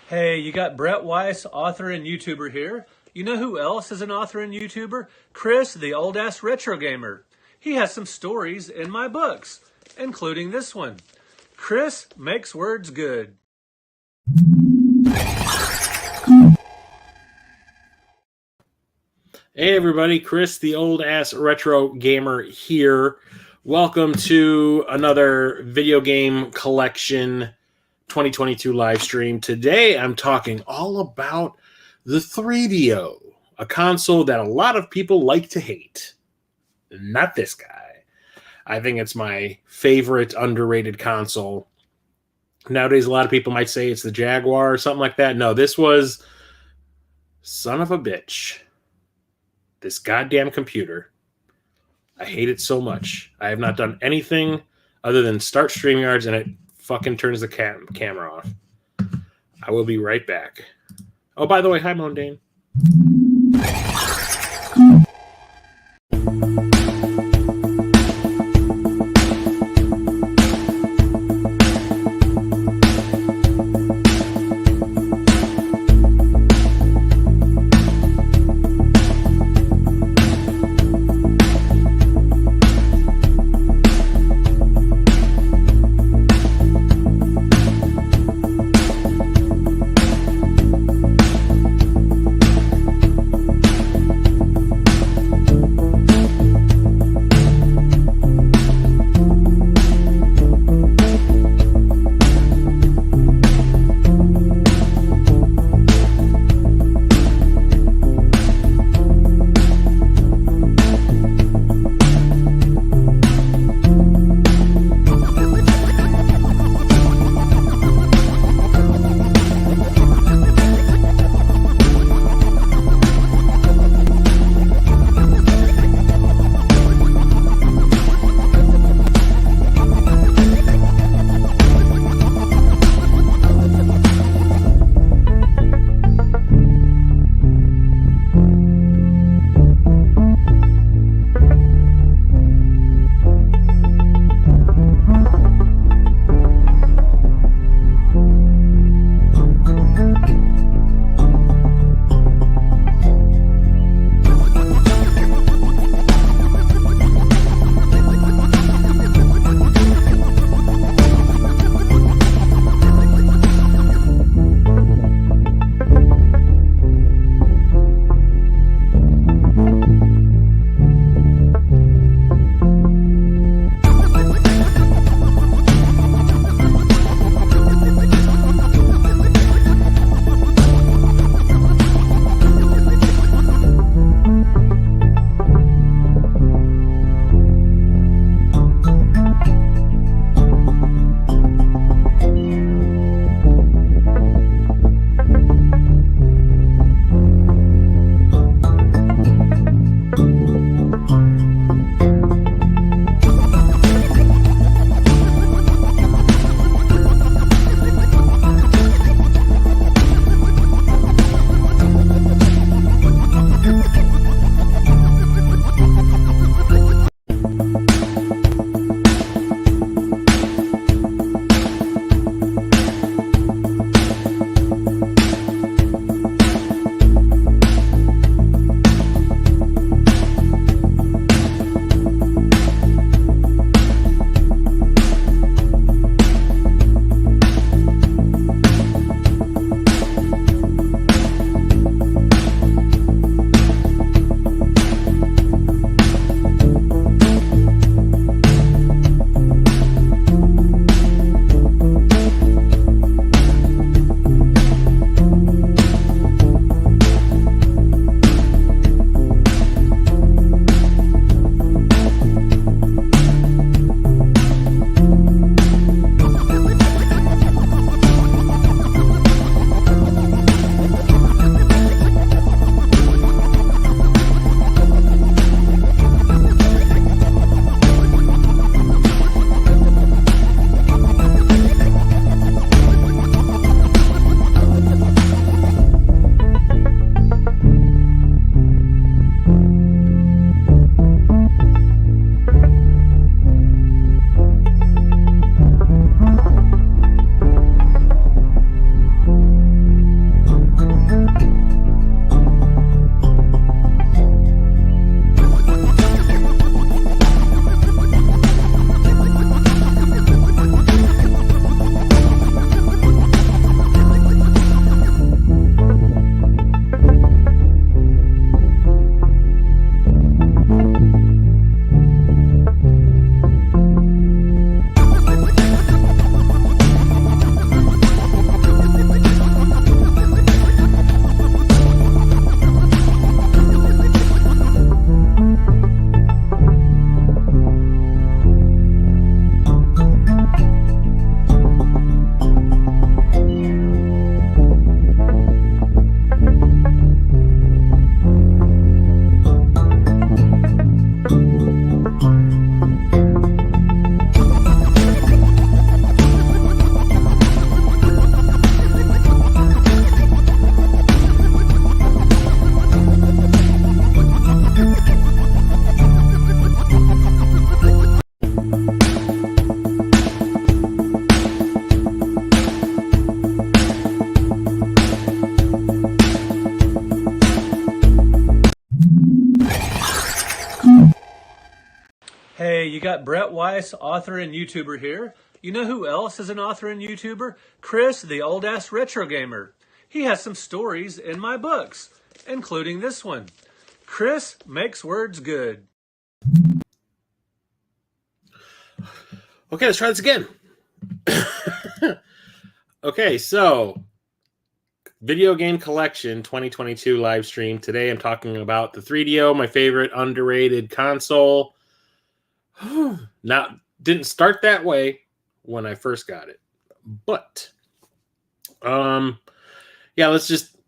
Hey, you got Brett Weiss, author and YouTuber here. You know who else is an author and YouTuber? Chris, the old-ass retro gamer. He has some stories in my books, including this one. Chris makes words good. Hey everybody, Chris, the old-ass retro gamer here. Welcome to another video game collection 2022 live stream. Today I'm talking all about the 3Do, a console that a lot of people like to hate. Not this guy. I think it's my favorite underrated console. Nowadays, a lot of people might say it's the Jaguar or something like that. No, this was son of a bitch. This goddamn computer. I hate it so much. I have not done anything other than start StreamYards and it fucking turns the camera off. I will be right back. Oh, by the way, hi, Mondane. got Brett Weiss, author and YouTuber here. You know who else is an author and YouTuber? Chris, the old-ass retro gamer. He has some stories in my books, including this one. Chris makes words good. Okay, let's try this again. Okay, so video game collection 2022 live stream. Today I'm talking about the 3DO, my favorite underrated console. Now, didn't start that way when I first got it, but yeah,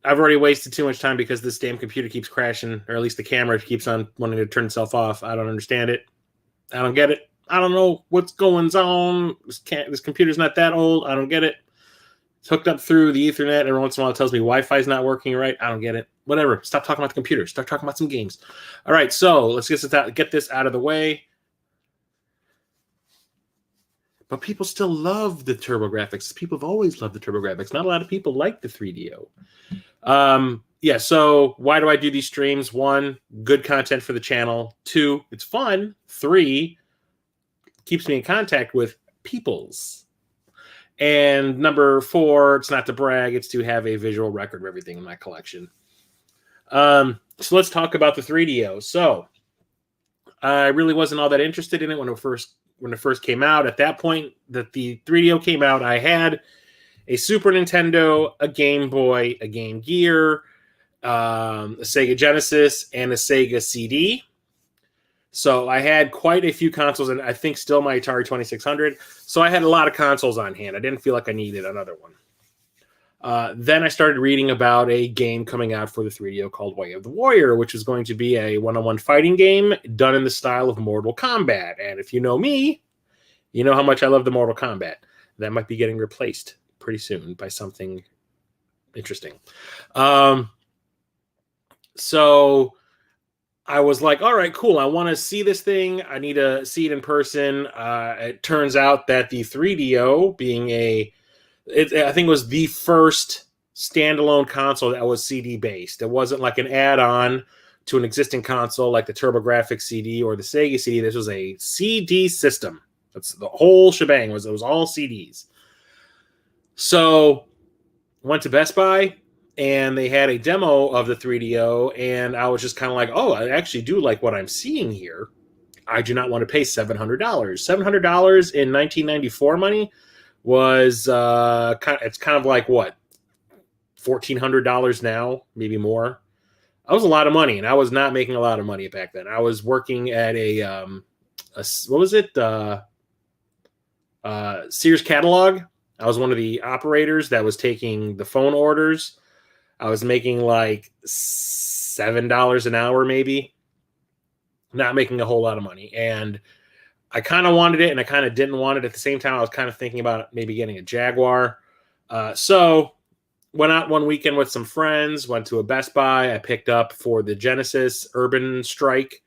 I've already wasted too much time because this damn computer keeps crashing, or at least the camera keeps on wanting to turn itself off. I don't understand it. I don't get it. I don't know what's going on. This computer's not that old. I don't get it. It's hooked up through the Ethernet. Every once in a while it tells me Wi-Fi is not working right. I don't get it. Whatever. Stop talking about the computer. Start talking about some games. All right, so let's get this out of the way. But people still love the TurboGrafx. People have always loved the TurboGrafx. Not a lot of people like the 3DO. Yeah, so why do I do these streams? 1, good content for the channel. 2, it's fun. 3, keeps me in contact with peoples. And number 4, it's not to brag, it's to have a visual record of everything in my collection. So let's talk about the 3DO. So I really wasn't all that interested in it when it first came out. At that point that the 3DO came out, I had a Super Nintendo, a Game Boy, a Game Gear, a Sega Genesis, and a Sega CD. So I had quite a few consoles, and I think still my Atari 2600. So I had a lot of consoles on hand. I didn't feel like I needed another one. Then I started reading about a game coming out for the 3DO called Way of the Warrior, which is going to be a one-on-one fighting game done in the style of Mortal Kombat. And if you know me, you know how much I love the Mortal Kombat. That might be getting replaced pretty soon by something interesting. So I was like, all right, cool. I want to see this thing. I need to see it in person. It turns out that the 3DO being I think it was the first standalone console that was CD based. It wasn't like an add-on to an existing console like the TurboGrafx CD or the Sega CD. This was a CD system. That's the whole shebang. It was all CDs. So I went to Best Buy and they had a demo of the 3DO, and I was just kind of like, oh, I actually do like what I'm seeing here. I do not want to pay $700. $700 in 1994 money was it's kind of like what, $1,400 now, maybe more. That was a lot of money, and I was not making a lot of money back then. I was working at a what was it? Sears catalog. I was one of the operators that was taking the phone orders. I was making like $7 an hour, maybe. Not making a whole lot of money. And I kind of wanted it and I kind of didn't want it at the same time. I was kind of thinking about maybe getting a Jaguar. So went out one weekend with some friends, went to a Best Buy. I picked up for the Genesis Urban Strike.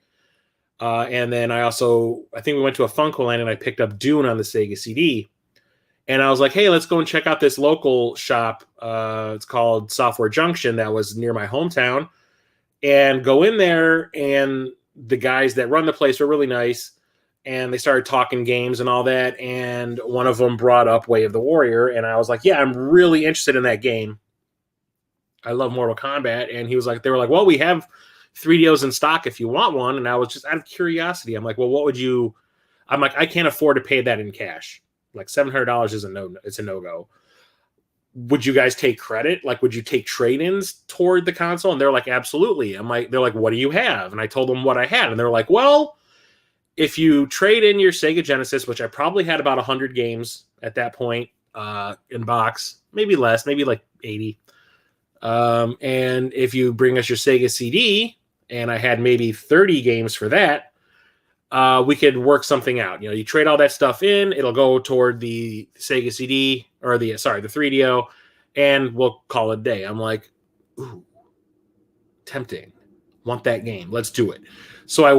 And then I think we went to a Funko Land and I picked up Dune on the Sega CD. And I was like, hey, let's go and check out this local shop. It's called Software Junction that was near my hometown. And go in there, and the guys that run the place were really nice. And they started talking games and all that. And one of them brought up Way of the Warrior. And I was like, yeah, I'm really interested in that game. I love Mortal Kombat. And they were like, well, we have 3DOs in stock if you want one. And I was just out of curiosity. I'm like, well, what would you... I'm like, I can't afford to pay that in cash. Like $700 is it's a no-go. Would you guys take credit? Like, would you take trade-ins toward the console? And they're like, absolutely. They're like, what do you have? And I told them what I had. And they're like, well, if you trade in your Sega Genesis, which I probably had about 100 games at that point in box, maybe less, maybe like 80. And if you bring us your Sega CD, and I had maybe 30 games for that, we could work something out. You trade all that stuff in, it'll go toward the Sega CD or the 3DO, and we'll call it a day. I'm like, ooh, tempting. Want that game. Let's do it. So I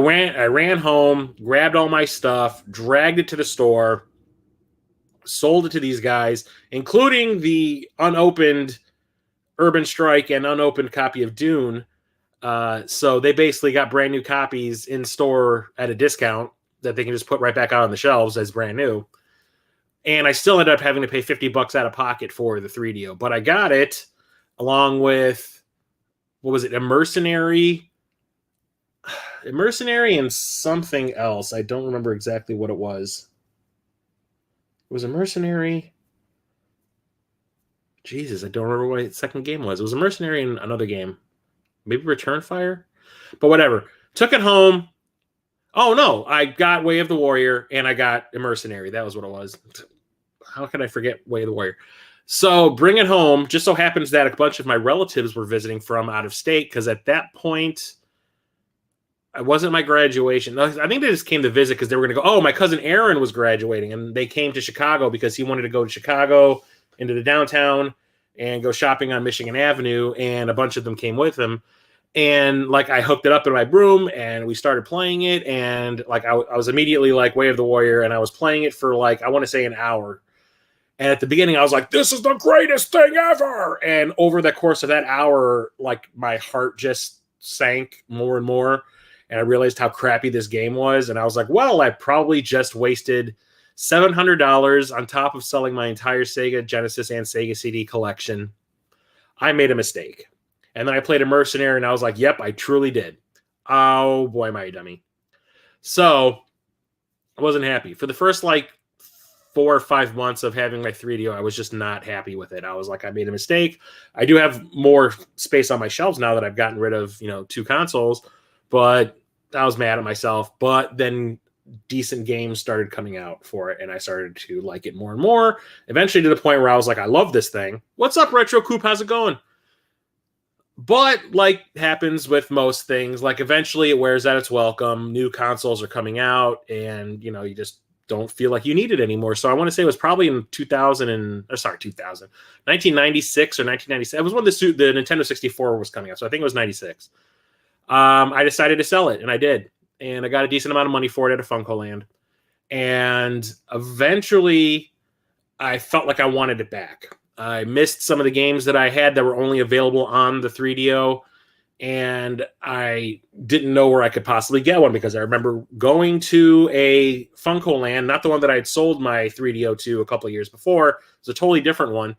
ran home, grabbed all my stuff, dragged it to the store, sold it to these guys, including the unopened Urban Strike and unopened copy of Dune. So they basically got brand new copies in store at a discount. that they can just put right back out on the shelves as brand new. And I still ended up having to pay $50 out of pocket for the 3DO, but I got it along with, what was it? A mercenary and something else. I don't remember exactly what it was. It was a mercenary. Jesus, I don't remember what the second game was. It was a mercenary and another game. Maybe Return Fire? But whatever. Took it home. Oh, no. I got Way of the Warrior, and I got a mercenary. That was what it was. How can I forget Way of the Warrior? So bring it home. Just so happens that a bunch of my relatives were visiting from out of state, because at that point, it wasn't my graduation. I think they just came to visit because they were going to go, oh, my cousin Aaron was graduating, and they came to Chicago because he wanted to go to Chicago into the downtown and go shopping on Michigan Avenue, and a bunch of them came with him. And like I hooked it up in my room and we started playing it, and like I was immediately like Way of the Warrior, and I was playing it for like, I want to say an hour. And at the beginning I was like, this is the greatest thing ever. And over the course of that hour, like my heart just sank more and more. And I realized how crappy this game was. And I was like, well, I probably just wasted $700 on top of selling my entire Sega Genesis and Sega CD collection. I made a mistake. And then I played a mercenary, and I was like, yep, I truly did. Oh, boy, am I a dummy. So I wasn't happy. For the first, like, 4 or 5 months of having my 3DO, I was just not happy with it. I was like, I made a mistake. I do have more space on my shelves now that I've gotten rid of, 2 consoles, but I was mad at myself. But then decent games started coming out for it, and I started to like it more and more, eventually to the point where I was like, I love this thing. What's up, Retro Coop? How's it going? But like happens with most things, like eventually it wears out its welcome. New consoles are coming out, and you just don't feel like you need it anymore. So I want to say it was probably in 1996 or 1997. It was when the Nintendo 64 was coming out. So I think it was 96. I decided to sell it, and I did. And I got a decent amount of money for it at a FuncoLand. And eventually I felt like I wanted it back. I missed some of the games that I had that were only available on the 3DO, and I didn't know where I could possibly get one, because I remember going to a FuncoLand, not the one that I had sold my 3DO to a couple of years before. It was a totally different one.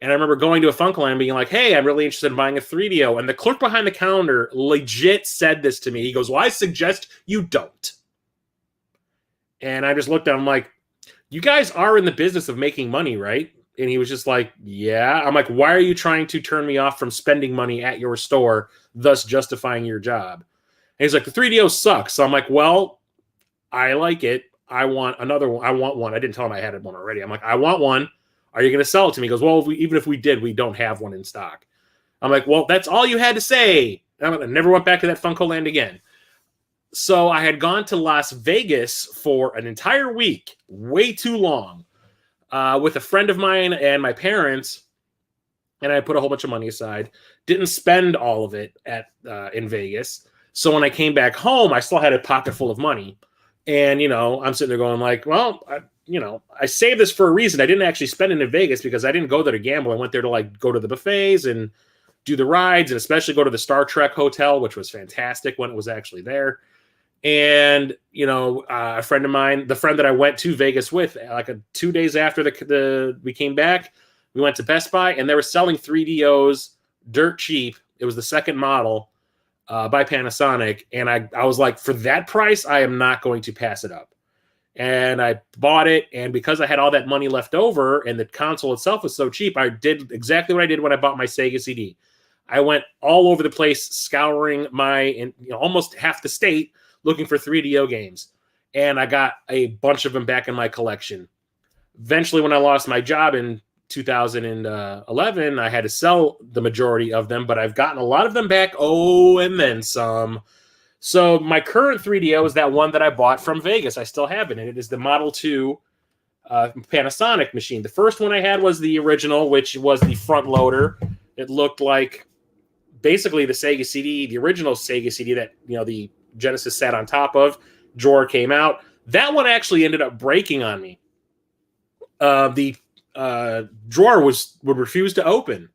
And I remember going to a FuncoLand being like, hey, I'm really interested in buying a 3DO. And the clerk behind the counter legit said this to me. He goes, well, I suggest you don't. And I just looked at him like, you guys are in the business of making money, right? And he was just like, yeah. I'm like, why are you trying to turn me off from spending money at your store, thus justifying your job? And he's like, the 3DO sucks. So I'm like, well, I like it. I want another one. I want one. I didn't tell him I had one already. I'm like, I want one. Are you going to sell it to me? He goes, well, even if we did, we don't have one in stock. I'm like, well, that's all you had to say. I never went back to that FuncoLand again. So I had gone to Las Vegas for an entire week, way too long, with a friend of mine and my parents, and I put a whole bunch of money aside. Didn't spend all of it in Vegas. So when I came back home, I still had a pocket full of money. And, I'm sitting there going like, well, I saved this for a reason. I didn't actually spend it in Vegas because I didn't go there to gamble. I went there to like go to the buffets and do the rides, and especially go to the Star Trek hotel, which was fantastic when it was actually there. And, a friend of mine, the friend that I went to Vegas with, like 2 days after we came back, we went to Best Buy, and they were selling 3DOs dirt cheap. It was the second model by Panasonic. And I was like, for that price, I am not going to pass it up. And I bought it, and because I had all that money left over and the console itself was so cheap, I did exactly what I did when I bought my Sega CD. I went all over the place scouring almost half the state looking for 3DO games. And I got a bunch of them back in my collection. Eventually, when I lost my job in 2011, I had to sell the majority of them, but I've gotten a lot of them back. Oh, and then some. So my current 3DO is that one that I bought from Vegas. I still have it, and it is the Model 2 Panasonic machine. The first one I had was the original, which was the front loader. It looked like basically the Sega CD, the original Sega CD that the Genesis sat on top of. Drawer came out. That one actually ended up breaking on me. The drawer would refuse to open.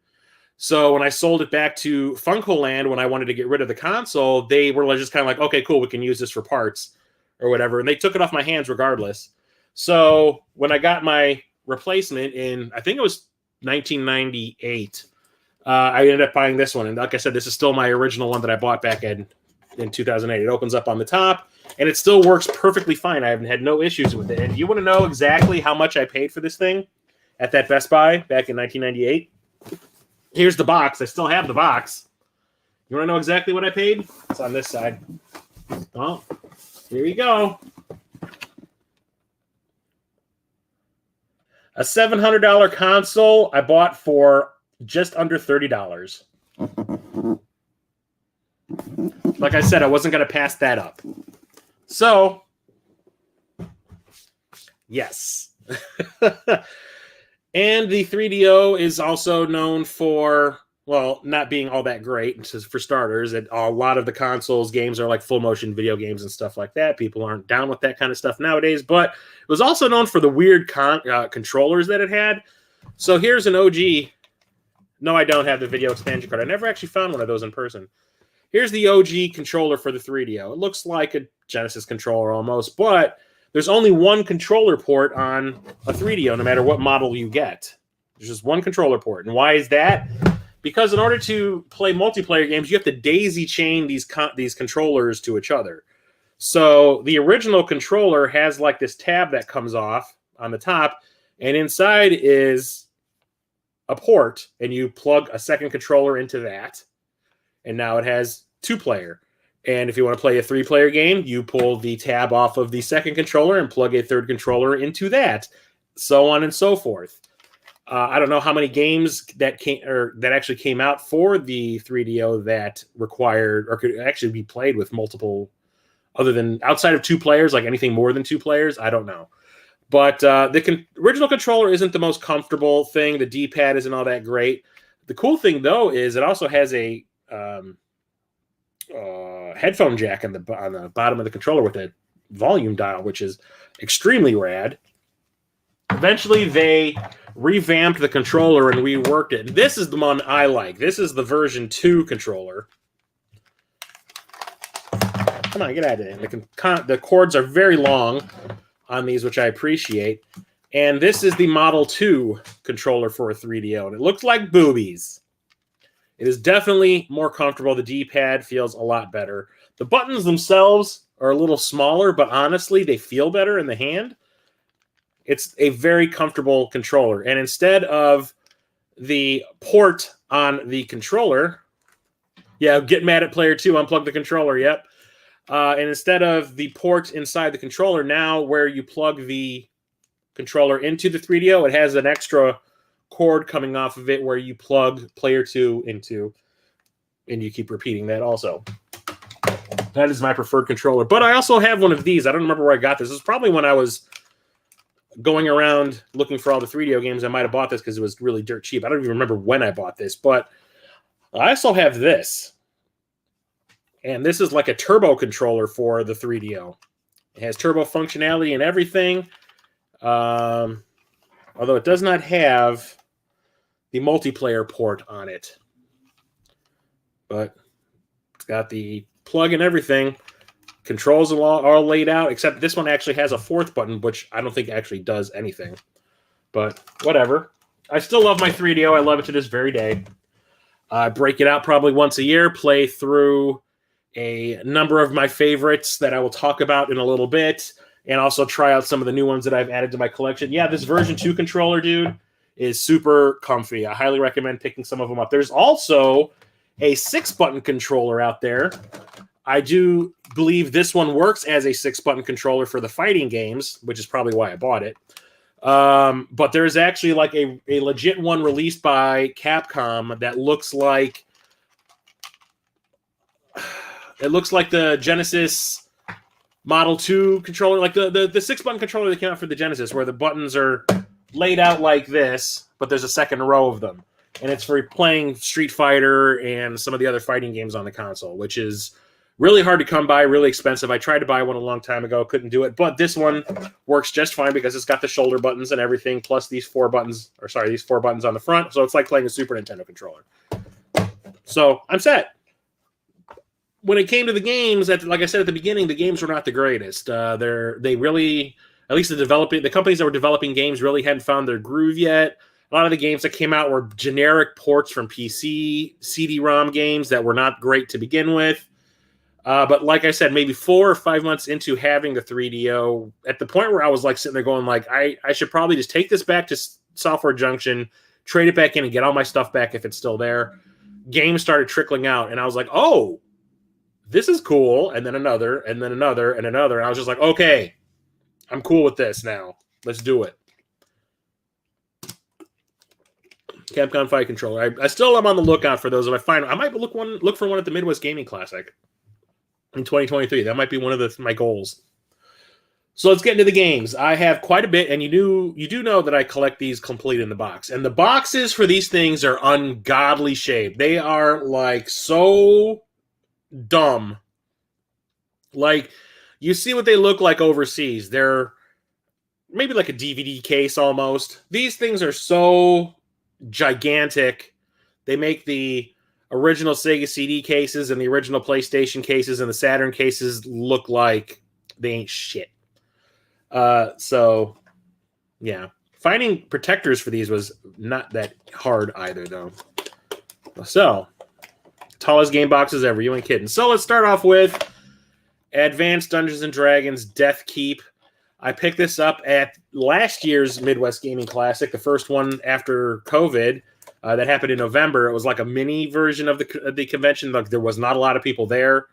So when I sold it back to FuncoLand, when I wanted to get rid of the console, they were just kind of like, okay, cool, we can use this for parts. or whatever, and they took it off my hands regardless. So when I got my replacement in, I think it was 1998, I ended up buying this one. And like I said, this is still my original one that I bought back in 2008. It opens up on the top, and it still works perfectly fine. I haven't had no issues with it. And you want to know exactly how much I paid for this thing at that Best Buy back in 1998? Here's the box. I still have the box. You want to know exactly what I paid? It's on this side. Oh, here you go. A $700 console I bought for just under $30. Like I said, I wasn't going to pass that up. So, yes. And the 3DO is also known for, well, not being all that great. For starters, a lot of the consoles games are like full motion video games and stuff like that. People aren't down with that kind of stuff nowadays. But it was also known for the weird controllers that it had. So here's an OG. No, I don't have the video expansion card. I never actually found one of those in person. Here's the OG controller for the 3DO. It looks like a Genesis controller almost, but there's only one controller port on a 3DO, no matter what model you get. There's just one controller port. And why is that? Because in order to play multiplayer games, you have to daisy chain these controllers to each other. So the original controller has like this tab that comes off on the top, and inside is a port, and you plug a second controller into that, and now it has 2-player. And if you want to play a 3-player game, you pull the tab off of the second controller and plug a third controller into that, so on and so forth. I don't know how many games that actually came out for the 3DO that required or could actually be played with multiple, other than outside of 2 players, like anything more than 2 players. I don't know. But the original controller isn't the most comfortable thing. The D-pad isn't all that great. The cool thing, though, is it also has a headphone jack on the bottom of the controller with a volume dial, which is extremely rad. Eventually, they revamped the controller and reworked it. This is the one I like. This is the version 2 controller. Come on, get out of it. The cords are very long on these, which I appreciate. And this is the Model 2 controller for a 3DO, and it looks like boobies. It is definitely more comfortable. The D-pad feels a lot better. The buttons themselves are a little smaller, but honestly, they feel better in the hand. It's a very comfortable controller. And instead of the port on the controller, yeah, get mad at player 2, unplug the controller, yep. And instead of the port inside the controller, now where you plug the controller into the 3DO, it has an extra cord coming off of it where you plug player 2 into, and you keep repeating that also. That is my preferred controller. But I also have one of these. I don't remember where I got this. This is probably when I was going around looking for all the 3DO games. I might have bought this because it was really dirt cheap. I don't even remember when I bought this, but I also have this. And this is like a turbo controller for the 3DO. It has turbo functionality and everything. Although it does not have the multiplayer port on it. But it's got the plug and everything. Controls are all laid out, except this one actually has a 4th button, which I don't think actually does anything. But whatever. I still love my 3DO. I love it to this very day. I break it out probably once a year, play through a number of my favorites that I will talk about in a little bit, and also try out some of the new ones that I've added to my collection. Yeah, this version 2 controller, dude, is super comfy. I highly recommend picking some of them up. There's also a 6-button controller out there. I do believe this one works as a 6-button controller for the fighting games, which is probably why I bought it. But there's actually like a legit one released by Capcom that looks like the Genesis Model 2 controller, like the 6-button controller that came out for the Genesis, where the buttons are laid out like this, but there's a second row of them. And it's for playing Street Fighter and some of the other fighting games on the console, which is really hard to come by, really expensive. I tried to buy one a long time ago, couldn't do it. But this one works just fine because it's got the shoulder buttons and everything, plus these 4 buttons on the front. So it's like playing a Super Nintendo controller. So I'm set. when it came to the games, like I said at the beginning, the games were not the greatest. They really, at least the companies that were developing games really hadn't found their groove yet. A lot of the games that came out were generic ports from PC CD-ROM games that were not great to begin with. But like I said, maybe 4 or 5 months into having the 3DO, at the point where I was like sitting there going like, I should probably just take this back to Software Junction, trade it back in and get all my stuff back if it's still there. Games started trickling out and I was like, oh, this is cool. And then another, and then another, and another. And I was just like, okay, I'm cool with this now. Let's do it. Capcom Fight Controller. I still am on the lookout for those. If I find, I might look for one at the Midwest Gaming Classic in 2023. That might be one of my goals. So let's get into the games. I have quite a bit, and you do know that I collect these complete in the box. And the boxes for these things are ungodly shaped. They are like so dumb. Like you see what they look like overseas. They're maybe like a DVD case almost. These things are so gigantic. They make the original Sega CD cases and the original PlayStation cases and the Saturn cases look like they ain't shit. So yeah, finding protectors for these was not that hard either though. So tallest game boxes ever. You ain't kidding. So let's start off with Advanced Dungeons and Dragons Death Keep. I picked this up at last year's Midwest Gaming Classic, the first one after COVID. That happened in November. It was like a mini version of the convention. Like there was not a lot of people there.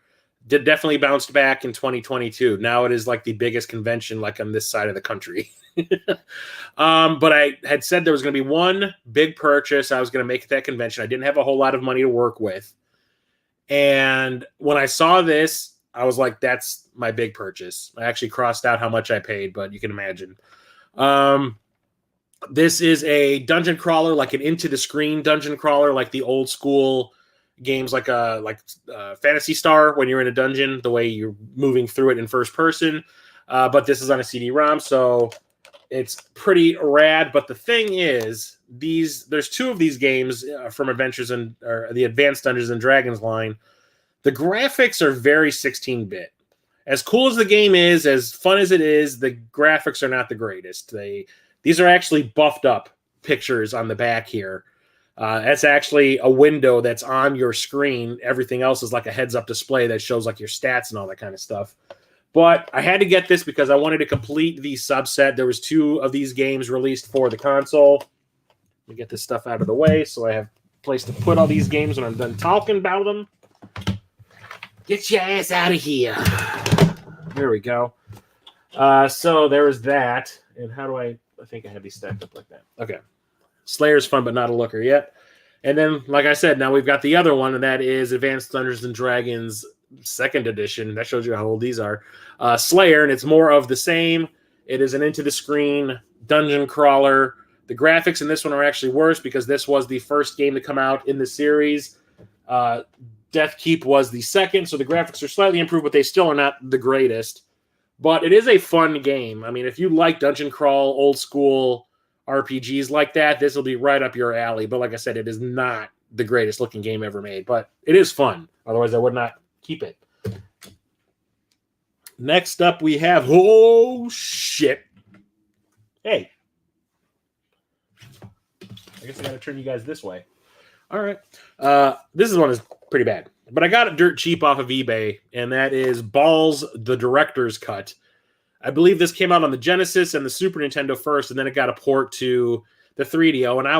Definitely bounced back in 2022. Now it is like the biggest convention like on this side of the country. But I had said there was going to be one big purchase I was going to make at that convention. I didn't have a whole lot of money to work with. And when I saw this, I was like, that's my big purchase. I actually crossed out how much I paid, but you can imagine. This is a dungeon crawler, like an into the screen dungeon crawler, like the old school games, like Phantasy Star when you're in a dungeon, the way you're moving through it in first person. But this is on a CD-ROM, so it's pretty rad. But the thing is, there's 2 of these games from the Advanced Dungeons and Dragons line. The graphics are very 16-bit. As cool as the game is, as fun as it is, the graphics are not the greatest. These are actually buffed up pictures on the back here. That's actually a window that's on your screen. Everything else is like a heads-up display that shows like your stats and all that kind of stuff. But I had to get this because I wanted to complete the subset. There was 2 of these games released for the console. Let me get this stuff out of the way so I have a place to put all these games when I'm done talking about them. Get your ass out of here. There we go. So there was that. And how do I think I have these stacked up like that. Okay. Slayer's fun, but not a looker yet. And then, like I said, now we've got the other one, and that is Advanced Dungeons and Dragons 2nd edition. That shows you how old these are. Slayer, and it's more of the same. It is an into-the-screen dungeon crawler. The graphics in this one are actually worse because this was the first game to come out in the series. Death Keep was the second, so the graphics are slightly improved, but they still are not the greatest. But it is a fun game. I mean, if you like dungeon crawl, old school RPGs like that, this will be right up your alley. But like I said, it is not the greatest looking game ever made, but it is fun. Otherwise, I would not keep it. Next up, we have, oh, shit. Hey. I guess I got to turn you guys this way. All right. This one is pretty bad. But I got it dirt cheap off of eBay, and that is Balls, the Director's Cut. I believe this came out on the Genesis and the Super Nintendo first, and then it got a port to the 3DO. And I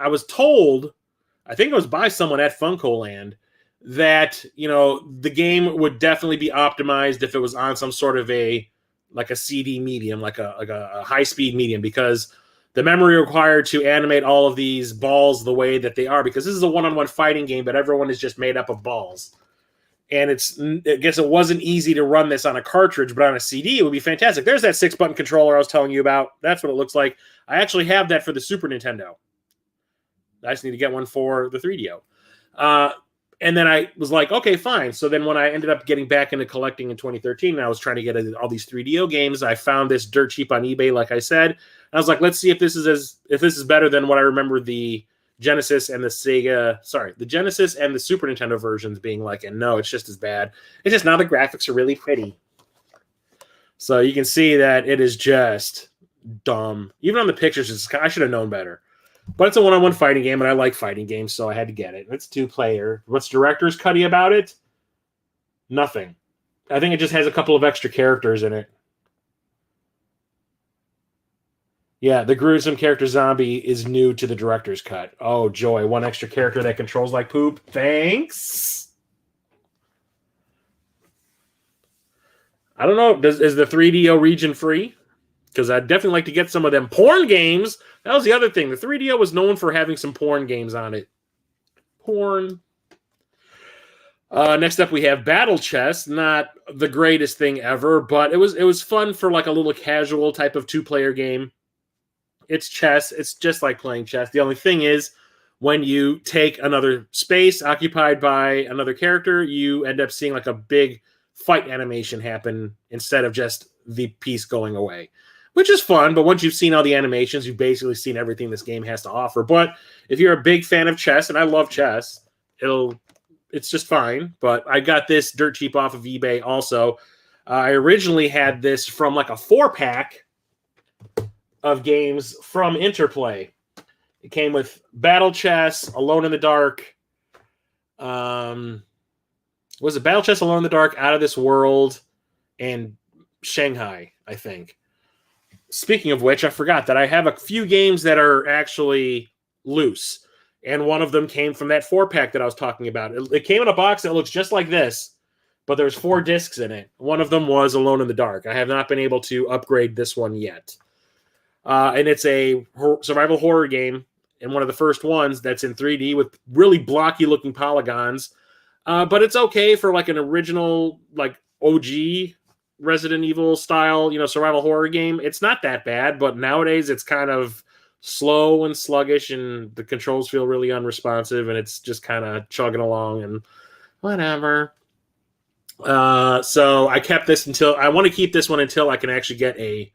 was told, I think it was by someone at FuncoLand, that, you know, the game would definitely be optimized if it was on some sort of a CD medium, like a high-speed medium, because the memory required to animate all of these balls the way that they are, because this is a one-on-one fighting game, but everyone is just made up of balls. And I guess it wasn't easy to run this on a cartridge, but on a CD, it would be fantastic. There's that 6-button controller I was telling you about. That's what it looks like. I actually have that for the Super Nintendo. I just need to get one for the 3DO. And then I was like, okay, fine. So then when I ended up getting back into collecting in 2013, and I was trying to get all these 3DO games, I found this dirt cheap on eBay, like I said. I was like, let's see if this is better than what I remember the Genesis and the the Genesis and the Super Nintendo versions being like, and no, it's just as bad. It's just now the graphics are really pretty. So you can see that it is just dumb. Even on the pictures, I should have known better. But it's a one-on-one fighting game, and I like fighting games, so I had to get it. It's 2-player. What's director's cutty about it? Nothing. I think it just has a couple of extra characters in it. Yeah, the gruesome character zombie is new to the director's cut. Oh, joy. One extra character that controls like poop. Thanks. I don't know. Is the 3DO region free? Because I'd definitely like to get some of them porn games. That was the other thing. The 3DO was known for having some porn games on it. Porn. Next up, we have Battle Chess. Not the greatest thing ever, but it was fun for like a little casual type of 2-player game. It's chess. It's just like playing chess. The only thing is, when you take another space occupied by another character, you end up seeing like a big fight animation happen instead of just the piece going away, which is fun. But once you've seen all the animations, you've basically seen everything this game has to offer. But if you're a big fan of chess, and I love chess, it's just fine. But I got this dirt cheap off of eBay also. I originally had this from like a 4-pack of games from Interplay. It came with Battle Chess, Alone in the Dark. Was it Battle Chess, Alone in the Dark, Out of This World, and Shanghai, I think. Speaking of which, I forgot that I have a few games that are actually loose. And one of them came from that 4-pack that I was talking about. It came in a box that looks just like this, but there's 4 discs in it. One of them was Alone in the Dark. I have not been able to upgrade this one yet. And it's a survival horror game, and one of the first ones that's in 3D with really blocky-looking polygons. But it's okay for like an original, like OG Resident Evil style, survival horror game. It's not that bad, but nowadays it's kind of slow and sluggish, and the controls feel really unresponsive, and it's just kind of chugging along and whatever. So I kept this I want to keep this one until I can actually get a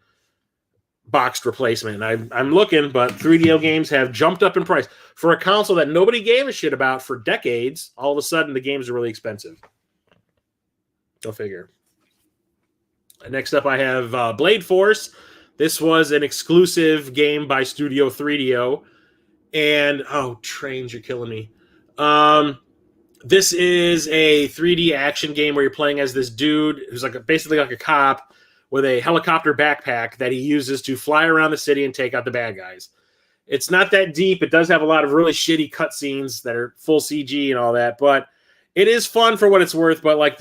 boxed replacement. I'm looking, but 3DO games have jumped up in price. For a console that nobody gave a shit about for decades, all of a sudden the games are really expensive. Go figure. Next up, I have Blade Force. This was an exclusive game by Studio 3DO. And, trains, you're killing me. This is a 3D action game where you're playing as this dude who's basically like a cop with a helicopter backpack that he uses to fly around the city and take out the bad guys. It's not that deep. It does have a lot of really shitty cutscenes that are full CG and all that, but it is fun for what it's worth. But like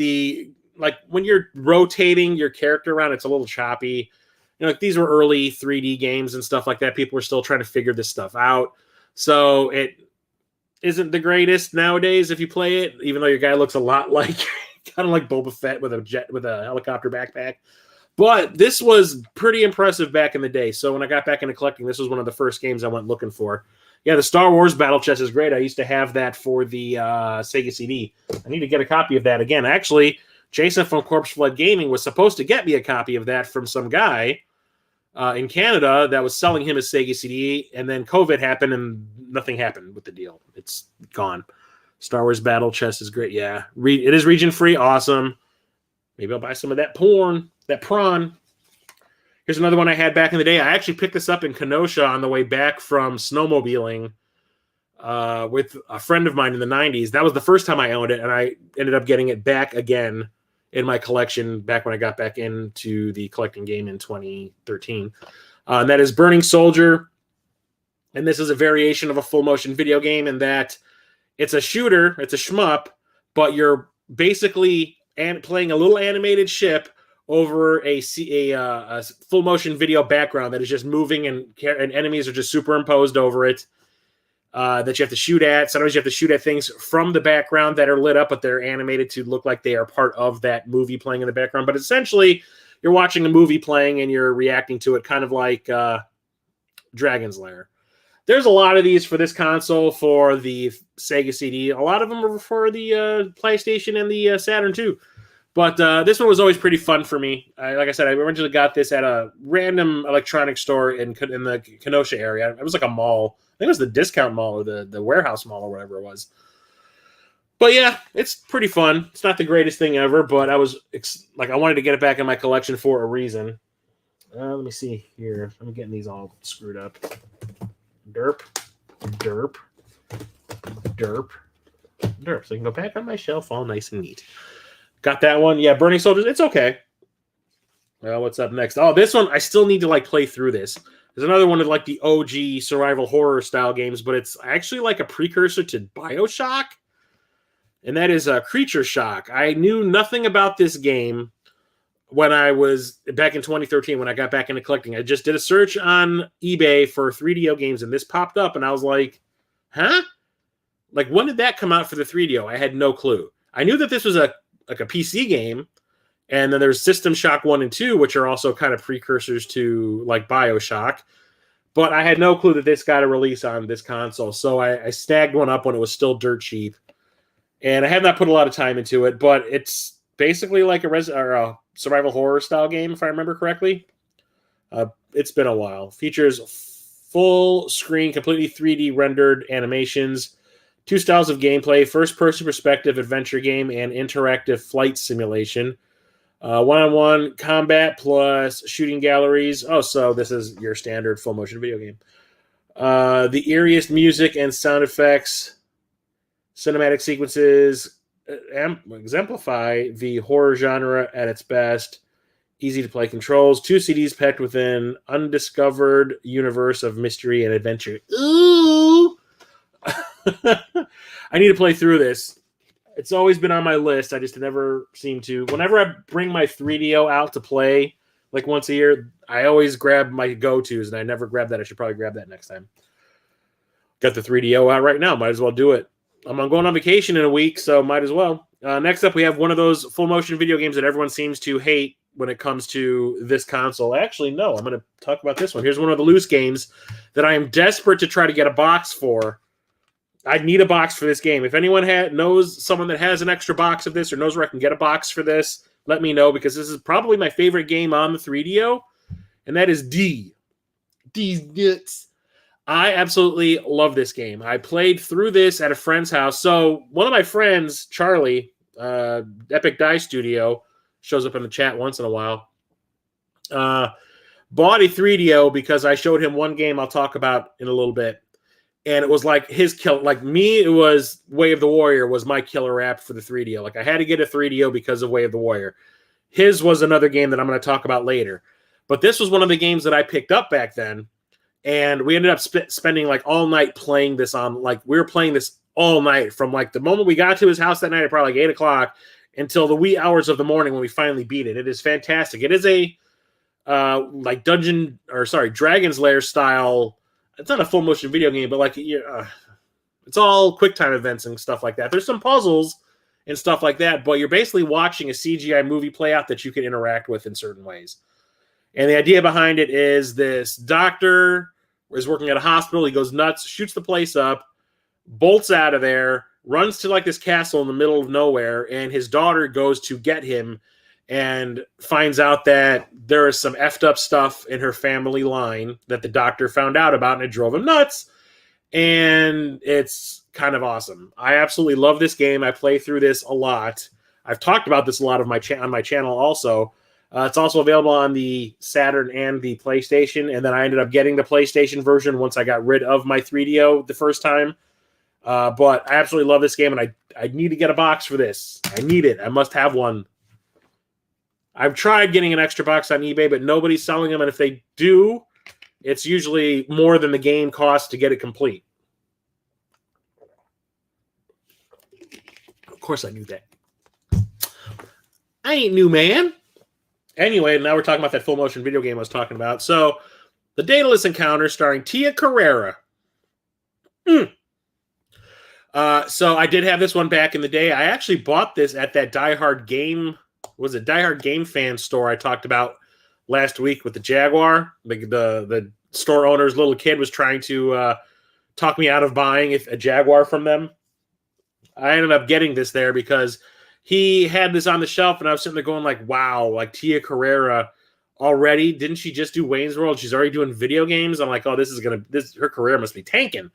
when you're rotating your character around, it's a little choppy. These were early 3D games and stuff like that. People were still trying to figure this stuff out. So it isn't the greatest nowadays if you play it, even though your guy looks a lot like kind of like Boba Fett with a helicopter backpack. But this was pretty impressive back in the day. So when I got back into collecting, this was one of the first games I went looking for. Yeah, the Star Wars Battle Chess is great. I used to have that for the Sega CD. I need to get a copy of that again. Actually, Jason from Corpse Flood Gaming was supposed to get me a copy of that from some guy in Canada that was selling him a Sega CD, and then COVID happened, and nothing happened with the deal. It's gone. Star Wars Battle Chess is great. Yeah, it is region-free. Awesome. Maybe I'll buy some of that porn. That prawn. Here's another one I had back in the day. I actually picked this up in Kenosha on the way back from snowmobiling with a friend of mine in the 90s. That was the first time I owned it, and I ended up getting it back again in my collection back when I got back into the collecting game in 2013. And that is Burning Soldier. And this is a variation of a full-motion video game in that it's a shooter, it's a shmup, but you're basically playing a little animated ship over a full motion video background that is just moving, and enemies are just superimposed over it that you have to shoot at. Sometimes you have to shoot at things from the background that are lit up, but they're animated to look like they are part of that movie playing in the background. But essentially, you're watching a movie playing and you're reacting to it, kind of like Dragon's Lair. There's a lot of these for this console for the Sega CD. A lot of them are for the PlayStation and the Saturn too. But this one was always pretty fun for me. Like I said, I originally got this at a random electronics store in the Kenosha area. It was like a mall. I think it was the discount mall or the warehouse mall or whatever it was. But yeah, it's pretty fun. It's not the greatest thing ever, but I wanted to get it back in my collection for a reason. Let me see here. I'm getting these all screwed up. Derp, derp, derp, derp. So you can go back on my shelf all nice and neat. Got that one. Yeah, Burning Soldiers. It's okay. Well, what's up next? Oh, this one, I still need to play through this. There's another one of the OG survival horror style games, but it's actually like a precursor to BioShock. And that is Creature Shock. I knew nothing about this game when I was back in 2013 when I got back into collecting. I just did a search on eBay for 3DO games, and this popped up, and I was like, huh? When did that come out for the 3DO? I had no clue. I knew that this was a PC game, and then there's System Shock 1 and 2, which are also kind of precursors to BioShock. But I had no clue that this got a release on this console, so I snagged one up when it was still dirt cheap. And I have not put a lot of time into it, but it's basically like a survival horror style game, if I remember correctly. It's been a while. Features full screen, completely 3D rendered animations, 2 styles of gameplay, first-person perspective adventure game, and interactive flight simulation. One-on-one combat plus shooting galleries. Oh, so this is your standard full-motion video game. The eeriest music and sound effects, cinematic sequences exemplify the horror genre at its best. Easy-to-play controls. 2 CDs packed within undiscovered universe of mystery and adventure. Ooh! I need to play through this. It's always been on my list. I just never seem to. Whenever I bring my 3DO out to play, once a year, I always grab my go-tos, and I never grab that. I should probably grab that next time. Got the 3DO out right now. Might as well do it. I'm going on vacation in a week, so might as well. Next up, we have one of those full-motion video games that everyone seems to hate when it comes to this console. Actually, no. I'm going to talk about this one. Here's one of the loose games that I am desperate to try to get a box for. I need a box for this game. If anyone knows someone that has an extra box of this or knows where I can get a box for this, let me know, because this is probably my favorite game on the 3DO, and that is D. D's nuts. I absolutely love this game. I played through this at a friend's house. So one of my friends, Charlie, Epic Die Studio, shows up in the chat once in a while, bought a 3DO because I showed him one game I'll talk about in a little bit. And it was his kill. Me, it was Way of the Warrior was my killer app for the 3DO. I had to get a 3DO because of Way of the Warrior. His was another game that I'm going to talk about later. But this was one of the games that I picked up back then. And we ended up spending all night playing this on, we were playing this all night from the moment we got to his house that night at probably 8 o'clock until the wee hours of the morning when we finally beat it. It is fantastic. It is a Dragon's Lair style. It's not a full motion video game, but it's all quick time events and stuff like that. There's some puzzles and stuff like that, but you're basically watching a CGI movie play out that you can interact with in certain ways. And the idea behind it is this doctor is working at a hospital. He goes nuts, shoots the place up, bolts out of there, runs to this castle in the middle of nowhere, and his daughter goes to get him and finds out that there is some effed up stuff in her family line that the doctor found out about, and it drove him nuts. And it's kind of awesome. I absolutely love this game. I play through this a lot. I've talked about this a lot on my channel also. It's also available on the Saturn and the PlayStation, and then I ended up getting the PlayStation version once I got rid of my 3DO the first time. But I absolutely love this game, and I need to get a box for this. I need it. I must have one. I've tried getting an extra box on eBay, but nobody's selling them, and if they do, it's usually more than the game costs to get it complete. Of course I knew that. I ain't new, man. Anyway, now we're talking about that full-motion video game I was talking about. So, The Daedalus Encounter, starring Tia Carrera. So I did have this one back in the day. I actually bought this at that Die Hard Game Fan store I talked about last week with the Jaguar. The store owner's little kid was trying to talk me out of buying a Jaguar from them. I ended up getting this there because he had this on the shelf, and I was sitting there going like, wow, like Tia Carrera already? Didn't she just do Wayne's World? She's already doing video games. I'm like, oh, her career must be tanking.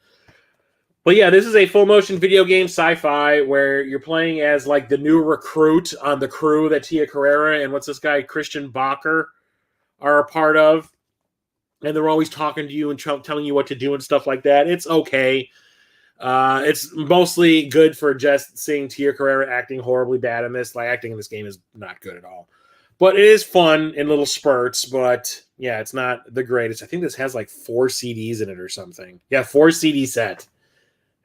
But yeah, this is a full motion video game sci-fi where you're playing as like the new recruit on the crew that Tia Carrera and what's this guy, Christian Bacher, are a part of. And they're always talking to you and telling you what to do and stuff like that. It's okay. It's mostly good for just seeing Tia Carrera acting horribly bad in this. Like, acting in this game is not good at all. But it is fun in little spurts. But yeah, it's not the greatest. I think this has like 4 CDs in it or something. Yeah, 4 CD set.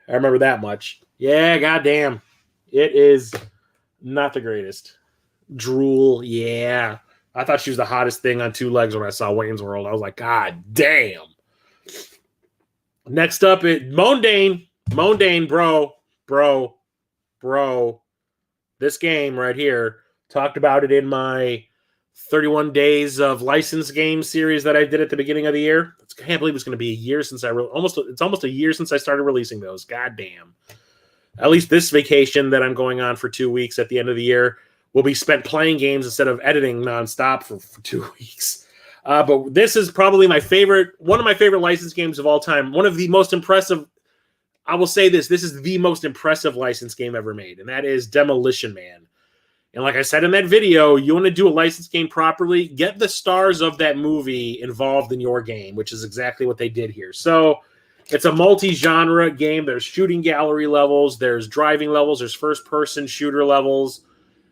I remember that much. Yeah, goddamn. It is not the greatest. Drool, yeah. I thought she was the hottest thing on 2 legs when I saw Wayne's World. I was like, God damn. Next up, Mondane. Mondane, bro. This game right here. Talked about it in my 31 days of licensed game series that I did at the beginning of the year. I can't believe it's going to be a year since it's almost a year since I started releasing those. God damn. At least this vacation that I'm going on for 2 weeks at the end of the year will be spent playing games instead of editing nonstop for 2 weeks. But this is probably one of my favorite licensed games of all time. One of the most impressive. I will say this is the most impressive licensed game ever made, and that is Demolition Man. And like I said in that video, you want to do a licensed game properly, get the stars of that movie involved in your game, which is exactly what they did here. So it's a multi-genre game. There's shooting gallery levels, there's driving levels, there's first-person shooter levels,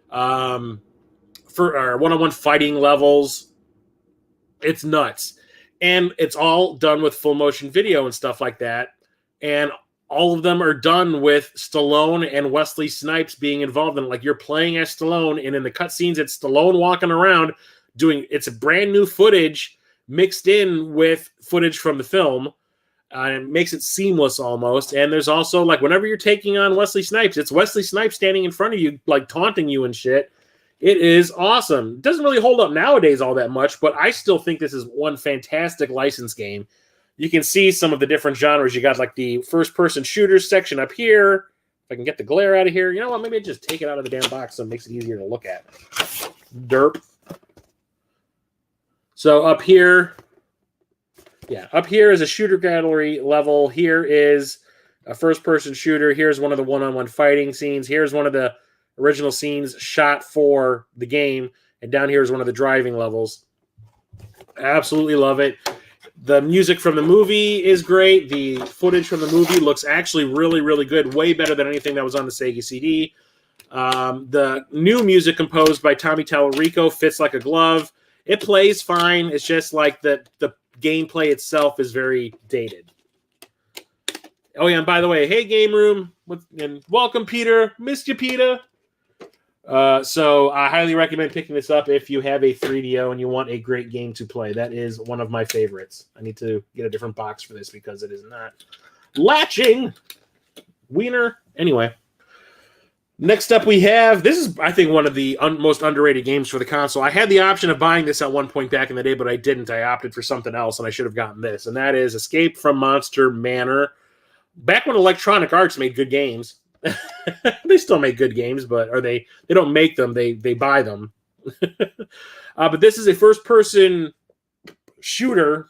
for one-on-one fighting levels. It's nuts. And it's all done with full motion video and stuff like that. And all of them are done with Stallone and Wesley Snipes being involved in it. Like, you're playing as Stallone, and in the cutscenes, it's Stallone walking around it's a brand new footage mixed in with footage from the film. It makes it seamless almost. And there's also, like, whenever you're taking on Wesley Snipes, it's Wesley Snipes standing in front of you, like, taunting you and shit. It is awesome. It doesn't really hold up nowadays all that much, but I still think this is one fantastic license game. You can see some of the different genres. You got like the first-person shooters section up here. If I can get the glare out of here. You know what? Maybe I just take it out of the damn box so it makes it easier to look at. Derp. So up here is a shooter gallery level. Here is a first-person shooter. Here's one of the one-on-one fighting scenes. Here's one of the original scenes shot for the game. And down here is one of the driving levels. Absolutely love it. The music from the movie is great. The footage from the movie looks actually really, really good. Way better than anything that was on the Sega CD. The new music composed by Tommy Tallarico fits like a glove. It plays fine. It's just like the gameplay itself is very dated. Oh, yeah, and by the way, hey, Game Room. And welcome, Peter. Missed you, Peter. So I highly recommend picking this up if you have a 3DO and you want a great game to play. That is one of my favorites. I need to get a different box for this because it is not latching. Wiener. Anyway. Next up we have, this is, I think, one of the most underrated games for the console. I had the option of buying this at one point back in the day, but I didn't. I opted for something else, and I should have gotten this. And that is Escape from Monster Manor. Back when Electronic Arts made good games. They still make good games, but they don't make them, they buy them. But this is a first-person shooter,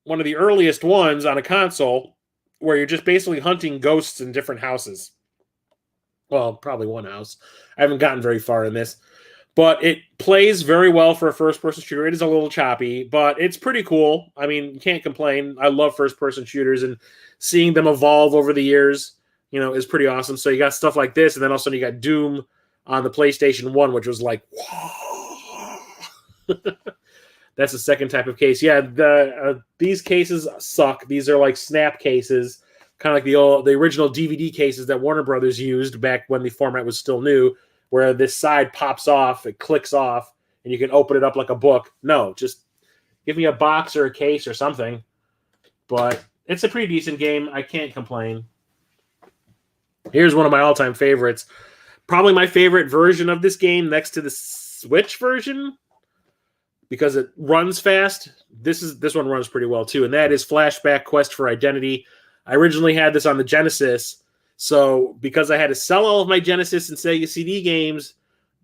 one of the earliest ones on a console, where you're just basically hunting ghosts in different houses. Well, probably one house. I haven't gotten very far in this. But it plays very well for a first-person shooter. It is a little choppy, but it's pretty cool. I mean, you can't complain. I love first-person shooters, and seeing them evolve over the years, is pretty awesome. So you got stuff like this, and then all of a sudden you got Doom on the PlayStation 1, which was like, that's the second type of case. Yeah, these cases suck. These are like snap cases, kind of like the original DVD cases that Warner Brothers used back when the format was still new, where this side pops off, it clicks off, and you can open it up like a book. No, just give me a box or a case or something. But it's a pretty decent game. I can't complain. Here's one of my all-time favorites. Probably my favorite version of this game next to the Switch version because it runs fast. This one runs pretty well too, and that is Flashback Quest for Identity. I originally had this on the Genesis, So because I had to sell all of my Genesis and Sega CD games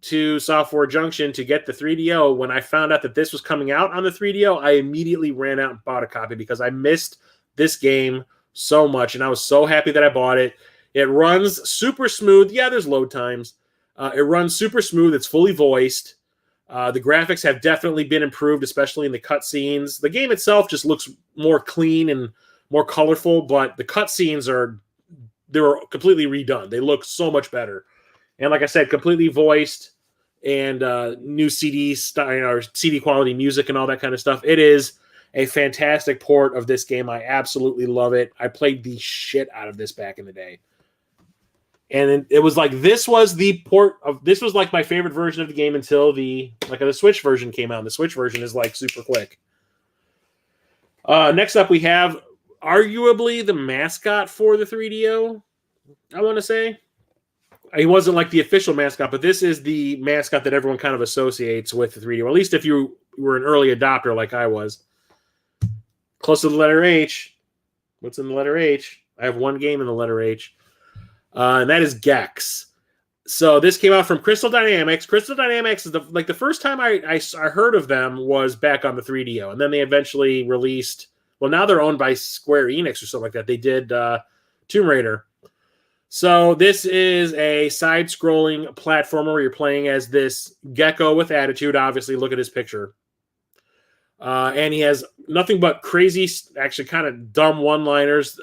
to Software Junction to get the 3DO, when I found out that this was coming out on the 3DO, I immediately ran out and bought a copy because I missed this game so much, and I was so happy that I bought it. It runs super smooth. Yeah, there's load times. It runs super smooth. It's fully voiced. The graphics have definitely been improved, especially in the cutscenes. The game itself just looks more clean and more colorful, but the cutscenes they were completely redone. They look so much better. And like I said, completely voiced and new CD style or CD quality music and all that kind of stuff. It is a fantastic port of this game. I absolutely love it. I played the shit out of this back in the day. And it was like this was like my favorite version of the game until the Switch version came out. And the Switch version is like super quick. Next up, we have arguably the mascot for the 3DO. I want to say he wasn't like the official mascot, but this is the mascot that everyone kind of associates with the 3DO. At least if you were an early adopter like I was. Close to the letter H. What's in the letter H? I have one game in the letter H. And that is Gex. So this came out from Crystal Dynamics. Crystal Dynamics is the first time I heard of them was back on the 3DO, and then they eventually released. Well, now they're owned by Square Enix or something like that. They did Tomb Raider. So this is a side-scrolling platformer where you're playing as this gecko with attitude. Obviously, look at his picture. And he has nothing but crazy, actually kind of dumb one-liners.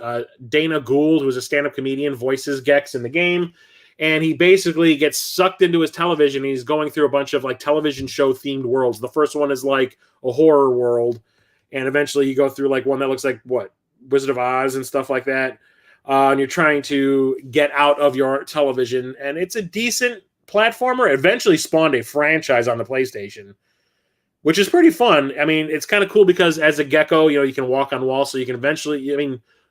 Dana Gould, who's a stand-up comedian, voices Gex in the game. And he basically gets sucked into his television. And he's going through a bunch of like television show-themed worlds. The first one is like a horror world. And eventually you go through like one that looks like, Wizard of Oz and stuff like that. And you're trying to get out of your television. And it's a decent platformer. It eventually spawned a franchise on the PlayStation, which is pretty fun. I mean, it's kind of cool because as a gecko, you can walk on walls. So you can eventually,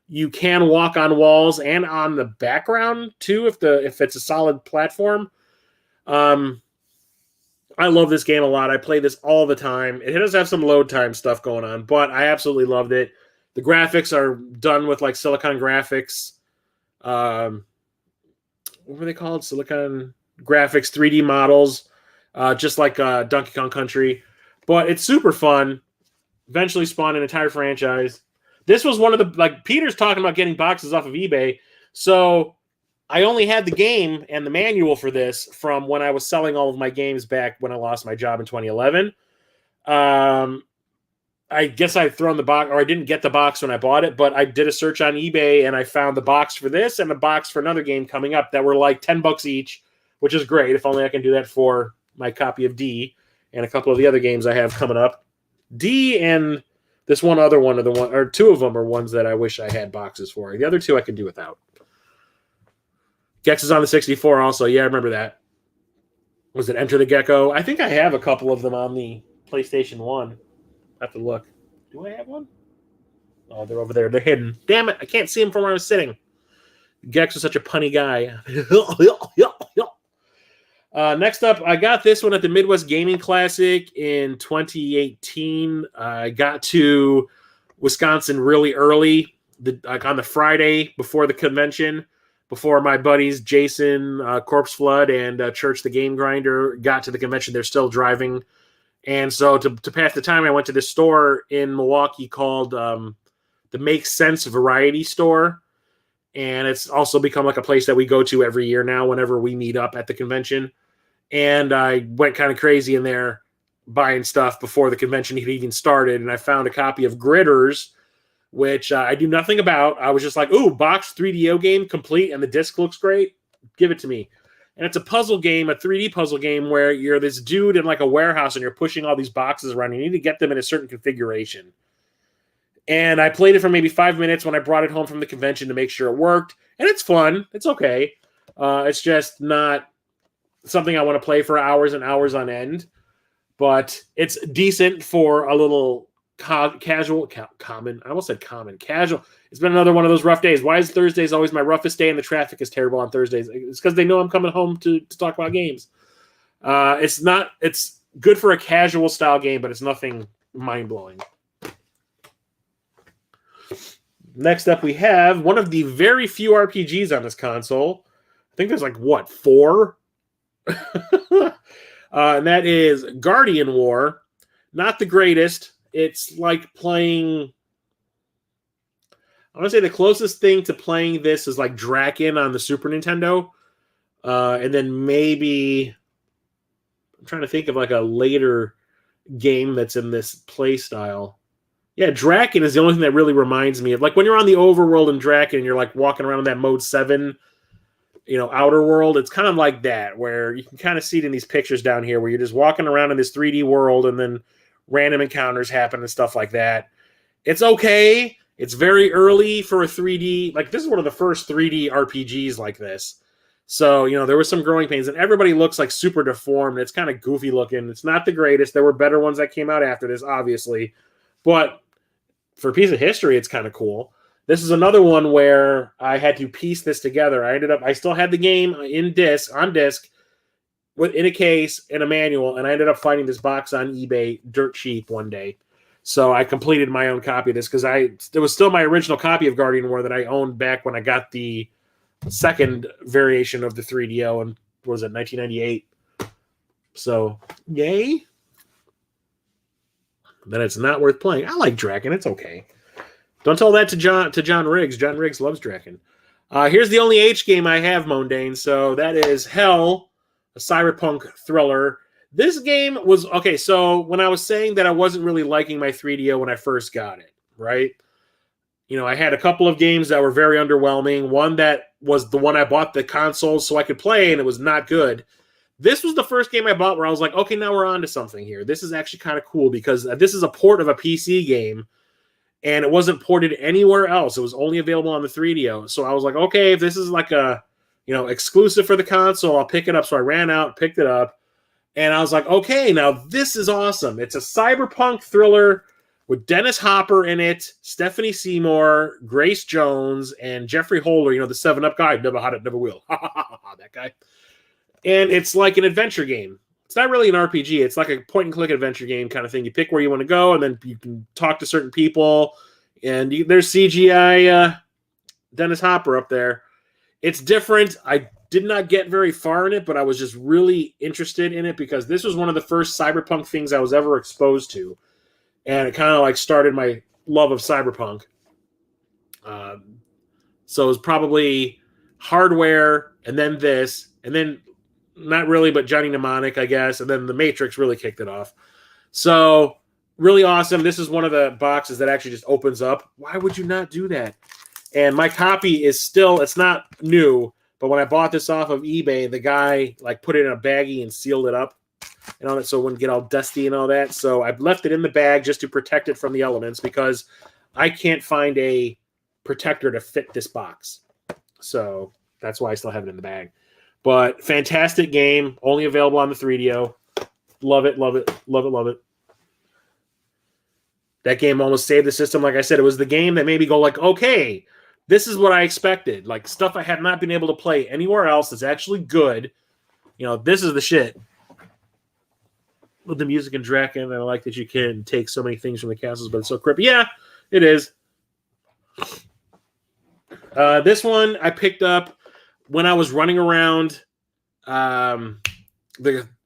you can walk on walls and on the background too if it's a solid platform. I love this game a lot. I play this all the time. It does have some load time stuff going on, but I absolutely loved it. The graphics are done with like Silicon Graphics. What were they called? Silicon Graphics 3D models, just like Donkey Kong Country. But it's super fun. Eventually spawned an entire franchise. This was one of the, Peter's talking about getting boxes off of eBay. So I only had the game and the manual for this from when I was selling all of my games back when I lost my job in 2011. I guess I'd thrown the box, or I didn't get the box when I bought it, but I did a search on eBay and I found the box for this and a box for another game coming up that were like $10 each, which is great. If only I can do that for my copy of D and a couple of the other games I have coming up. D and this one other one or two of them are ones that I wish I had boxes for. The other two I can do without. Gex is on the 64 also. Yeah, I remember that. Was it Enter the Gecko? I think I have a couple of them on the PlayStation 1. I have to look. Do I have one? Oh, they're over there. They're hidden. Damn it. I can't see them from where I was sitting. Gex is such a punny guy. Next up, I got this one at the Midwest Gaming Classic in 2018. I got to Wisconsin really early, on the Friday before the convention, before my buddies Jason, Corpse Flood, and Church the Game Grinder got to the convention. They're still driving. And so to pass the time, I went to this store in Milwaukee called the Make Sense Variety Store. And it's also become like a place that we go to every year now whenever we meet up at the convention. And I went kind of crazy in there buying stuff before the convention had even started. And I found a copy of Gritters, which I do nothing about. I was just like, ooh, box 3DO game complete, and the disc looks great. Give it to me. And it's a puzzle game, a 3D puzzle game where you're this dude in like a warehouse and you're pushing all these boxes around. You need to get them in a certain configuration. And I played it for maybe 5 minutes when I brought it home from the convention to make sure it worked. And it's fun. It's okay. It's just not something I want to play for hours and hours on end. But it's decent for a little casual. I almost said common. Casual. It's been another one of those rough days. Why is Thursdays always my roughest day and the traffic is terrible on Thursdays? It's because they know I'm coming home to talk about games. It's good for a casual style game, but it's nothing mind-blowing. Next up, we have one of the very few RPGs on this console. I think there's like, what, 4? And that is Guardian War. Not the greatest. It's like playing... I want to say the closest thing to playing this is like Draken on the Super Nintendo. And then maybe... I'm trying to think of like a later game that's in this play style. Yeah, Draken is the only thing that really reminds me of... Like when you're on the overworld in Draken and you're like walking around in that Mode 7... outer world, it's kind of like that, where you can kind of see it in these pictures down here, where you're just walking around in this 3D world and then random encounters happen and stuff like that. It's okay. It's very early for a 3D. Like, this is one of the first 3D RPGs like this. So, there was some growing pains, and everybody looks like super deformed. It's kind of goofy looking. It's not the greatest. There were better ones that came out after this, obviously. But for a piece of history, it's kind of cool. This is another one where I had to piece this together. I still had the game on disc, in a case, in a manual, and I ended up finding this box on eBay dirt cheap one day. So I completed my own copy of this because it was still my original copy of Guardian War that I owned back when I got the second variation of the 3DO, and what was it, 1998? So, yay. Then it's not worth playing. I like Draken. It's okay. Don't tell that to John Riggs. John Riggs loves Draken. Here's the only H game I have, Mondane. So that is Hell, a cyberpunk thriller. This game was... Okay, so when I was saying that I wasn't really liking my 3DO when I first got it, right? I had a couple of games that were very underwhelming. One that was the one I bought the console so I could play, and it was not good. This was the first game I bought where I was like, okay, now we're on to something here. This is actually kind of cool because this is a port of a PC game, and it wasn't ported anywhere else. It was only available on the 3DO. So I was like, okay, if this is like a, exclusive for the console, I'll pick it up. So I ran out, picked it up, and I was like, okay, now this is awesome. It's a cyberpunk thriller with Dennis Hopper in it, Stephanie Seymour, Grace Jones, and Jeffrey Holder, the 7-Up guy. Never had it, never will. That guy. And it's like an adventure game. It's not really an RPG. It's like a point-and-click adventure game kind of thing. You pick where you want to go, and then you can talk to certain people. And there's CGI Dennis Hopper up there. It's different. I did not get very far in it, but I was just really interested in it because this was one of the first cyberpunk things I was ever exposed to. And it kind of like started my love of cyberpunk. So it was probably Hardware, and then this, and then not really, but Johnny Mnemonic, I guess, and then The Matrix really kicked it off. So really awesome. This is one of the boxes that actually just opens up. Why would you not do that? And my copy is still, it's not new, but when I bought this off of eBay, the guy like put it in a baggie and sealed it up and all that so it wouldn't get all dusty and all that. So I've left it in the bag just to protect it from the elements because I can't find a protector to fit this box. So that's why I still have it in the bag. But fantastic game, only available on the 3DO. Love it, love it, love it, love it. That game almost saved the system. Like I said, it was the game that made me go like, okay, this is what I expected. Like stuff I had not been able to play anywhere else that's actually good. This is the shit. With the music in Draken, I like that you can take so many things from the castles, but it's so creepy. Yeah, it is. This one I picked up when I was running around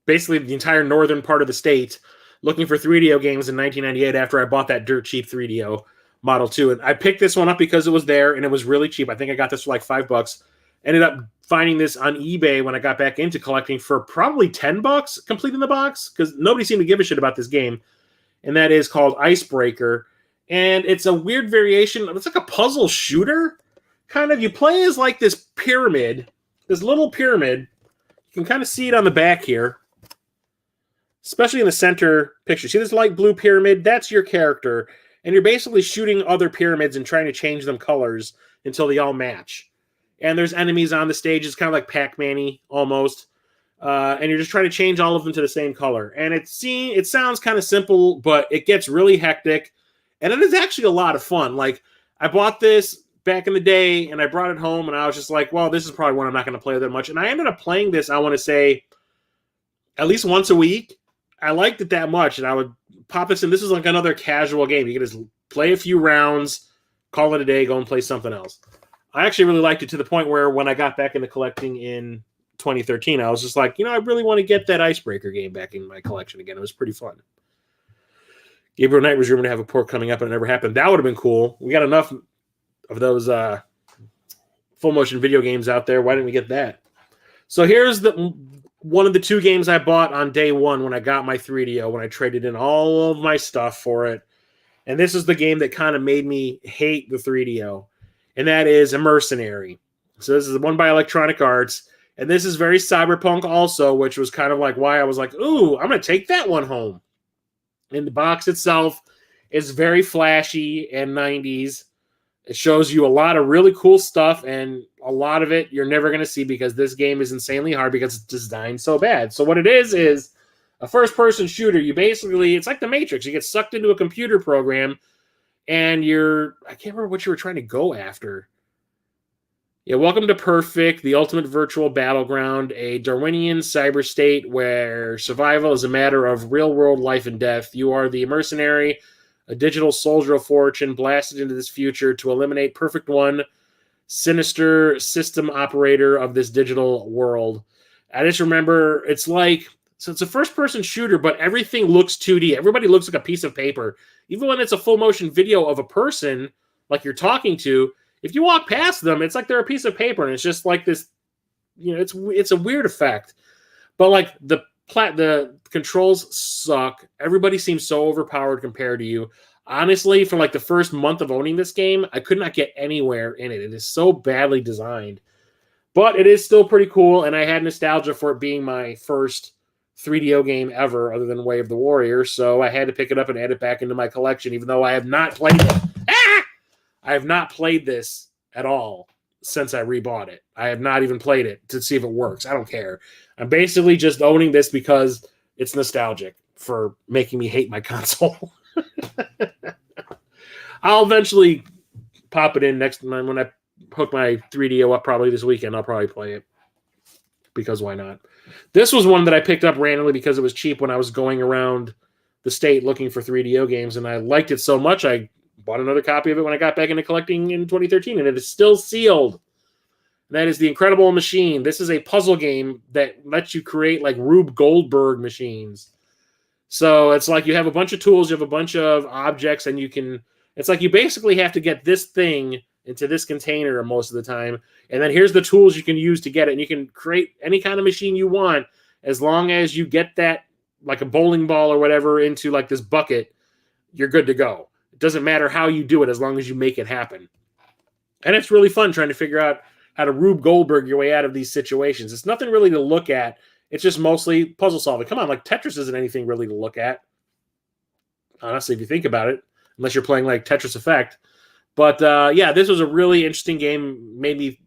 basically the entire northern part of the state looking for 3DO games in 1998 after I bought that dirt cheap 3DO Model 2. And I picked this one up because it was there and it was really cheap. I think I got this for like $5. Ended up finding this on eBay when I got back into collecting for probably $10 completing the box because nobody seemed to give a shit about this game. And that is called Icebreaker. And it's a weird variation. It's like a puzzle shooter. Kind of, you play as like this pyramid, this little pyramid. You can kind of see it on the back here, especially in the center picture. See this light blue pyramid? That's your character. And you're basically shooting other pyramids and trying to change them colors until they all match. And there's enemies on the stage. It's kind of like Pac-Man-y almost. And you're just trying to change all of them to the same color. And it sounds kind of simple, but it gets really hectic. And it is actually a lot of fun. Like, I bought this back in the day, and I brought it home, and I was just like, well, this is probably one I'm not going to play that much. And I ended up playing this, I want to say, at least once a week. I liked it that much, and I would pop this in. This is like another casual game. You can just play a few rounds, call it a day, go and play something else. I actually really liked it to the point where when I got back into collecting in 2013, I was just like, I really want to get that Icebreaker game back in my collection again. It was pretty fun. Gabriel Knight was rumored to have a port coming up, and it never happened. That would have been cool. We got enough of those full motion video games out there. Why didn't we get that? So here's one of the 2 games I bought on day 1 when I got my 3DO, when I traded in all of my stuff for it. And this is the game that kind of made me hate the 3DO, and that is A Mercenary. So this is one by Electronic Arts, and this is very cyberpunk also, which was kind of like why I was like, ooh, I'm going to take that one home. And the box itself is very flashy and 90s. It shows you a lot of really cool stuff, and a lot of it you're never going to see because this game is insanely hard because it's designed so bad. So what it is a first-person shooter. It's like the Matrix. You get sucked into a computer program, and I can't remember what you were trying to go after. Yeah, welcome to Perfect, the ultimate virtual battleground, a Darwinian cyber state where survival is a matter of real-world life and death. You are the mercenary, a digital soldier of fortune, blasted into this future to eliminate Perfect One, sinister system operator of this digital world. I just remember it's a first-person shooter, but everything looks 2D. Everybody looks like a piece of paper. Even when it's a full-motion video of a person, like you're talking to, if you walk past them, it's like they're a piece of paper, and it's just like this, it's a weird effect. But like the controls suck. Everybody seems so overpowered compared to you. Honestly, for like the first month of owning this game, I could not get anywhere in it. It is so badly designed. But it is still pretty cool, and I had nostalgia for it being my first 3DO game ever other than Way of the Warrior, so I had to pick it up and add it back into my collection, even though I have not played it. I have not played this at all since I rebought it. I have not even played it to see if it works. I don't care. I'm basically just owning this because it's nostalgic for making me hate my console. I'll eventually pop it in next time when I hook my 3DO up probably this weekend. I'll probably play it because why not? This was one that I picked up randomly because it was cheap when I was going around the state looking for 3DO games, and I liked it so much I bought another copy of it when I got back into collecting in 2013, and it is still sealed. And that is The Incredible Machine. This is a puzzle game that lets you create like Rube Goldberg machines. So it's like you have a bunch of tools, you have a bunch of objects, and it's like you basically have to get this thing into this container most of the time. And then here's the tools you can use to get it. And you can create any kind of machine you want as long as you get that, like a bowling ball or whatever, into like this bucket, you're good to go. It doesn't matter how you do it as long as you make it happen. And it's really fun trying to figure out how to Rube Goldberg your way out of these situations. It's nothing really to look at. It's just mostly puzzle solving. Come on, like Tetris isn't anything really to look at. Honestly, if you think about it, unless you're playing like Tetris Effect. But yeah, this was a really interesting game. Made me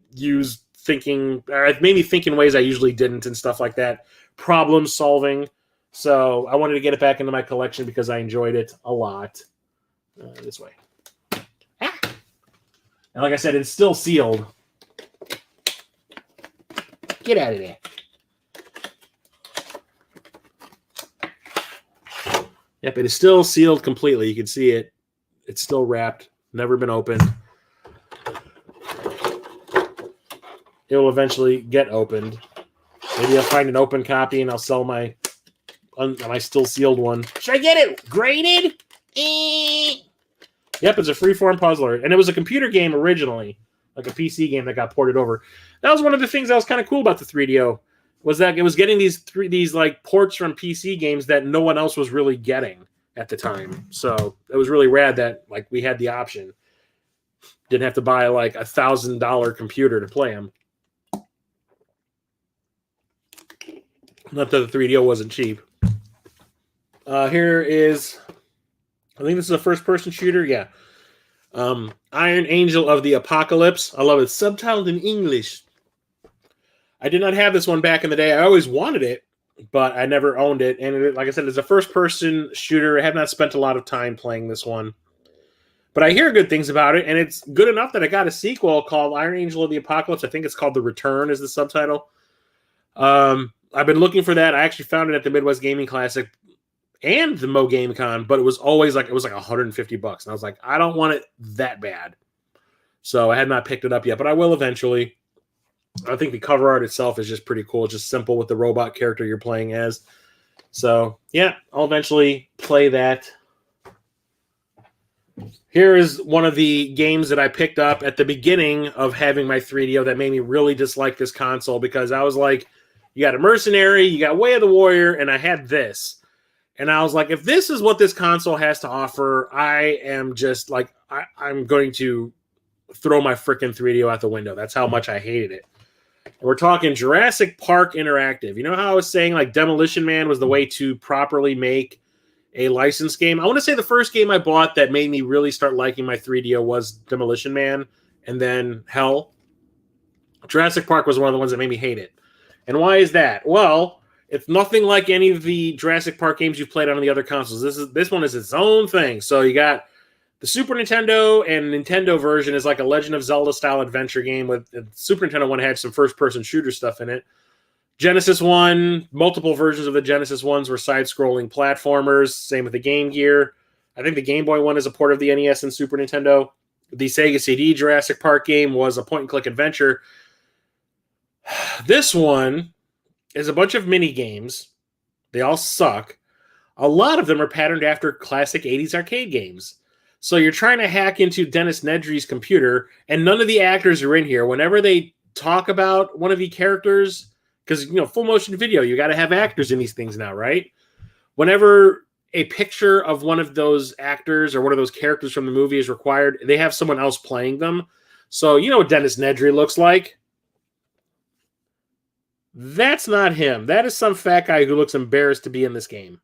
think in ways I usually didn't and stuff like that. Problem solving. So I wanted to get it back into my collection because I enjoyed it a lot. This way. Ah! And like I said, it's still sealed. Get out of there. Yep, it is still sealed completely. You can see it. It's still wrapped. Never been opened. It will eventually get opened. Maybe I'll find an open copy and I'll sell my still sealed one. Should I get it graded? Yep, it's a freeform puzzler. And it was a computer game originally, like a PC game that got ported over. That was one of the things that was kind of cool about the 3DO, was that it was getting these like ports from PC games that no one else was really getting at the time. So it was really rad that like we had the option. Didn't have to buy like $1,000 computer to play them. Not that the 3DO wasn't cheap. Here is, I think this is a first-person shooter. Yeah. Iron Angel of the Apocalypse. I love it. Subtitled in English. I did not have this one back in the day. I always wanted it, but I never owned it. And like I said, it's a first-person shooter. I have not spent a lot of time playing this one. But I hear good things about it, and it's good enough that I got a sequel called Iron Angel of the Apocalypse. I think it's called The Return is the subtitle. I've been looking for that. I actually found it at the Midwest Gaming Classic and the Mo Game Con, but it was always like $150. And I was like, I don't want it that bad. So I had not picked it up yet, but I will eventually. I think the cover art itself is just pretty cool. It's just simple with the robot character you're playing as. So, yeah, I'll eventually play that. Here is one of the games that I picked up at the beginning of having my 3DO that made me really dislike this console, because I was like, you got a Mercenary, you got Way of the Warrior, and I had this. And I was like, if this is what this console has to offer, I am just like, I'm going to throw my freaking 3DO out the window. That's how much I hated it. We're talking Jurassic Park Interactive. You know how I was saying like Demolition Man was the way to properly make a licensed game? I want to say the first game I bought that made me really start liking my 3DO was Demolition Man, and then hell, Jurassic Park was one of the ones that made me hate it. And why is that? Well, it's nothing like any of the Jurassic Park games you've played on the other consoles. This one is its own thing. So you got the Super Nintendo and Nintendo version is like a Legend of Zelda style adventure game. With the Super Nintendo one had some first person shooter stuff in it. Genesis one, multiple versions of the Genesis ones were side scrolling platformers. Same with the Game Gear. I think the Game Boy one is a port of the NES and Super Nintendo. The Sega CD Jurassic Park game was a point and click adventure. This one is a bunch of mini games. They all suck. A lot of them are patterned after classic 80s arcade games. So you're trying to hack into Dennis Nedry's computer, and none of the actors are in here. Whenever they talk about one of the characters, because, you know, full motion video, you got to have actors in these things now, right? Whenever a picture of one of those actors or one of those characters from the movie is required, they have someone else playing them. So you know what Dennis Nedry looks like? That's not him. That is some fat guy who looks embarrassed to be in this game.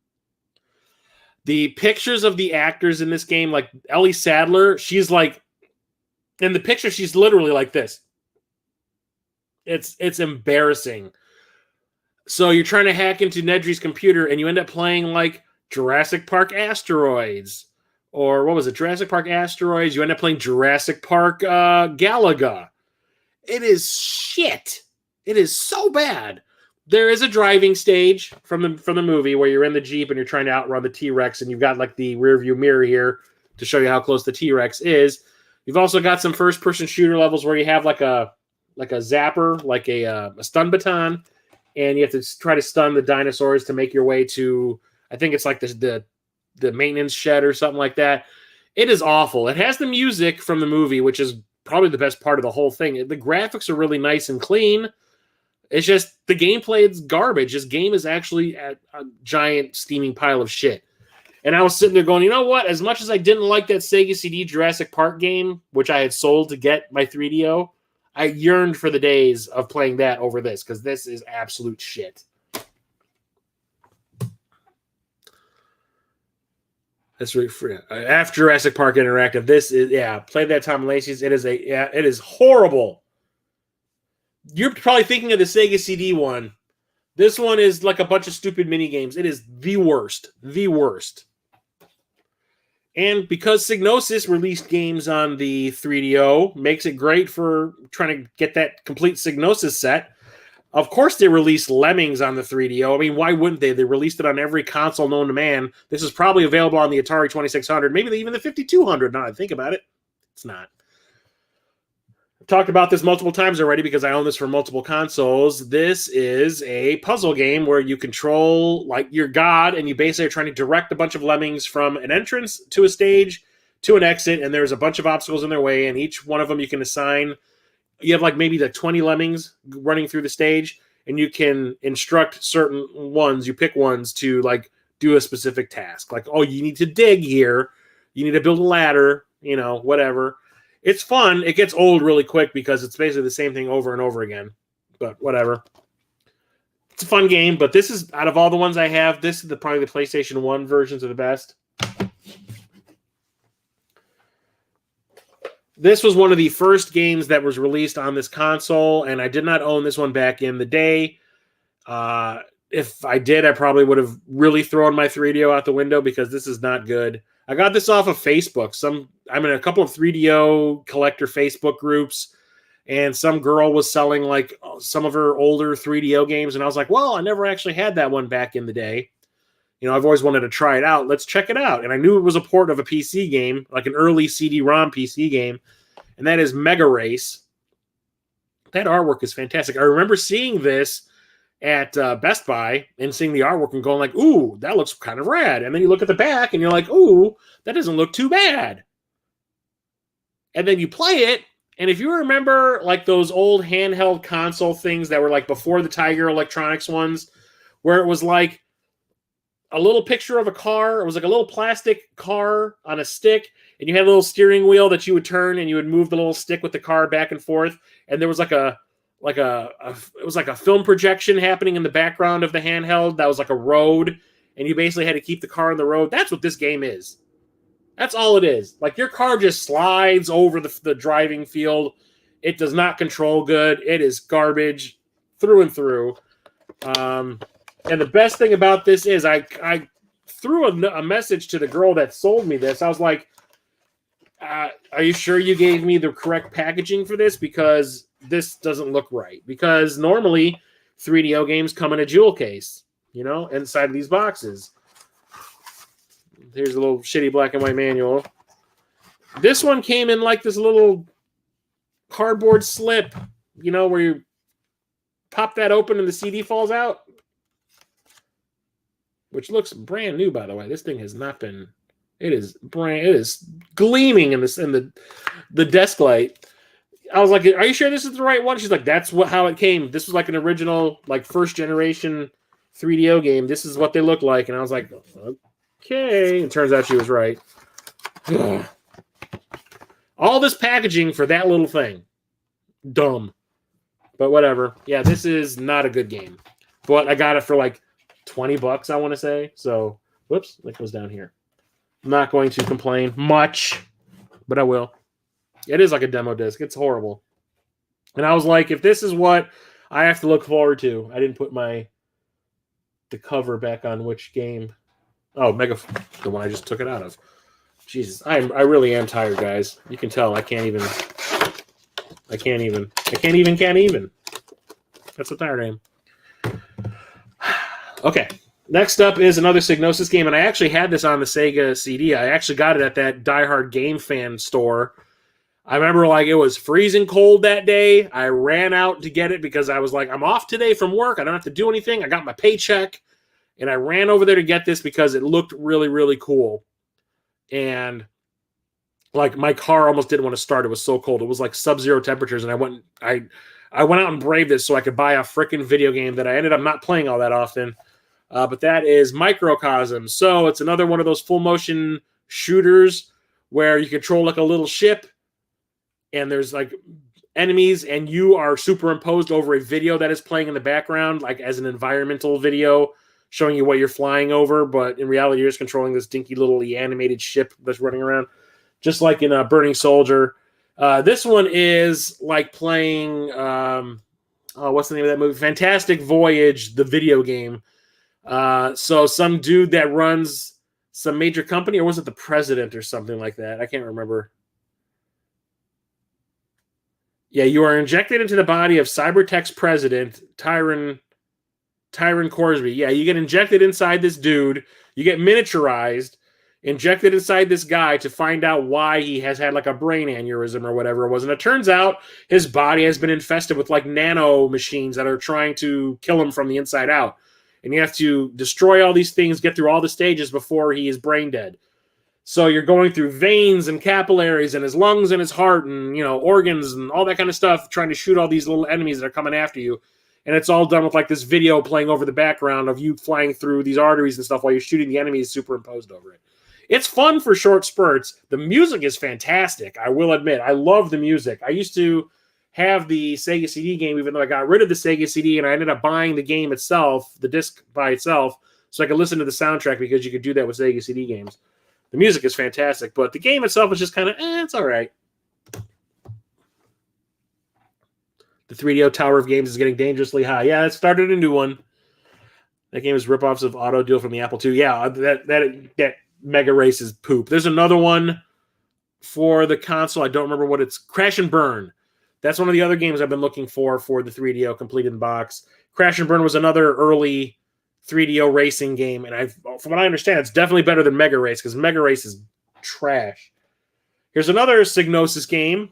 The pictures of the actors in this game, like Ellie Sattler, she's like, in the picture, she's literally like this. It's embarrassing. So you're trying to hack into Nedry's computer, and you end up playing like Jurassic Park Asteroids. Or what was it? Jurassic Park Asteroids. You end up playing Jurassic Park Galaga. It is shit. It is so bad. There is a driving stage from the movie where you're in the Jeep and you're trying to outrun the T-Rex, and you've got like the rear view mirror here to show you how close the T-Rex is. You've also got some first-person shooter levels where you have like a zapper, like a stun baton, and you have to try to stun the dinosaurs to make your way to, I think it's like the maintenance shed or something like that. It is awful. It has the music from the movie, which is probably the best part of the whole thing. The graphics are really nice and clean. It's just the gameplay is garbage. This game is actually a giant steaming pile of shit. And I was sitting there going, you know what? As much as I didn't like that Sega CD Jurassic Park game, which I had sold to get my 3DO, I yearned for the days of playing that over this, because this is absolute shit. That's really free. After Jurassic Park Interactive, this is, play that Tom Lacey's. It is horrible. You're probably thinking of the Sega CD one. This one is like a bunch of stupid mini games. It is the worst. The worst. And because Psygnosis released games on the 3DO, makes it great for trying to get that complete Psygnosis set. Of course they released Lemmings on the 3DO. I mean, why wouldn't they? They released it on every console known to man. This is probably available on the Atari 2600, maybe even the 5200, now I think about it. It's not. Talked about this multiple times already because I own this for multiple consoles. This is a puzzle game where you control like your god, and you basically are trying to direct a bunch of lemmings from an entrance to a stage to an exit, and there's a bunch of obstacles in their way, and each one of them you can assign. You have like maybe like 20 lemmings running through the stage, and you can instruct certain ones. You pick ones to like do a specific task. Like, oh, you need to dig here. You need to build a ladder, you know, whatever. It's fun. It gets old really quick because it's basically the same thing over and over again. But whatever. It's a fun game, but this is, out of all the ones I have, this is probably the PlayStation 1 versions are the best. This was one of the first games that was released on this console, and I did not own this one back in the day. If I did, I probably would have really thrown my 3DO out the window because this is not good. I got this off of Facebook. I'm in a couple of 3DO collector Facebook groups, and some girl was selling like some of her older 3DO games, and I was like, well, I never actually had that one back in the day. You know, I've always wanted to try it out. Let's check it out. And I knew it was a port of a PC game, like an early CD-ROM PC game. and that is Mega Race. That artwork is fantastic. I remember seeing this at Best Buy and seeing the artwork and going like, ooh, that looks kind of rad. And then you look at the back and you're like, ooh, that doesn't look too bad. And then you play it, and if you remember like those old handheld console things that were like before the Tiger Electronics ones, where it was like a little picture of a car, it was like a little plastic car on a stick, and you had a little steering wheel that you would turn and you would move the little stick with the car back and forth, and there was it was like a film projection happening in the background of the handheld that was like a road, and you basically had to keep the car on the road. That's what this game is. That's all it is. Like, your car just slides over the driving field. It does not control good. It is garbage through and through. And the best thing about this is I threw a message to the girl that sold me this. I was like, are you sure you gave me the correct packaging for this? Because this doesn't look right. Because normally 3DO games come in a jewel case, you know, inside these boxes. Here's a little shitty black and white manual. This one came in like this little cardboard slip, you know, where you pop that open and the CD falls out. Which looks brand new, by the way. This thing has not been. It is gleaming in the desk light. I was like, "Are you sure this is the right one?" She's like, "That's how it came. This was like an original, like first generation 3DO game. This is what they look like." And I was like, "Okay." It turns out she was right. All this packaging for that little thing, dumb. But whatever. Yeah, this is not a good game. But I got it for like $20, I want to say. So, whoops, that goes down here. I'm not going to complain much, but I will. It is like a demo disc. It's horrible. And I was like, if this is what I have to look forward to, I didn't put the cover back on which game. Oh, the one I just took it out of. Jesus, I really am tired, guys. You can tell I can't even. That's how tired I am. Okay, next up is another Psygnosis game, and I actually had this on the Sega CD. I actually got it at that Die Hard Game Fan store. I remember like it was freezing cold that day. I ran out to get it because I was like, I'm off today from work. I don't have to do anything. I got my paycheck, and I ran over there to get this because it looked really, really cool. And like my car almost didn't want to start. It was so cold. It was like sub-zero temperatures, and I went out and braved this so I could buy a freaking video game that I ended up not playing all that often. But that is Microcosm. So it's another one of those full motion shooters where you control like a little ship, and there's like enemies, and you are superimposed over a video that is playing in the background, like as an environmental video showing you what you're flying over. But in reality, you're just controlling this dinky little animated ship that's running around, just like in Burning Soldier. This one is like playing, what's the name of that movie? Fantastic Voyage, the video game. So some dude that runs some major company, or was it the president or something like that? I can't remember. Yeah, you are injected into the body of Cybertech's president, Tyron Corsby. Yeah, you get injected inside this dude. You get miniaturized, injected inside this guy to find out why he has had like a brain aneurysm or whatever it was. And it turns out his body has been infested with like nano machines that are trying to kill him from the inside out. And you have to destroy all these things, get through all the stages before he is brain dead. So you're going through veins and capillaries and his lungs and his heart and, you know, organs and all that kind of stuff, trying to shoot all these little enemies that are coming after you. And it's all done with like this video playing over the background of you flying through these arteries and stuff while you're shooting the enemies superimposed over it. It's fun for short spurts. The music is fantastic, I will admit. I love the music. I used to have the Sega CD game, even though I got rid of the Sega CD, and I ended up buying the game itself, the disc by itself, so I could listen to the soundtrack, because you could do that with Sega CD games. The music is fantastic, but the game itself is just kind of, it's all right. The 3DO Tower of Games is getting dangerously high. Yeah, it started a new one. That game is ripoffs of Auto Duel from the Apple II. Yeah, that Mega Race is poop. There's another one for the console. I don't remember what it's. Crash and Burn. That's one of the other games I've been looking for the 3DO complete in box. Crash and Burn was another early 3DO racing game, and from what I understand, it's definitely better than Mega Race, because Mega Race is trash. Here's another Psygnosis game.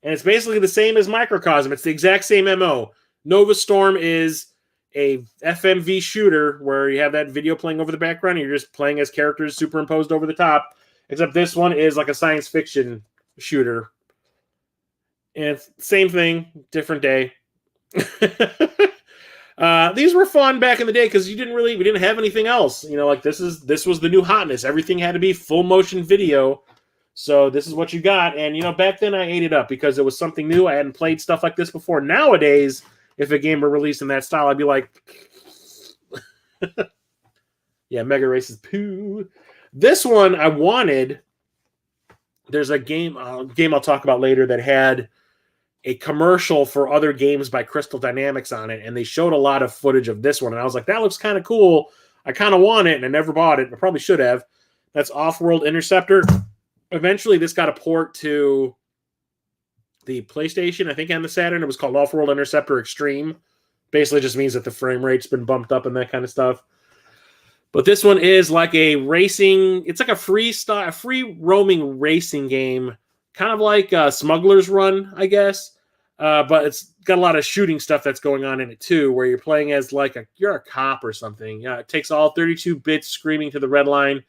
And it's basically the same as Microcosm. It's the exact same MO. Nova Storm is a FMV shooter where you have that video playing over the background and you're just playing as characters superimposed over the top. Except this one is like a science fiction shooter. And it's same thing, different day. These were fun back in the day because we didn't have anything else. You know, like this was the new hotness. Everything had to be full motion video. So this is what you got. And, you know, back then I ate it up because it was something new. I hadn't played stuff like this before. Nowadays, if a game were released in that style, I'd be like, yeah, Mega Races, poo. This one I wanted. There's a game I'll talk about later that had a commercial for other games by Crystal Dynamics on it, and they showed a lot of footage of this one. And I was like, that looks kind of cool. I kind of want it, and I never bought it. I probably should have. That's Off-World Interceptor. Eventually, this got a port to the PlayStation, I think, and the Saturn. It was called Off-World Interceptor Extreme. Basically, just means that the frame rate's been bumped up and that kind of stuff. But this one is like a racing. It's like a free roaming racing game, kind of like Smuggler's Run, I guess. But it's got a lot of shooting stuff that's going on in it too, where you're playing as you're a cop or something. Yeah, it takes all 32 bits screaming to the red line.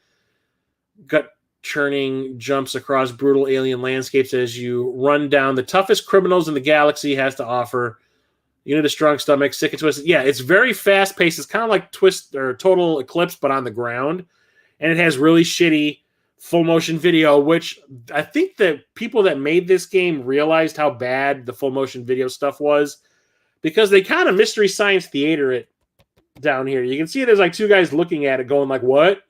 Gut churning jumps across brutal alien landscapes as you run down the toughest criminals in the galaxy has to offer. You need a strong stomach, sick and twisted. Yeah, it's very fast paced. It's kind of like Total Eclipse, but on the ground. And it has really shitty full motion video, which I think the people that made this game realized how bad the full motion video stuff was, because they kind of Mystery Science Theater it down here. You can see there's like two guys looking at it going like, what?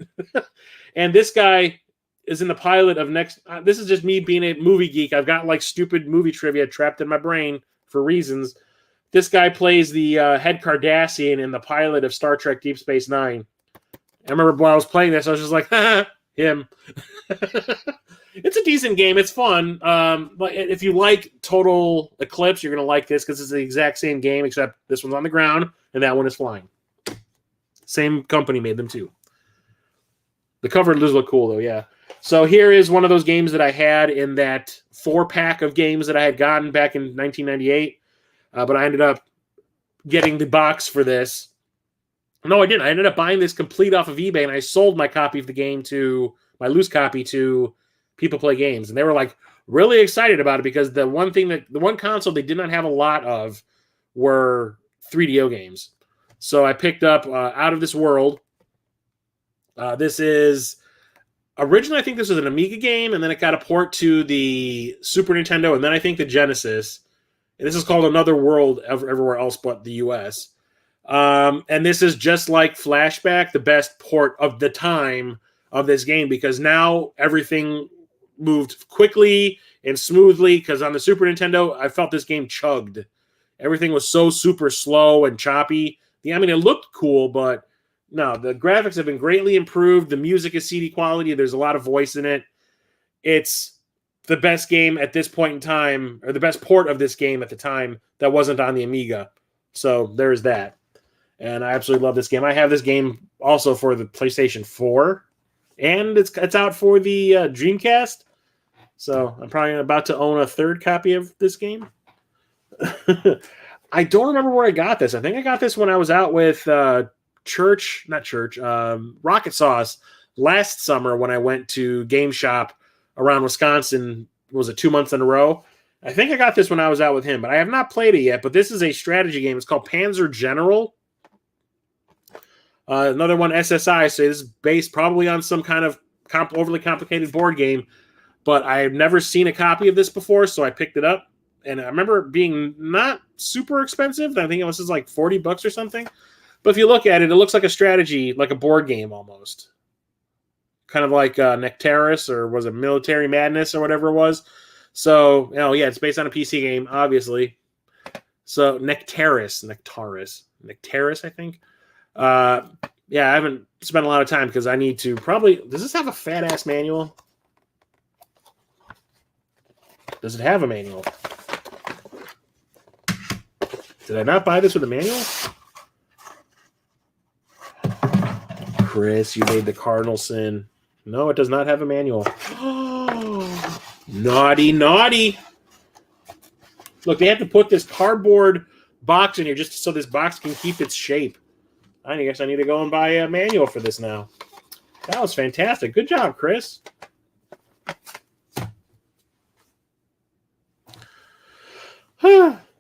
And this guy is in the pilot of next. This is just me being a movie geek. I've got like stupid movie trivia trapped in my brain for reasons. This guy plays the head Cardassian in the pilot of Star Trek Deep Space Nine. I remember when I was playing this, I was just like, him. It's a decent game. It's fun. But if you like Total Eclipse, you're going to like this because it's the exact same game, except this one's on the ground and that one is flying. Same company made them too. The cover does look cool, though, yeah. So here is one of those games that I had in that 4-pack of games that I had gotten back in 1998. But I ended up getting the box for this. No, I didn't. I ended up buying this complete off of eBay, and I sold my copy of the game my loose copy to People Play Games. And they were like really excited about it because the one console they did not have a lot of were 3DO games. So I picked up Out of This World. This is originally, I think this was an Amiga game, and then it got a port to the Super Nintendo, and then I think the Genesis. And this is called Another World everywhere else but the US. And this is just like Flashback, the best port of the time of this game, because now everything moved quickly and smoothly, because on the Super Nintendo, I felt this game chugged. Everything was so super slow and choppy. I mean, it looked cool, but no, the graphics have been greatly improved. The music is CD quality. There's a lot of voice in it. It's the best game at this point in time, or the best port of this game at the time that wasn't on the Amiga. So there's that. And I absolutely love this game. I have this game also for the PlayStation 4, and it's out for the Dreamcast. So I'm probably about to own a third copy of this game. I don't remember where I got this. I think I got this when I was out with Rocket Sauce last summer when I went to Game Shop around Wisconsin. Was it 2 months in a row? I think I got this when I was out with him, but I have not played it yet. But this is a strategy game. It's called Panzer General. Another one, SSI. So this is based probably on some kind of overly complicated board game, but I've never seen a copy of this before, so I picked it up. And I remember it being not super expensive. I think it was just like $40 or something. But if you look at it, it looks like a strategy, like a board game almost. Kind of like Nectaris, or was it Military Madness or whatever it was. So, yeah, it's based on a PC game, obviously. So Nectaris, I think. Yeah, I haven't spent a lot of time because I need to probably. Does this have a fat ass manual? Does it have a manual? Did I not buy this with a manual? Chris, you made the cardinal sin. No, it does not have a manual. Naughty, naughty. Look, they have to put this cardboard box in here just so this box can keep its shape. I guess I need to go and buy a manual for this now. That was fantastic. Good job, Chris.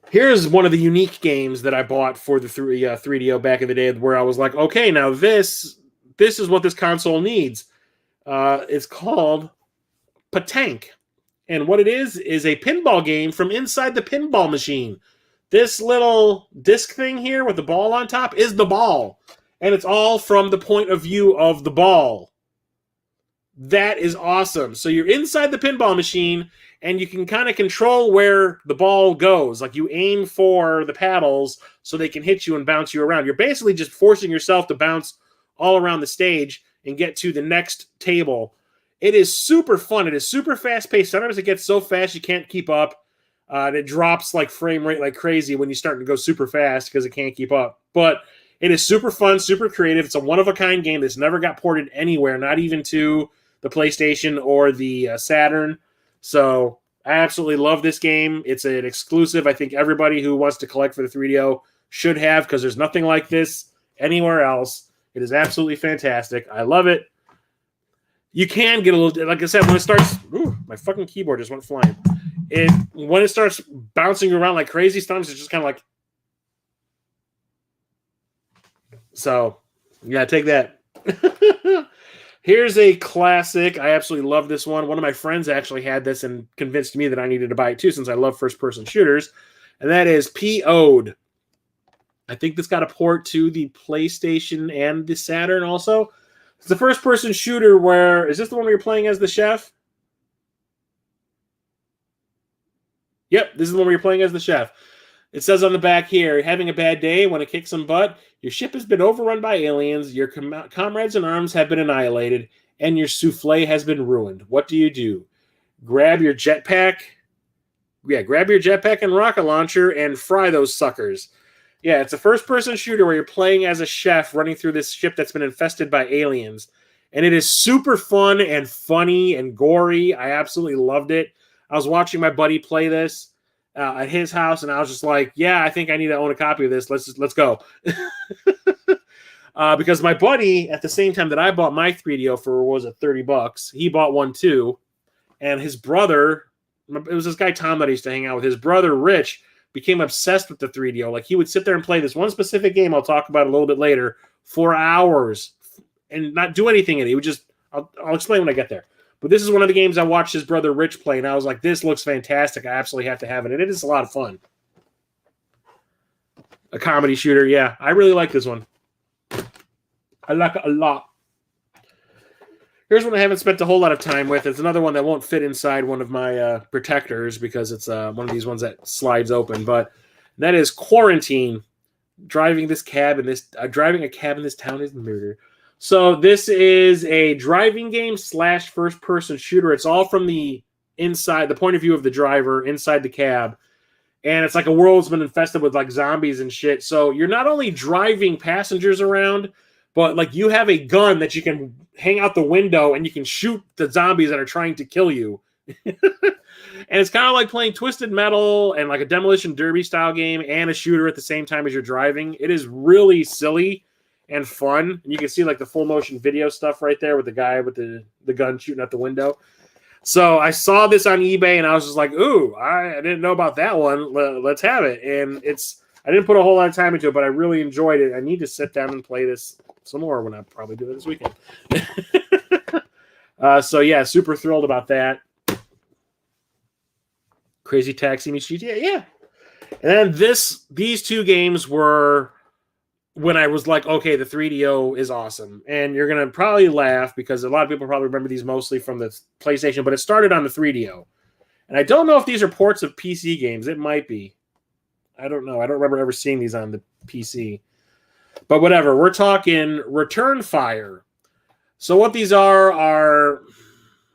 Here's one of the unique games that I bought for the 3DO back in the day where I was like, okay, now this is what this console needs. It's called Patank. And what it is a pinball game from inside the pinball machine. This little disc thing here with the ball on top is the ball. And it's all from the point of view of the ball. That is awesome. So you're inside the pinball machine, and you can kind of control where the ball goes. Like you aim for the paddles so they can hit you and bounce you around. You're basically just forcing yourself to bounce all around the stage and get to the next table. It is super fun. It is super fast-paced. Sometimes it gets so fast you can't keep up. And it drops like frame rate like crazy when you start to go super fast because it can't keep up. But it is super fun, super creative. It's a one-of-a-kind game that's never got ported anywhere, not even to the PlayStation or the Saturn. So I absolutely love this game. It's an exclusive. I think everybody who wants to collect for the 3DO should have, because there's nothing like this anywhere else. It is absolutely fantastic. I love it. You can get a little, like I said, when it starts, my fucking keyboard just went flying. When it starts bouncing around like crazy, sometimes it's just kind of like, so yeah, take that. Here's a classic. I absolutely love this one. One of my friends actually had this and convinced me that I needed to buy it too, since I love first-person shooters, and that is PO'd. I think this got a port to the PlayStation and the Saturn also. It's the first-person shooter where... Is this the one where you're playing as the chef? Yep, this is the one where you're playing as the chef. It says on the back here, having a bad day, want to kick some butt? Your ship has been overrun by aliens, your comrades in arms have been annihilated, and your souffle has been ruined. What do? Grab your jetpack. Yeah, grab your jetpack and rocket launcher and fry those suckers. Yeah, it's a first-person shooter where you're playing as a chef running through this ship that's been infested by aliens. And it is super fun and funny and gory. I absolutely loved it. I was watching my buddy play this at his house, and I was just like, yeah, I think I need to own a copy of this. Let's go. Because my buddy, at the same time that I bought my 3DO for, what was it, $30, he bought one too. And his brother, it was this guy Tom that I used to hang out with, his brother Rich became obsessed with the 3DO. Like, he would sit there and play this one specific game, I'll talk about a little bit later, for hours and not do anything in it. He would just, I'll explain when I get there. But this is one of the games I watched his brother Rich play, and I was like, this looks fantastic. I absolutely have to have it. And it is a lot of fun. A comedy shooter, yeah. I really like this one. I like it a lot. Here's one I haven't spent a whole lot of time with. It's another one that won't fit inside one of my protectors because it's one of these ones that slides open. But that is Quarantine. Driving a cab in this town is murder. So this is a driving game / first-person shooter. It's all from the inside, the point of view of the driver inside the cab. And it's like a world that's been infested with like zombies and shit. So you're not only driving passengers around, but like you have a gun that you can hang out the window and you can shoot the zombies that are trying to kill you. And it's kind of like playing Twisted Metal and like a Demolition Derby style game and a shooter at the same time as you're driving. It is really silly and fun. And you can see like the full motion video stuff right there with the guy with the gun shooting out the window. So I saw this on eBay and I was just like, ooh, I didn't know about that one. Let's have it. And I didn't put a whole lot of time into it, but I really enjoyed it. I need to sit down and play this some more when I probably do it this weekend. So yeah, super thrilled about that. Crazy Taxi meets GTA, yeah. And then these two games were when I was like, okay, the 3DO is awesome. And you're going to probably laugh because a lot of people probably remember these mostly from the PlayStation, but it started on the 3DO. And I don't know if these are ports of PC games. It might be. I don't know. I don't remember ever seeing these on the PC. But whatever. We're talking Return Fire. So what these are,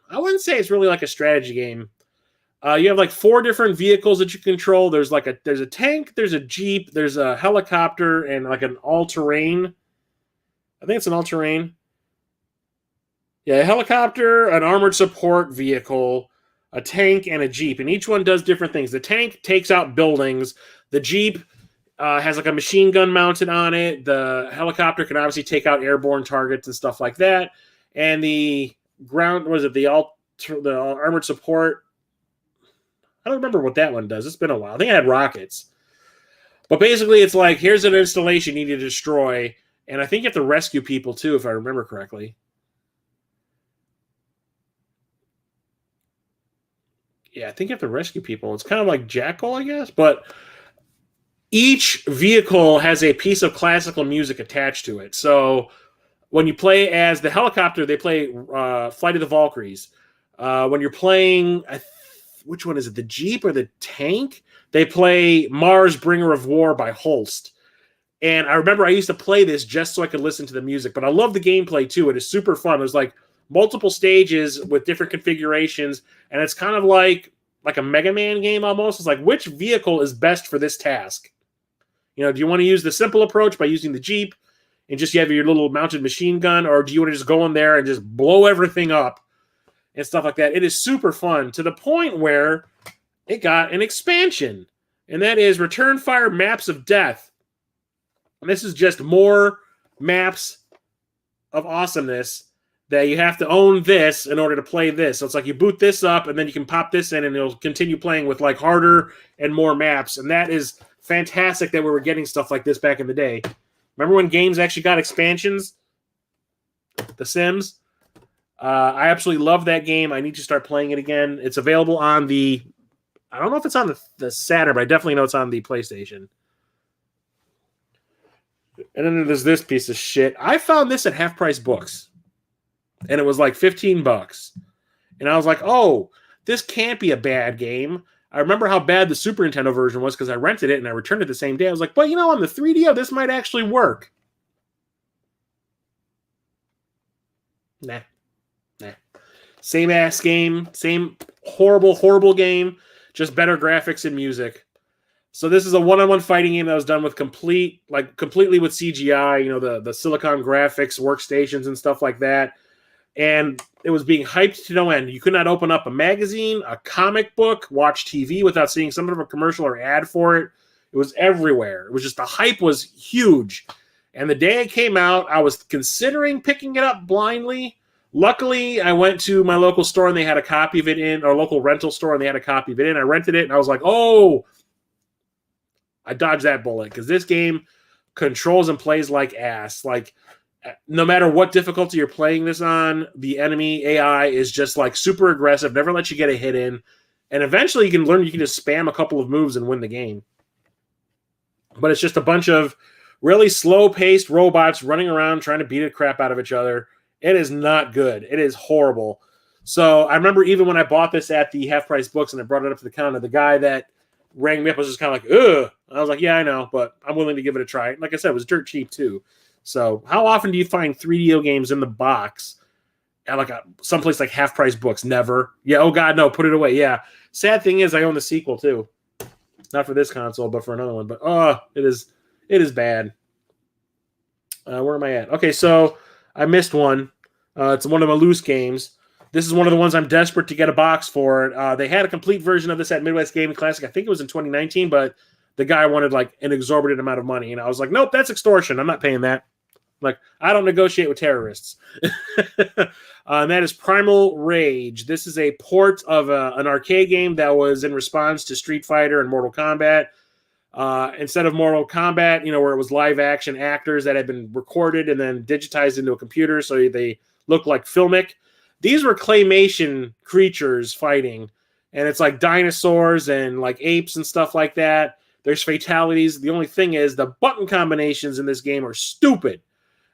I wouldn't say it's really like a strategy game. You have like 4 different vehicles that you control. There's a tank, there's a Jeep, there's a helicopter, and like an all-terrain. I think it's an all-terrain. Yeah, a helicopter, an armored support vehicle, a tank, and a Jeep, and each one does different things. The tank takes out buildings. The Jeep has like a machine gun mounted on it. The helicopter can obviously take out airborne targets and stuff like that. And the ground, the armored support? I don't remember what that one does. It's been a while. I think it had rockets. But basically, it's like, here's an installation you need to destroy. And I think you have to rescue people, too, if I remember correctly. Yeah, I think you have to rescue people. It's kind of like Jackal, I guess. But each vehicle has a piece of classical music attached to it. So when you play as the helicopter, they play Flight of the Valkyries. When you're playing, which one is it, the Jeep or the tank? They play Mars Bringer of War by Holst. And I remember I used to play this just so I could listen to the music. But I love the gameplay, too. It is super fun. There's like multiple stages with different configurations. And it's kind of like a Mega Man game almost. It's like, which vehicle is best for this task? You know, do you want to use the simple approach by using the Jeep and just you have your little mounted machine gun? Or do you want to just go in there and just blow everything up and stuff like that? It is super fun to the point where it got an expansion. And that is Return Fire Maps of Death. And this is just more maps of awesomeness that you have to own this in order to play this. So it's like you boot this up and then you can pop this in and it'll continue playing with like harder and more maps. And that is fantastic that we were getting stuff like this back in the day. Remember when games actually got expansions? The Sims. I absolutely love that game. I need to start playing it again. It's available on the... I don't know if it's on the Saturn, but I definitely know it's on the PlayStation. And then there's this piece of shit. I found this at Half Price Books. And it was like $15. And I was like, oh, this can't be a bad game. I remember how bad the Super Nintendo version was because I rented it and I returned it the same day. I was like, but you know, on the 3DO, this might actually work. Nah. Same ass game. Same horrible, horrible game. Just better graphics and music. So this is a one-on-one fighting game that was done with completely with CGI, you know, the Silicon graphics, workstations and stuff like that. And it was being hyped to no end. You could not open up a magazine, a comic book, watch TV without seeing some sort of a commercial or ad for it. It was everywhere. It was just, the hype was huge. And the day it came out, I was considering picking it up blindly. Luckily, I went to my local store and they had a copy of it in, or local rental store, and they had a copy of it in. I rented it and I was like, oh, I dodged that bullet because this game controls and plays like ass. Like, no matter what difficulty you're playing this on, the enemy AI is just like super aggressive, never lets you get a hit in. And eventually you can learn, you can just spam a couple of moves and win the game. But it's just a bunch of really slow-paced robots running around trying to beat the crap out of each other. It is not good. It is horrible. So I remember even when I bought this at the Half Price Books and I brought it up to the counter, the guy that rang me up was just kind of like, ugh. I was like, yeah, I know, but I'm willing to give it a try. Like I said, it was dirt cheap too. So how often do you find 3DO games in the box at like someplace like Half Price Books? Never. Yeah, oh God, no, put it away. Yeah. Sad thing is I own the sequel too. Not for this console, but for another one. But it is bad. Where am I at? Okay, so I missed one. It's one of my loose games. This is one of the ones I'm desperate to get a box for. They had a complete version of this at Midwest Gaming Classic. I think it was in 2019, but the guy wanted like an exorbitant amount of money. And I was like, nope, that's extortion. I'm not paying that. Like, I don't negotiate with terrorists. And that is Primal Rage. This is a port of an arcade game that was in response to Street Fighter and Mortal Kombat. Instead of Mortal Kombat, where it was live action actors that had been recorded and then digitized into a computer so they look like filmic. These were claymation creatures fighting. And it's like dinosaurs and like apes and stuff like that. There's fatalities. The only thing is the button combinations in this game are stupid.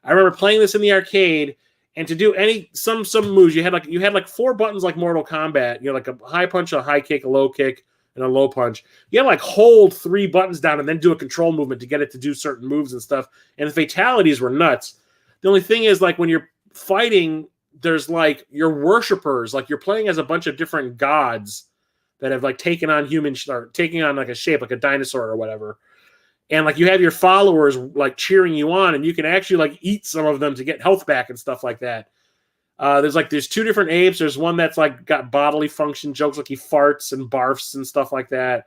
I remember playing this in the arcade, and to do some moves, you had like 4 buttons like Mortal Kombat. Like a high punch, a high kick, a low kick, and a low punch. You had to like hold 3 buttons down and then do a control movement to get it to do certain moves and stuff. And the fatalities were nuts. The only thing is, like, when you're fighting, there's like your worshipers, like you're playing as a bunch of different gods that have like taken on taking on like a shape, like a dinosaur or whatever. And like you have your followers like cheering you on, and you can actually like eat some of them to get health back and stuff like that. There's two different apes. There's one that's like got bodily function jokes, like he farts and barfs and stuff like that.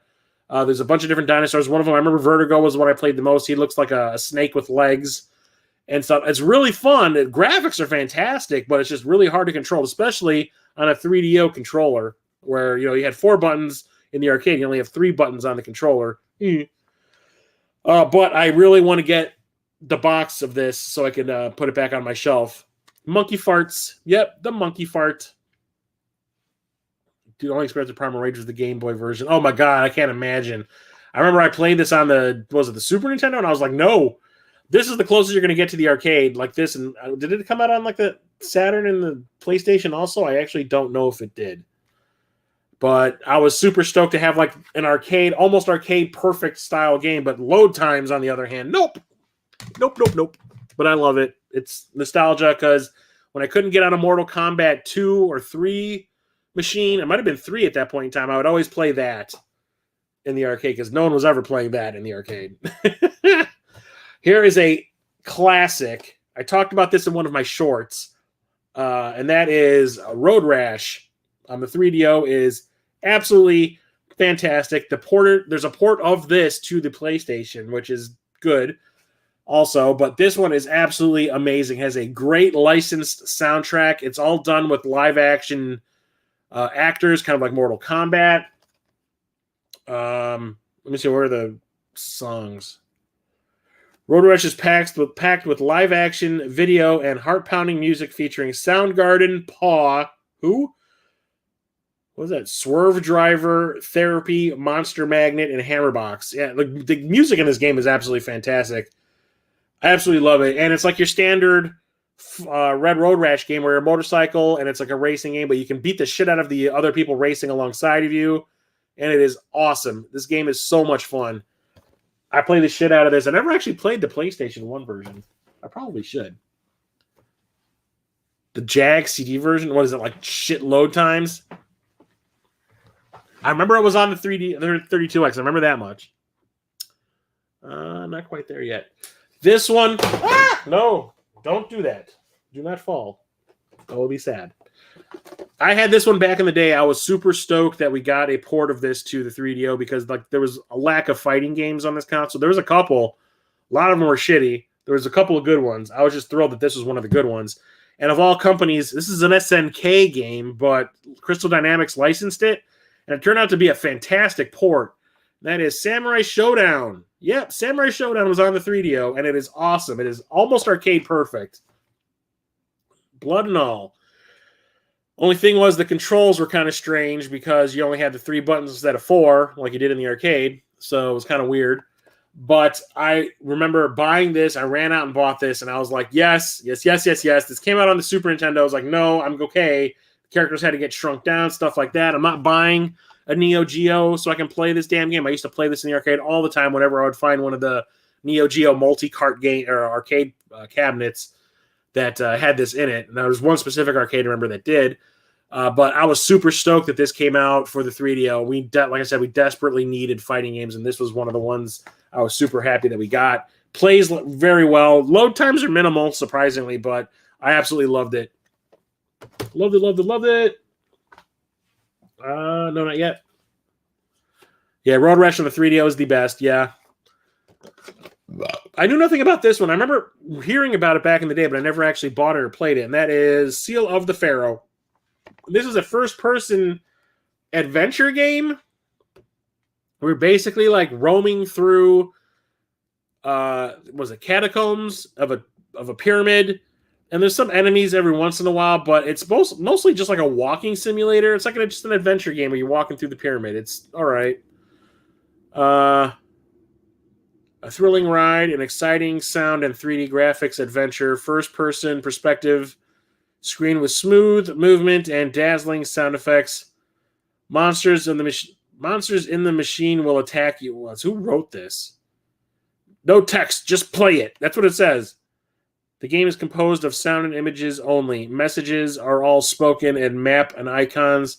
There's a bunch of different dinosaurs. One of them, I remember Vertigo was the one I played the most. He looks like a snake with legs and stuff. It's really fun. The graphics are fantastic, but it's just really hard to control, especially on a 3DO controller where, you had 4 buttons in the arcade. You only have 3 buttons on the controller. But I really want to get the box of this so I can put it back on my shelf. Monkey farts. Yep, the monkey fart. Dude, only experience of Primal Rage was the Game Boy version. Oh my god, I can't imagine. I remember I played this on the Super Nintendo, and I was like, no, this is the closest you're going to get to the arcade like this. And did it come out on like the Saturn and the PlayStation also? I actually don't know if it did. But I was super stoked to have like an arcade, almost arcade perfect style game, but load times on the other hand, nope. But I love it. It's nostalgia because when I couldn't get on a Mortal Kombat 2 or 3 machine, it might have been 3 at that point in time, I would always play that in the arcade because no one was ever playing that in the arcade. Here is a classic. I talked about this in one of my shorts, and that is Road Rash on the 3DO is absolutely fantastic. There's a port of this to the PlayStation, which is good also, but this one is absolutely amazing. Has a great licensed soundtrack. It's all done with live action actors, kind of like Mortal Kombat. Let me see, where are the songs? Road Rash is packed with live action video and heart-pounding music featuring Soundgarden, Paw, who? What was that? Swerve Driver, Therapy, Monster Magnet, and Hammerbox. Yeah, the music in this game is absolutely fantastic. I absolutely love it. And it's like your standard Red Road Rash game where you're a motorcycle and it's like a racing game, but you can beat the shit out of the other people racing alongside of you. And it is awesome. This game is so much fun. I play the shit out of this. I never actually played the PlayStation 1 version. I probably should. The Jag CD version, what is it, like shit load times? I remember I was on the 32X. I remember that much. Not quite there yet. This one, no, don't do that. Do not fall. That will be sad. I had this one back in the day. I was super stoked that we got a port of this to the 3DO because like there was a lack of fighting games on this console. There was a couple. A lot of them were shitty. There was a couple of good ones. I was just thrilled that this was one of the good ones. And of all companies, this is an SNK game, but Crystal Dynamics licensed it, and it turned out to be a fantastic port. That is Samurai Showdown. Yep, Samurai Showdown was on the 3DO, and it is awesome. It is almost arcade perfect. Blood and all. Only thing was the controls were kind of strange because you only had the 3 buttons instead of 4, like you did in the arcade. So it was kind of weird. But I remember buying this. I ran out and bought this, and I was like, yes. This came out on the Super Nintendo. I was like, no, I'm okay. The characters had to get shrunk down, stuff like that. I'm not buying a Neo Geo so I can play this damn game. I used to play this in the arcade all the time whenever I would find one of the Neo Geo multi-cart game or arcade cabinets that had this in it. And there was one specific arcade, I remember, that did. But I was super stoked that this came out for the 3DO. Like I said, we desperately needed fighting games, and this was one of the ones I was super happy that we got. Plays very well. Load times are minimal, surprisingly, but I absolutely loved it. Loved it. No, not yet. Yeah, Road Rash on the 3DO is the best, yeah. I knew nothing about this one. I remember hearing about it back in the day, but I never actually bought it or played it, and that is Seal of the Pharaoh. This is a first-person adventure game. We're basically like roaming through catacombs of a pyramid, and there's some enemies every once in a while, but it's mostly just like a walking simulator. It's like just an adventure game where you're walking through the pyramid. It's all right. A thrilling ride, an exciting sound and 3D graphics adventure, first-person perspective screen with smooth movement and dazzling sound effects. Monsters in the machine will attack you. Well, who wrote this? No text, just play it. That's what it says. The game is composed of sound and images only. Messages are all spoken, and map and icons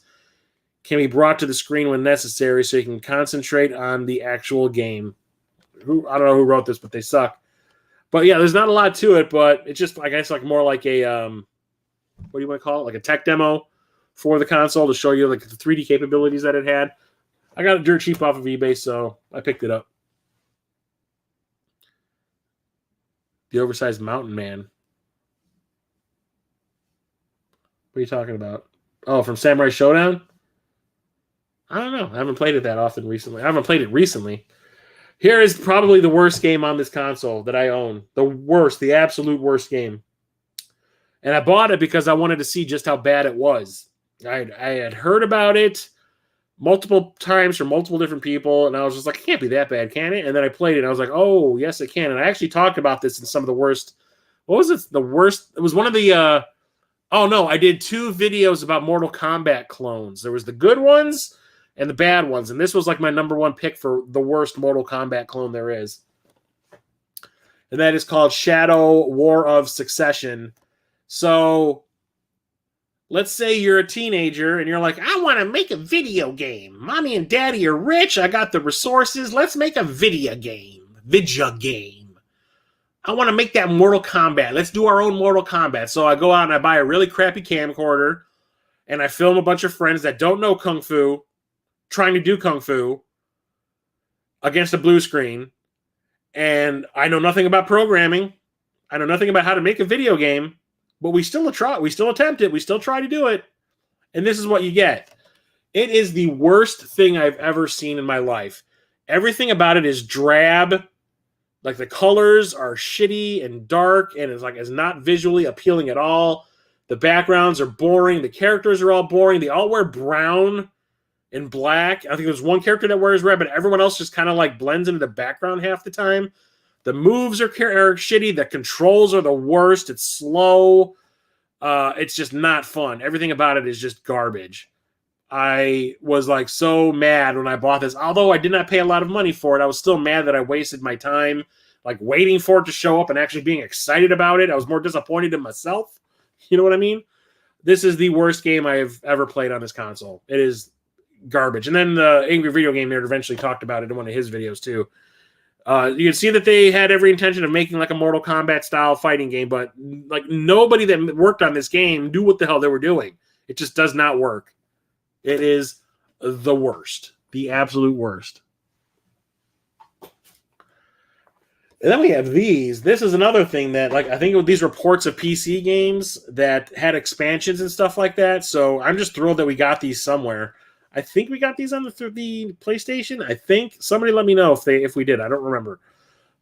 can be brought to the screen when necessary so you can concentrate on the actual game. I don't know who wrote this, but they suck. But yeah, there's not a lot to it, but it's just, I guess, like more like a what do you want to call it? Like a tech demo for the console to show you like the 3D capabilities that it had. I got it dirt cheap off of eBay, so I picked it up. The oversized mountain man. What are you talking about? Oh, from Samurai Showdown? I don't know. I haven't played it that often recently. I haven't played it recently. Here is probably the worst game on this console that I own. The worst, the absolute worst game. And I bought it because I wanted to see just how bad it was. I had heard about it multiple times from multiple different people, and I was just like, it can't be that bad, can it? And then I played it, and I was like, oh, yes, it can. And I actually talked about this in some of the worst. What was it? The worst? It was one of the... oh, no, I did 2 videos about Mortal Kombat clones. There was the good ones and the bad ones, and this was like my number 1 pick for the worst Mortal Kombat clone there is. And that is called Shadow War of Succession. So let's say you're a teenager and you're like, I want to make a video game. Mommy and daddy are rich. I got the resources. Let's make a video game. I want to make that Mortal Kombat. Let's do our own Mortal Kombat. So I go out and I buy a really crappy camcorder and I film a bunch of friends that don't know Kung Fu trying to do Kung Fu against a blue screen. And I know nothing about programming. I know nothing about how to make a video game, but we still attempt it. We still try to do it. And this is what you get. It is the worst thing I've ever seen in my life. Everything about it is drab. Like the colors are shitty and dark and it's not visually appealing at all. The backgrounds are boring. The characters are all boring. They all wear brown and black. I think there's one character that wears red, but everyone else just kind of like blends into the background half the time. The moves are shitty. The controls are the worst. It's slow. It's just not fun. Everything about it is just garbage. I was like so mad when I bought this. Although I did not pay a lot of money for it, I was still mad that I wasted my time like waiting for it to show up and actually being excited about it. I was more disappointed in myself. You know what I mean? This is the worst game I've ever played on this console. It is garbage. And then the Angry Video Game Nerd eventually talked about it in one of his videos too. You can see that they had every intention of making like a Mortal Kombat style fighting game, but like nobody that worked on this game knew what the hell they were doing. It just does not work. It is the worst. The absolute worst. And then we have these. This is another thing that, like, I think with these reports of PC games that had expansions and stuff like that. So I'm just thrilled that we got these somewhere. I think we got these on the PlayStation. I think somebody let me know if we did. I don't remember.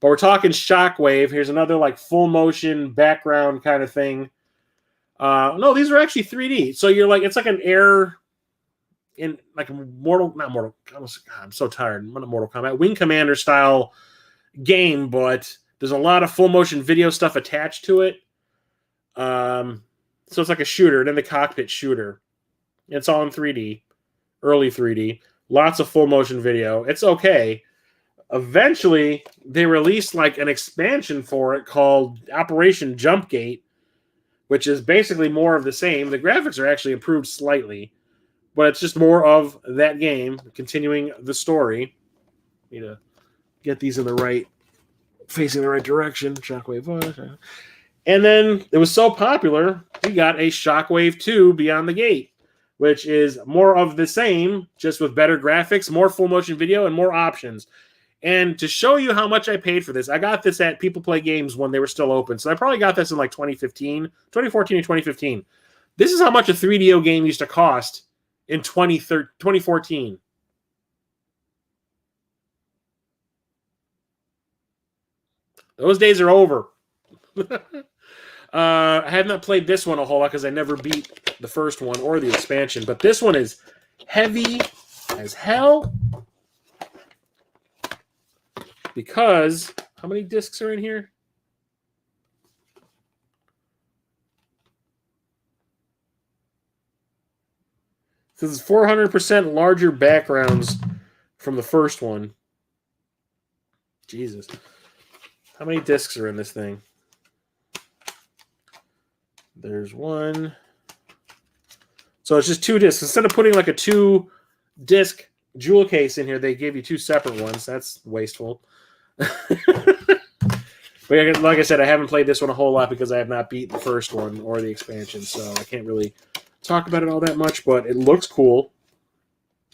But we're talking Shockwave. Here's another like full motion background kind of thing. No, these are actually 3D. So you're like, it's like an air in like I'm so tired. I'm not Mortal Kombat. Wing Commander style game, but there's a lot of full motion video stuff attached to it. So it's like a shooter, then the cockpit shooter. It's all in 3D, early 3D, lots of full motion video. It's okay. Eventually, they released like an expansion for it called Operation Jumpgate, which is basically more of the same. The graphics are actually improved slightly, but it's just more of that game, continuing the story. Need to get these in the right, facing the right direction. Shockwave. And then it was so popular, we got a Shockwave 2 Beyond the Gate, which is more of the same, just with better graphics, more full motion video, and more options. And to show you how much I paid for this, I got this at People Play Games when they were still open. So I probably got this in like 2014 or 2015. This is how much a 3DO game used to cost in 2014. Those days are over. I have not played this one a whole lot because I never beat the first one or the expansion. But this one is heavy as hell. Because, how many discs are in here? This is 400% larger backgrounds from the first one. Jesus. How many discs are in this thing? There's one. So it's just 2 discs. Instead of putting like a 2-disc jewel case in here, they gave you 2 separate ones. That's wasteful. But yeah, like I said, I haven't played this one a whole lot because I have not beat the first one or the expansion, so I can't really talk about it all that much, but it looks cool.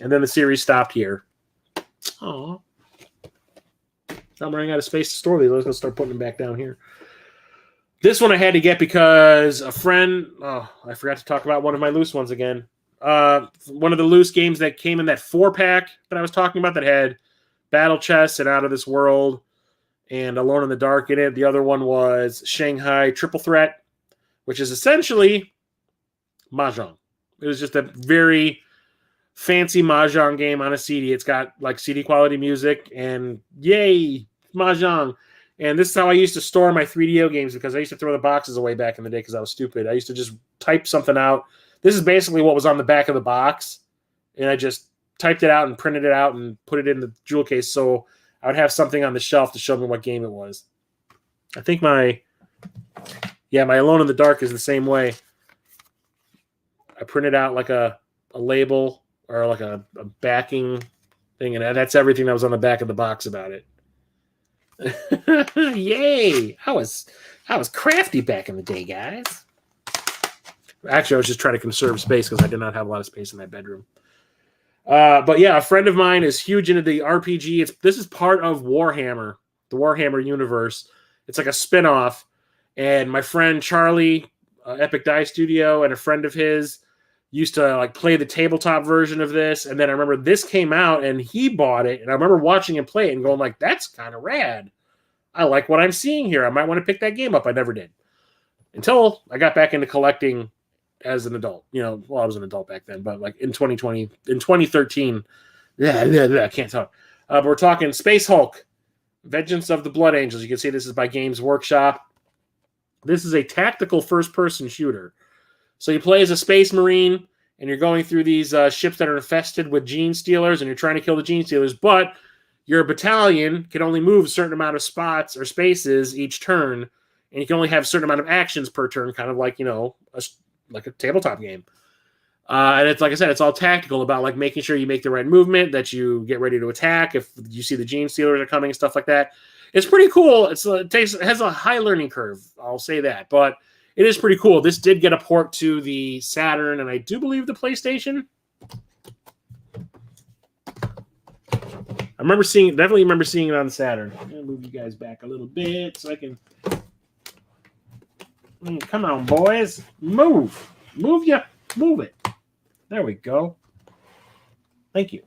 And then the series stopped here. Aww. I'm running out of space to store these. Let's go start putting them back down here. This one I had to get because a friend... Oh, I forgot to talk about one of my loose ones again. One of the loose games that came in that 4-pack that I was talking about that had Battle Chess and Out of This World and Alone in the Dark in it. The other one was Shanghai Triple Threat, which is essentially Mahjong. It was just a very fancy Mahjong game on a CD. It's got like CD quality music and yay, Mahjong. And this is how I used to store my 3DO games because I used to throw the boxes away back in the day because I was stupid. I used to just type something out. This is basically what was on the back of the box. And I just typed it out and printed it out and put it in the jewel case so I would have something on the shelf to show me what game it was. I think my Alone in the Dark is the same way. I printed out like a label or like a backing thing, and that's everything that was on the back of the box about it. Yay! I was crafty back in the day, guys. Actually, I was just trying to conserve space because I did not have a lot of space in that bedroom. But yeah, a friend of mine is huge into the RPG. This is part of Warhammer, the Warhammer universe. It's like a spin-off. And my friend Charlie, Epic Die Studio, and a friend of his used to like play the tabletop version of this. And then I remember this came out and he bought it. And I remember watching him play it and going like, that's kind of rad. I like what I'm seeing here. I might want to pick that game up. I never did. Until I got back into collecting as an adult. You know, well, I was an adult back then, but like in 2013, I can't talk. But we're talking Space Hulk, Vengeance of the Blood Angels. You can see this is by Games Workshop. This is a tactical first-person shooter. So you play as a space marine, and you're going through these ships that are infested with gene stealers, and you're trying to kill the gene stealers, but your battalion can only move a certain amount of spots or spaces each turn, and you can only have a certain amount of actions per turn, kind of like, you know, like a tabletop game. And it's like I said, it's all tactical about like making sure you make the right movement, that you get ready to attack if you see the gene stealers are coming and stuff like that. It's pretty cool. It has a high learning curve, I'll say that, but it is pretty cool. This did get a port to the Saturn, and I do believe the PlayStation. I definitely remember seeing it on the Saturn. I'm gonna move you guys back a little bit so I can. Come on, boys, move it. There we go. Thank you.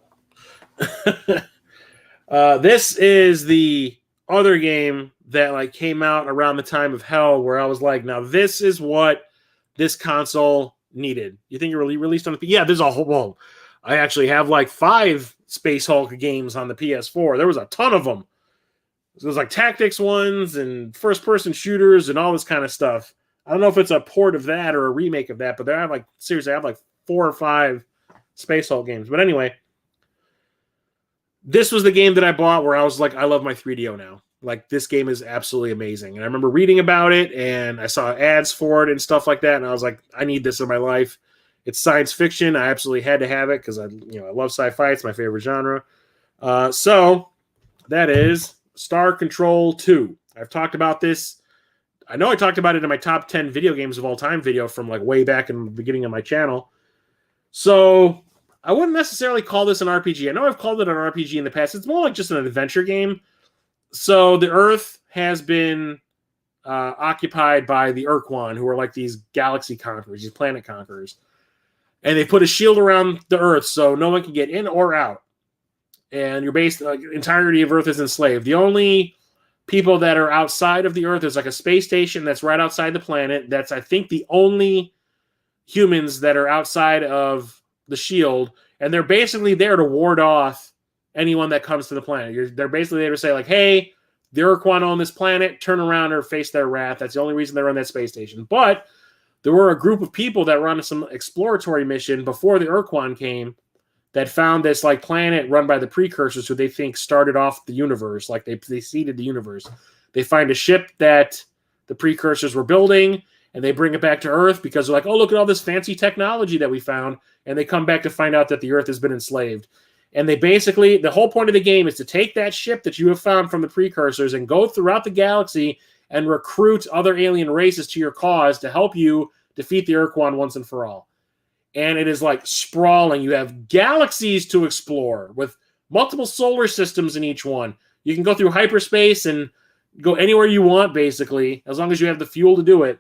This is the other game that like came out around the time of Hell, where I was like, now this is what this console needed. You think it really released on the yeah? There's a whole. Well, I actually have like 5 Space Hulk games on the PS4. There was a ton of them. There was like tactics ones and first-person shooters and all this kind of stuff. I don't know if it's a port of that or a remake of that, but I have like 4 or 5 Space Hulk games. But anyway, this was the game that I bought where I was like, I love my 3DO now. Like, this game is absolutely amazing. And I remember reading about it, and I saw ads for it and stuff like that, and I was like, I need this in my life. It's science fiction. I absolutely had to have it because I love sci-fi. It's my favorite genre. So that is Star Control 2. I've talked about this. I know I talked about it in my top 10 video games of all time video from like way back in the beginning of my channel. So I wouldn't necessarily call this an RPG. I know I've called it an RPG in the past. It's more like just an adventure game. So the Earth has been occupied by the Urquan, who are like these galaxy conquerors, these planet conquerors. And they put a shield around the Earth so no one can get in or out. And the entirety of Earth is enslaved. The only people that are outside of the Earth is like a space station that's right outside the planet. That's, I think, the only humans that are outside of the shield. And they're basically there to ward off anyone that comes to the planet. They're basically there to say, like, hey, the Urquan own this planet, turn around or face their wrath. That's the only reason they're on that space station. But there were a group of people that were on some exploratory mission before the Urquan came that found this like planet run by the precursors who they think started off the universe. Like they seeded the universe. They find a ship that the precursors were building, and they bring it back to Earth because they're like, oh, look at all this fancy technology that we found. And they come back to find out that the Earth has been enslaved. And they basically, the whole point of the game is to take that ship that you have found from the precursors and go throughout the galaxy and recruit other alien races to your cause to help you defeat the Urquan once and for all. And it is like sprawling. You have galaxies to explore with multiple solar systems in each one. You can go through hyperspace and go anywhere you want, basically, as long as you have the fuel to do it.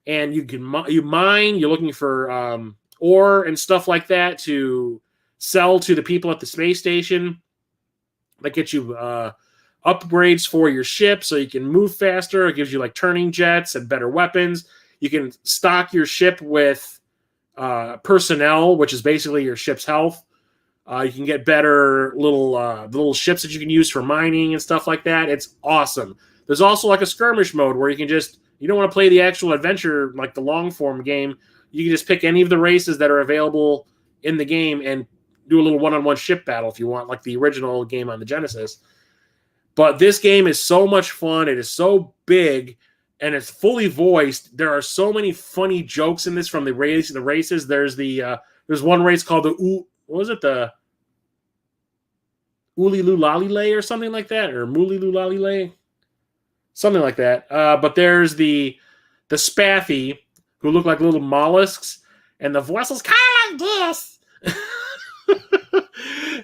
And you can mine. You're looking for ore and stuff like that to sell to the people at the space station. That gets you upgrades for your ship so you can move faster. It gives you like turning jets and better weapons. You can stock your ship with personnel, which is basically your ship's health. You can get better little ships that you can use for mining and stuff like that. It's awesome. There's also like a skirmish mode where you can you don't want to play the actual adventure, like the long form game. You can just pick any of the races that are available in the game and do a little one-on-one ship battle if you want, like the original game on the Genesis. But this game is so much fun. It is so big, and it's fully voiced. There are so many funny jokes in this from the races. There's one race called the Ulilulalile or something like that, or Mulilulalile, something like that. But there's the Spathy, who look like little mollusks, and the voice is kind of like this.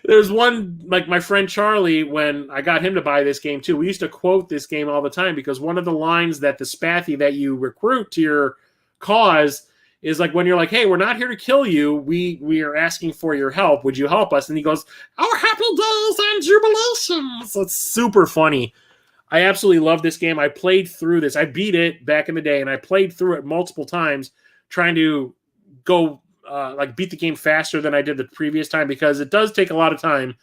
There's one, like my friend Charlie, when I got him to buy this game too, we used to quote this game all the time because one of the lines that the Spathy that you recruit to your cause is like when you're like, hey, we're not here to kill you. We are asking for your help. Would you help us? And he goes, our happy days and jubilations. So it's super funny. I absolutely love this game. I played through this. I beat it back in the day, and I played through it multiple times trying to go beat the game faster than I did the previous time because it does take a lot of time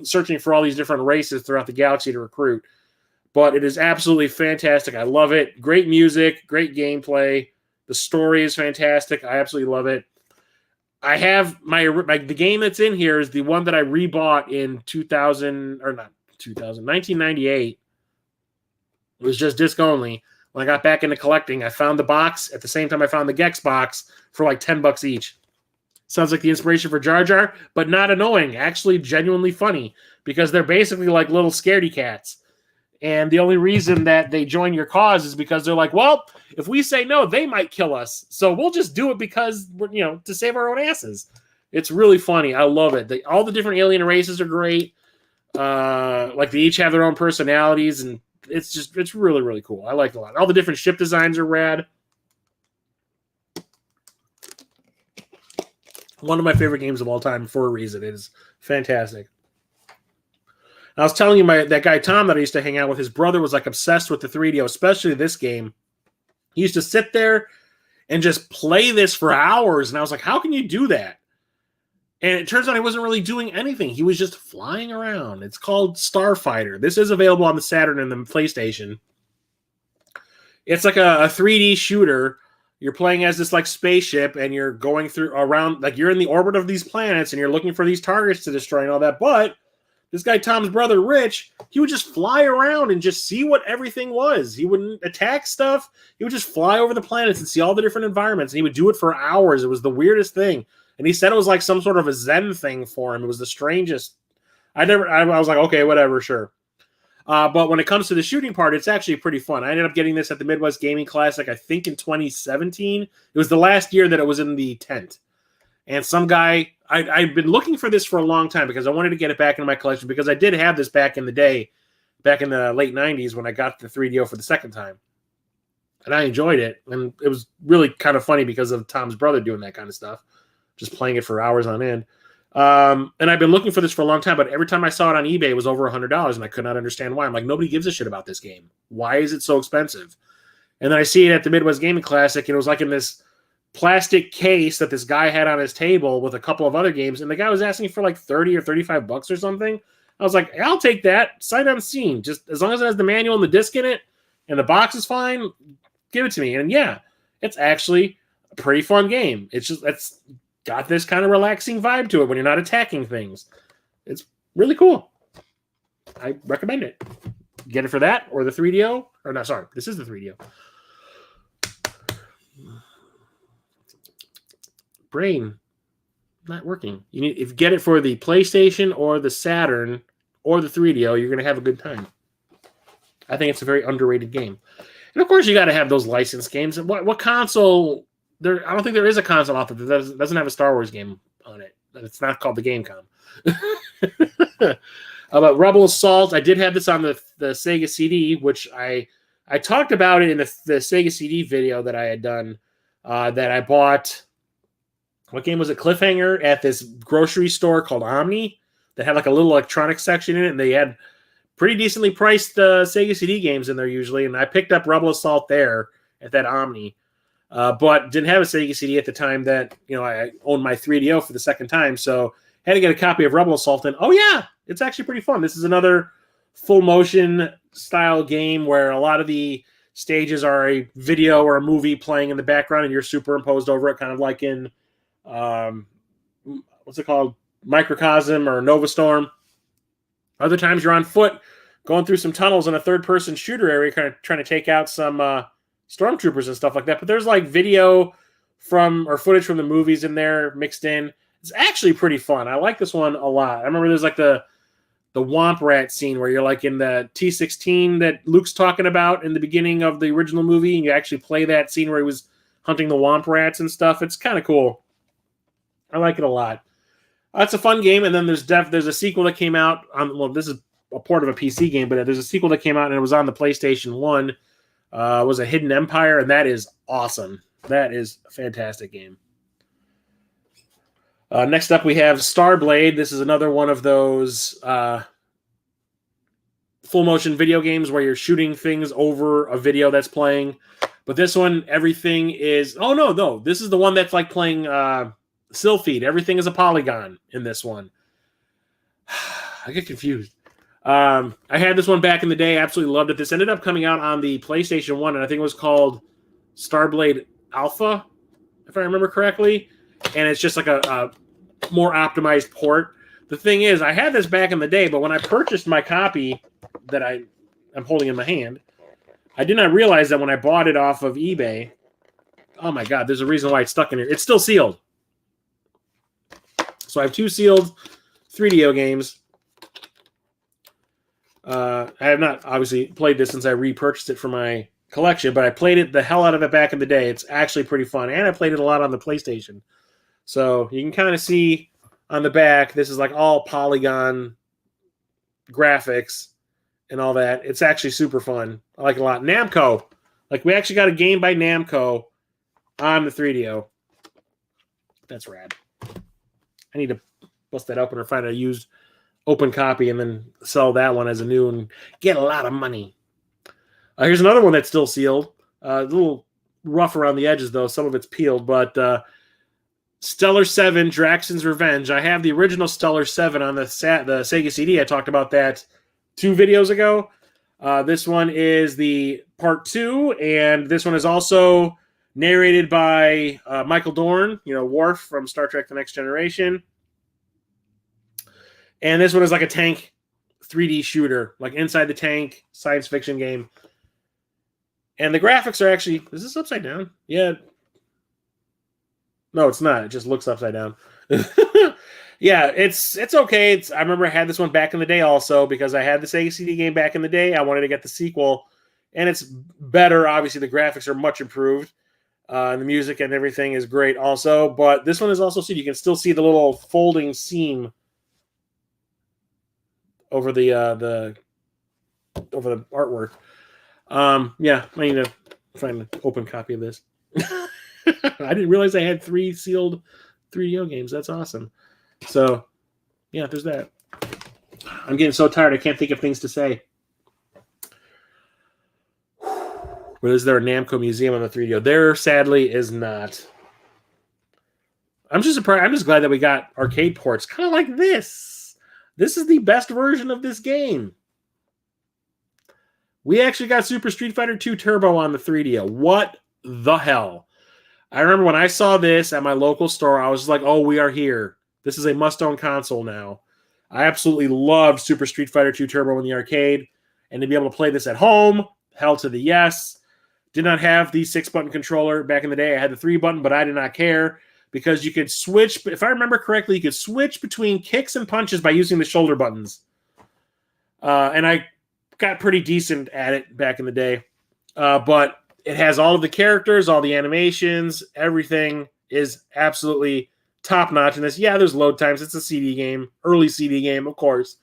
searching for all these different races throughout the galaxy to recruit. But it is absolutely fantastic. I love it. Great music, great gameplay. The story is fantastic. I absolutely love it. I have the game that's in here is the one that I rebought in 1998. It was just disc only. When I got back into collecting, I found the box at the same time I found the Gex box for like $10 each. Sounds like the inspiration for Jar Jar, but not annoying. Actually, genuinely funny because they're basically like little scaredy cats. And the only reason that they join your cause is because they're like, well, if we say no, they might kill us. So we'll just do it because we're, to save our own asses. It's really funny. I love it. All the different alien races are great. Like they each have their own personalities, and it's really, really cool. I like it a lot. All the different ship designs are rad. One of my favorite games of all time for a reason. It is fantastic. I was telling you that guy Tom that I used to hang out with, his brother was like obsessed with the 3DO, especially this game. He used to sit there and just play this for hours, and I was like, how can you do that? And it turns out he wasn't really doing anything. He was just flying around. It's called Starfighter. This is available on the Saturn and the PlayStation. It's like a 3D shooter. You're playing as this like spaceship, and you're going around, like you're in the orbit of these planets, and you're looking for these targets to destroy and all that. But this guy Tom's brother, Rich, he would just fly around and just see what everything was. He wouldn't attack stuff. He would just fly over the planets and see all the different environments, and he would do it for hours. It was the weirdest thing. And he said it was like some sort of a Zen thing for him. It was the strangest. I was like, okay, whatever, sure. But when it comes to the shooting part, it's actually pretty fun. I ended up getting this at the Midwest Gaming Classic, I think in 2017. It was the last year that it was in the tent. And some guy, I've been looking for this for a long time because I wanted to get it back into my collection because I did have this back in the day, back in the late 90s when I got the 3DO for the second time. And I enjoyed it. And it was really kind of funny because of Tom's brother doing that kind of stuff. Just playing it for hours on end. And I've been looking for this for a long time, but every time I saw it on eBay, it was over $100, and I could not understand why. I'm like, nobody gives a shit about this game. Why is it so expensive? And then I see it at the Midwest Gaming Classic, and it was like in this plastic case that this guy had on his table with a couple of other games, and the guy was asking for like $30 or $35 or something. I was like, I'll take that. Sight unseen. Just as long as it has the manual and the disc in it, and the box is fine, give it to me. And yeah, it's actually a pretty fun game. It's got this kind of relaxing vibe to it when you're not attacking things. It's really cool. I recommend it. Get it for that or the 3DO. Or no, sorry, this is the 3DO. Brain not working. If you get it for the PlayStation or the Saturn or the 3DO, you're going to have a good time. I think it's a very underrated game. And of course, you got to have those licensed games. What console? I don't think there is a console out there that doesn't have a Star Wars game on it. It's not called the Gamecom. About Rebel Assault, I did have this on the Sega CD, which I talked about it in the Sega CD video that I had done. That I bought. What game was it? Cliffhanger at this grocery store called Omni that had like a little electronics section in it, and they had pretty decently priced Sega CD games in there usually. And I picked up Rebel Assault there at that Omni, but didn't have a Sega CD at the time that I owned my 3DO for the second time, so had to get a copy of Rebel Assault. And oh yeah, it's actually pretty fun. This is another full motion style game where a lot of the stages are a video or a movie playing in the background, and you're superimposed over it, kind of like in what's it called, Microcosm or Nova Storm. Other times you're on foot going through some tunnels in a third-person shooter area, kind of trying to take out some stormtroopers and stuff like that. But there's like video or footage from the movies in there mixed in. It's actually pretty fun. I like this one a lot. I remember there's like the Womp Rat scene where you're like in the T-16 that Luke's talking about in the beginning of the original movie, and you actually play that scene where he was hunting the Womp Rats and stuff. It's kind of cool. I like it a lot. It's a fun game, and then there's a sequel that came out on. Well, this is a port of a PC game, but there's a sequel that came out and it was on the PlayStation 1. It was a Hidden Empire, and that is awesome. That is a fantastic game. Next up, we have Starblade. This is another one of those full-motion video games where you're shooting things over a video that's playing. But this one, everything is... Oh, no. This is the one that's like playing Sylpheed. Everything is a polygon in this one. I get confused. I had this one back in the day. Absolutely loved it. This ended up coming out on the PlayStation 1, and I think it was called Starblade Alpha, if I remember correctly. And it's just like a more optimized port. The thing is, I had this back in the day, but when I purchased my copy that I'm holding in my hand, I did not realize that when I bought it off of eBay, oh my God, there's a reason why it's stuck in here. It's still sealed. So I have 2 sealed 3DO games. I have not obviously played this since I repurchased it for my collection, but I played it the hell out of it back in the day. It's actually pretty fun, and I played it a lot on the PlayStation. So you can kind of see on the back, this is like all polygon graphics and all that. It's actually super fun. I like it a lot. Namco. Like, we actually got a game by Namco on the 3DO. That's rad. I need to bust that open or find a used open copy and then sell that one as a new and get a lot of money. Here's another one that's still sealed. A little rough around the edges, though. Some of it's peeled, but Stellar 7, Draxon's Revenge. I have the original Stellar 7 on the Sega CD. I talked about that 2 videos ago. This one is the part 2, and this one is also narrated by Michael Dorn, Worf from Star Trek The Next Generation. And this one is like a tank 3D shooter, like inside the tank, science fiction game. And the graphics are actually... Is this upside down? Yeah. No, it's not. It just looks upside down. Yeah, it's okay. I remember I had this one back in the day also because I had the Sega CD game back in the day. I wanted to get the sequel, and it's better. Obviously, the graphics are much improved. And the music and everything is great also. But this one is also... You can still see the little folding seam over the artwork. Yeah, I need to find an open copy of this. I didn't realize I had 3 sealed 3DO games. That's awesome. So, yeah, there's that. I'm getting so tired I can't think of things to say. But is there a Namco museum on the 3DO? There, sadly, is not. I'm just surprised. I'm just glad that we got arcade ports, kind of like this. This is the best version of this game. We actually got Super Street Fighter 2 Turbo on the 3DO. What the hell? I remember when I saw this at my local store, I was like, oh, we are here. This is a must-own console now. I absolutely loved Super Street Fighter 2 Turbo in the arcade. And to be able to play this at home, hell to the yes. Did not have the 6-button controller back in the day. I had the 3-button, but I did not care because you could switch. If I remember correctly, you could switch between kicks and punches by using the shoulder buttons. And I got pretty decent at it back in the day. But it has all of the characters, all the animations, everything is absolutely top-notch in this. Yeah, there's load times. It's a CD game, early CD game, of course.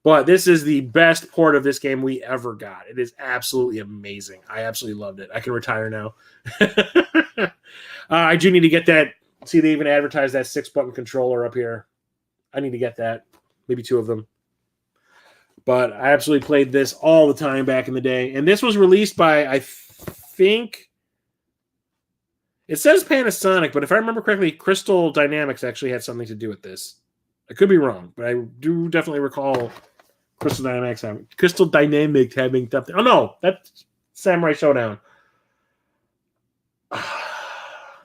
But this is the best port of this game we ever got. It is absolutely amazing. I absolutely loved it. I can retire now. I do need to get that. See, they even advertised that 6-button controller up here. I need to get that. Maybe 2 of them. But I absolutely played this all the time back in the day. And this was released by, I think, it says Panasonic, but if I remember correctly, Crystal Dynamics actually had something to do with this. I could be wrong, but I do definitely recall Crystal Dynamics having something. Oh, no, that's Samurai Showdown. I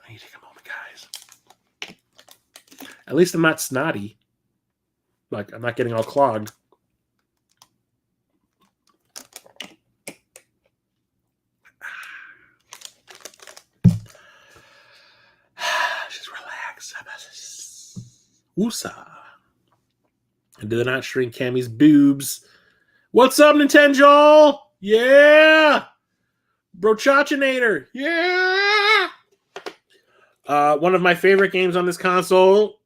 need to take a moment, guys. At least I'm not snotty. Like, I'm not getting all clogged. Woosah. And did not shrink Cammy's boobs. What's up, Nintendo? Yeah! Brochachinator. Yeah! One of my favorite games on this console,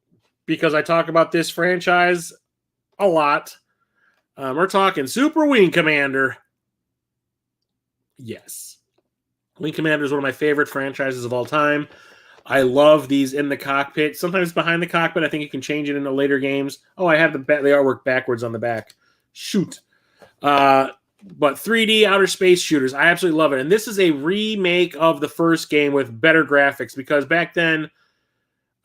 because I talk about this franchise a lot. We're talking Super Wing Commander. Yes. Wing Commander is one of my favorite franchises of all time. I love these in the cockpit. Sometimes behind the cockpit. I think you can change it in the later games. Oh, I have the artwork backwards on the back. Shoot. But 3D outer space shooters. I absolutely love it. And this is a remake of the first game with better graphics, because back then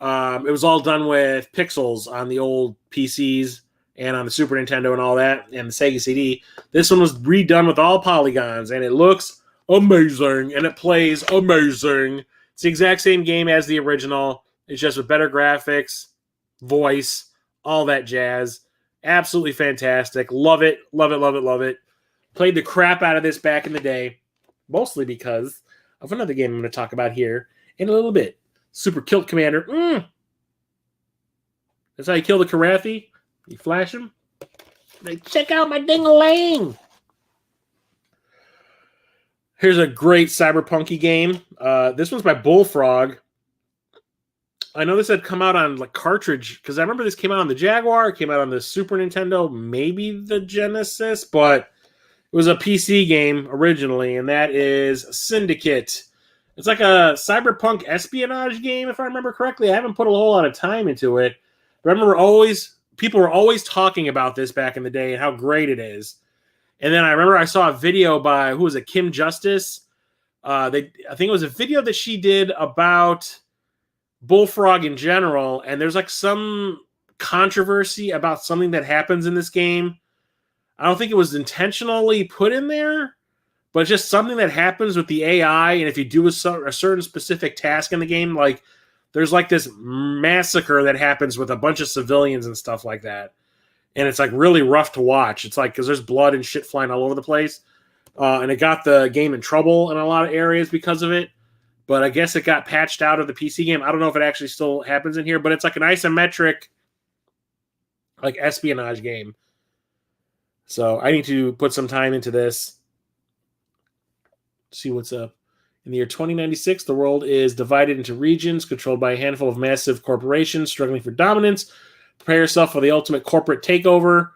it was all done with pixels on the old PCs and on the Super Nintendo and all that, and the Sega CD. This one was redone with all polygons, and it looks amazing, and it plays amazing. It's the exact same game as the original. It's just with better graphics, voice, all that jazz. Absolutely fantastic. Love it, love it, love it, love it. Played the crap out of this back in the day, mostly because of another game I'm going to talk about here in a little bit. Super Kilt Commander. That's how you kill the Karathi. You flash him. Like, check out my ding-a-lang. Here's a great cyberpunky game. This one's by Bullfrog. I know this had come out on like cartridge, because I remember this came out on the Jaguar, it came out on the Super Nintendo, maybe the Genesis, but it was a PC game originally, and that is Syndicate. It's like a cyberpunk espionage game, if I remember correctly. I haven't put a whole lot of time into it, but I remember people were always talking about this back in the day and how great it is. And then I remember I saw a video by, who was it, Kim Justice? I think it was a video that she did about Bullfrog in general, and there's like some controversy about something that happens in this game. I don't think it was intentionally put in there, but just something that happens with the AI, and if you do a certain specific task in the game, like there's like this massacre that happens with a bunch of civilians and stuff like that. And it's like really rough to watch. It's like, because there's blood and shit flying all over the place. And it got the game in trouble in a lot of areas because of it. But I guess it got patched out of the PC game. I don't know if it actually still happens in here, but it's like an isometric like espionage game. So I need to put some time into this. See what's up. In the year 2096, the world is divided into regions controlled by a handful of massive corporations struggling for dominance. Prepare yourself for the ultimate corporate takeover.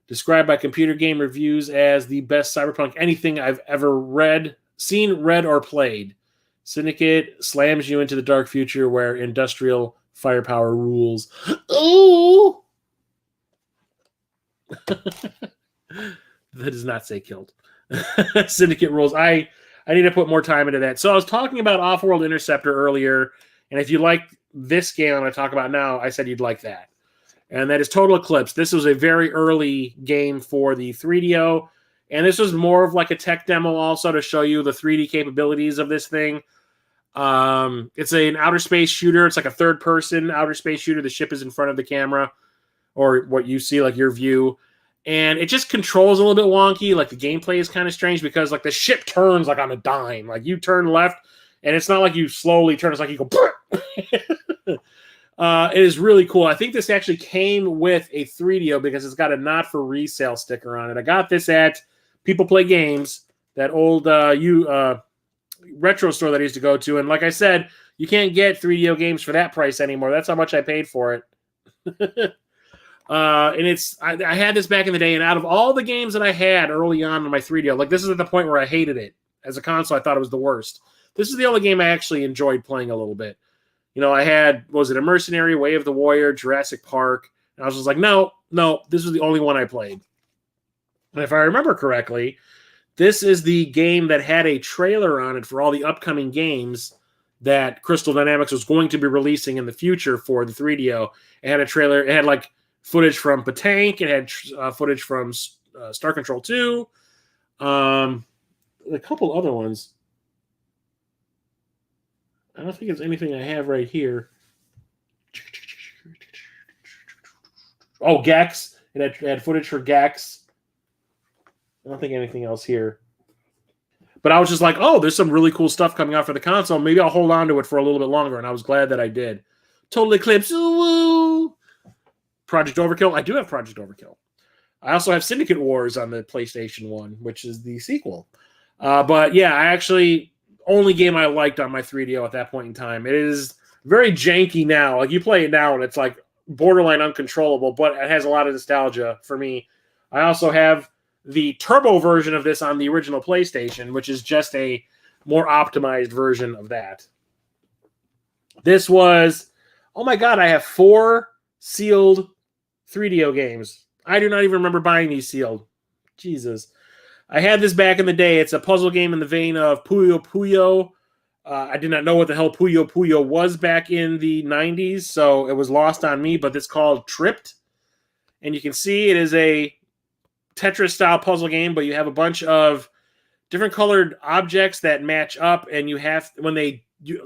Described by computer game reviews as the best cyberpunk anything I've ever seen, read, or played. Syndicate slams you into the dark future where industrial firepower rules. Ooh! That does not say killed. Syndicate rules. I need to put more time into that. So I was talking about Off-World Interceptor earlier, and if you like this game I'm going to talk about now, I said you'd like that. And that is Total Eclipse. This was a very early game for the 3DO, and this was more of like a tech demo also to show you the 3D capabilities of this thing. It's an outer space shooter. It's like a third-person outer space shooter. The ship is in front of the camera, or what you see, like your view. And it just controls a little bit wonky. Like the gameplay is kind of strange because like the ship turns like on a dime. Like you turn left, and it's not like you slowly turn. It's like you go. It is really cool. I think this actually came with a 3DO because it's got a not for resale sticker on it. I got this at People Play Games, that old retro store that I used to go to. And like I said, you can't get 3DO games for that price anymore. That's how much I paid for it. And I had this back in the day, and out of all the games that I had early on my 3DO, like this is at the point where I hated it. As a console, I thought it was the worst. This is the only game I actually enjoyed playing a little bit. You know, I had, was it a Mercenary, Way of the Warrior, Jurassic Park, and I was just like, no, this was the only one I played. And if I remember correctly, this is the game that had a trailer on it for all the upcoming games that Crystal Dynamics was going to be releasing in the future for the 3DO. It had a trailer. It had like footage from Patank. It had footage from Star Control 2. A couple other ones. I don't think it's anything I have right here. Oh, Gex. It had footage for Gex. I don't think anything else here. But I was just like, oh, there's some really cool stuff coming out for the console. Maybe I'll hold on to it for a little bit longer, and I was glad that I did. Total Eclipse. Ooh. Project Overkill. I do have Project Overkill. I also have Syndicate Wars on the PlayStation 1, which is the sequel. But yeah, I actually, only game I liked on my 3DO at that point in time. It is very janky now. Like you play it now, and it's like borderline uncontrollable, but it has a lot of nostalgia for me. I also have the turbo version of this on the original PlayStation, which is just a more optimized version of that. This was, oh my God, I have 4 sealed 3DO games. I do not even remember buying these sealed. Jesus. I had this back in the day. It's a puzzle game in the vein of Puyo Puyo. I did not know what the hell Puyo Puyo was back in the 90s, so it was lost on me, but it's called Tripped. And you can see it is a Tetris-style puzzle game, but you have a bunch of different colored objects that match up, and you have, when they, you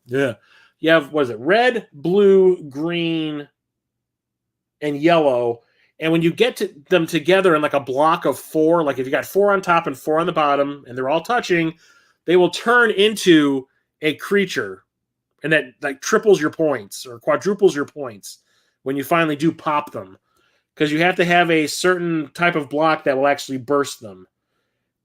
have, what is it, red, blue, green, and yellow. And when you get to them together in like a block of 4, like if you got 4 on top and 4 on the bottom, and they're all touching, they will turn into a creature, and that like triples your points or quadruples your points when you finally do pop them. Because you have to have a certain type of block that will actually burst them.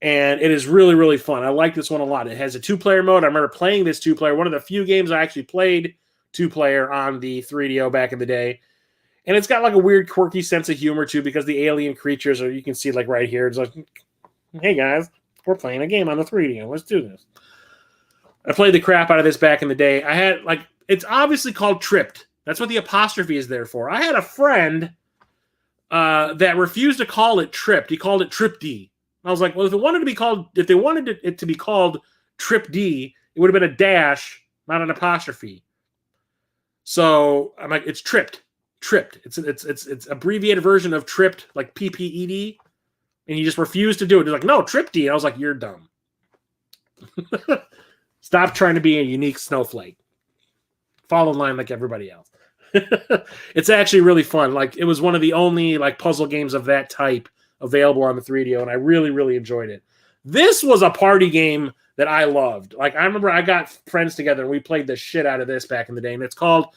And it is really, really fun. I like this one a lot. It has a 2-player mode. I remember playing this 2-player. One of the few games I actually played 2-player on the 3DO back in the day. And it's got like a weird, quirky sense of humor, too, because the alien creatures are, you can see like right here. It's like, hey, guys, we're playing a game on the 3DO. Let's do this. I played the crap out of this back in the day. I had, like, it's obviously called Tripped. That's what the apostrophe is there for. I had a friend that refused to call it Tripped. He called it Trip D. I was like, well, if they wanted it to be called Trip D, it would have been a dash, not an apostrophe. So I'm like, it's Tripped. Tripped. It's abbreviated version of Tripped, like PPED. And he just refused to do it. He's like, no, Trip D. And I was like, you're dumb. Stop trying to be a unique snowflake. Fall in line like everybody else. It's actually really fun. Like, it was one of the only like puzzle games of that type available on the 3DO, and I really, really enjoyed it. This was a party game that I loved. Like, I remember I got friends together and we played the shit out of this back in the day, and it's called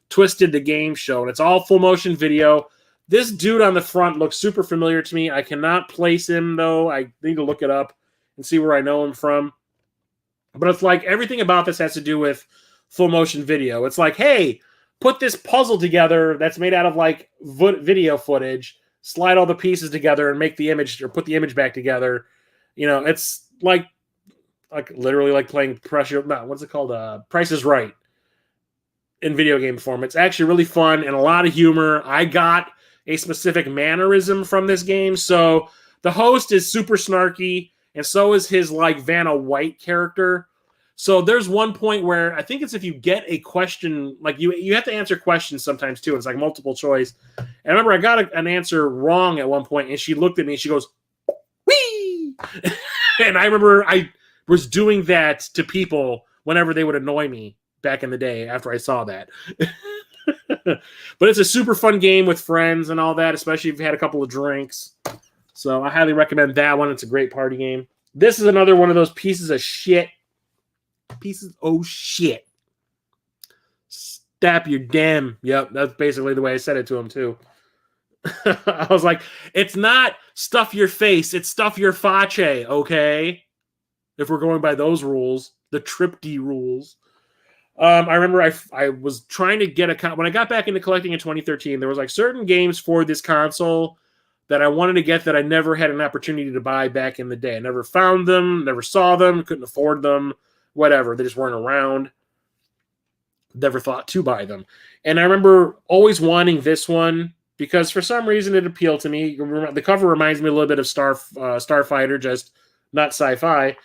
Twisted the Game Show, and it's all full motion video. This dude on the front looks super familiar to me. I cannot place him, though. I need to look it up and see where I know him from. But it's like everything about this has to do with full motion video. It's like, hey, put this puzzle together that's made out of like video footage, slide all the pieces together and make the image, or put the image back together. You know, it's like literally like playing Price is Right in video game form. It's actually really fun and a lot of humor. I got a specific mannerism from this game. So the host is super snarky, and so is his like Vanna White character. So there's one point where I think it's if you get a question, like you have to answer questions sometimes too. It's like multiple choice. And I remember I got an answer wrong at one point, and she looked at me and she goes, "Wee!" And I remember I was doing that to people whenever they would annoy me back in the day after I saw that. But it's a super fun game with friends and all that, especially if you've had a couple of drinks. So I highly recommend that one. It's a great party game. This is another one of those pieces of shit. Stop your damn. Yep, that's basically the way I said it to him too. I was like, it's not stuff your face, it's stuff your face, okay? If we're going by those rules, the Trip D rules. I remember I was trying to get when I got back into collecting in 2013, there was like certain games for this console that I wanted to get that I never had an opportunity to buy back in the day. I never found them, never saw them, couldn't afford them, whatever. They just weren't around. Never thought to buy them. And I remember always wanting this one because for some reason it appealed to me. The cover reminds me a little bit of Starfighter, just not sci-fi.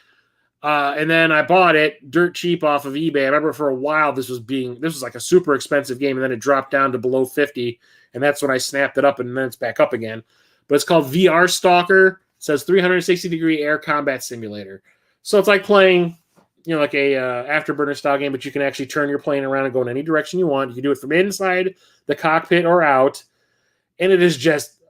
And then I bought it dirt cheap off of eBay. I remember for a while this was like a super expensive game, and then it dropped down to below 50, and that's when I snapped it up, and then it's back up again. But it's called VR Stalker. It says 360-degree air combat simulator. So it's like playing, like a Afterburner style game, but you can actually turn your plane around and go in any direction you want. You can do it from inside the cockpit or out, and it is just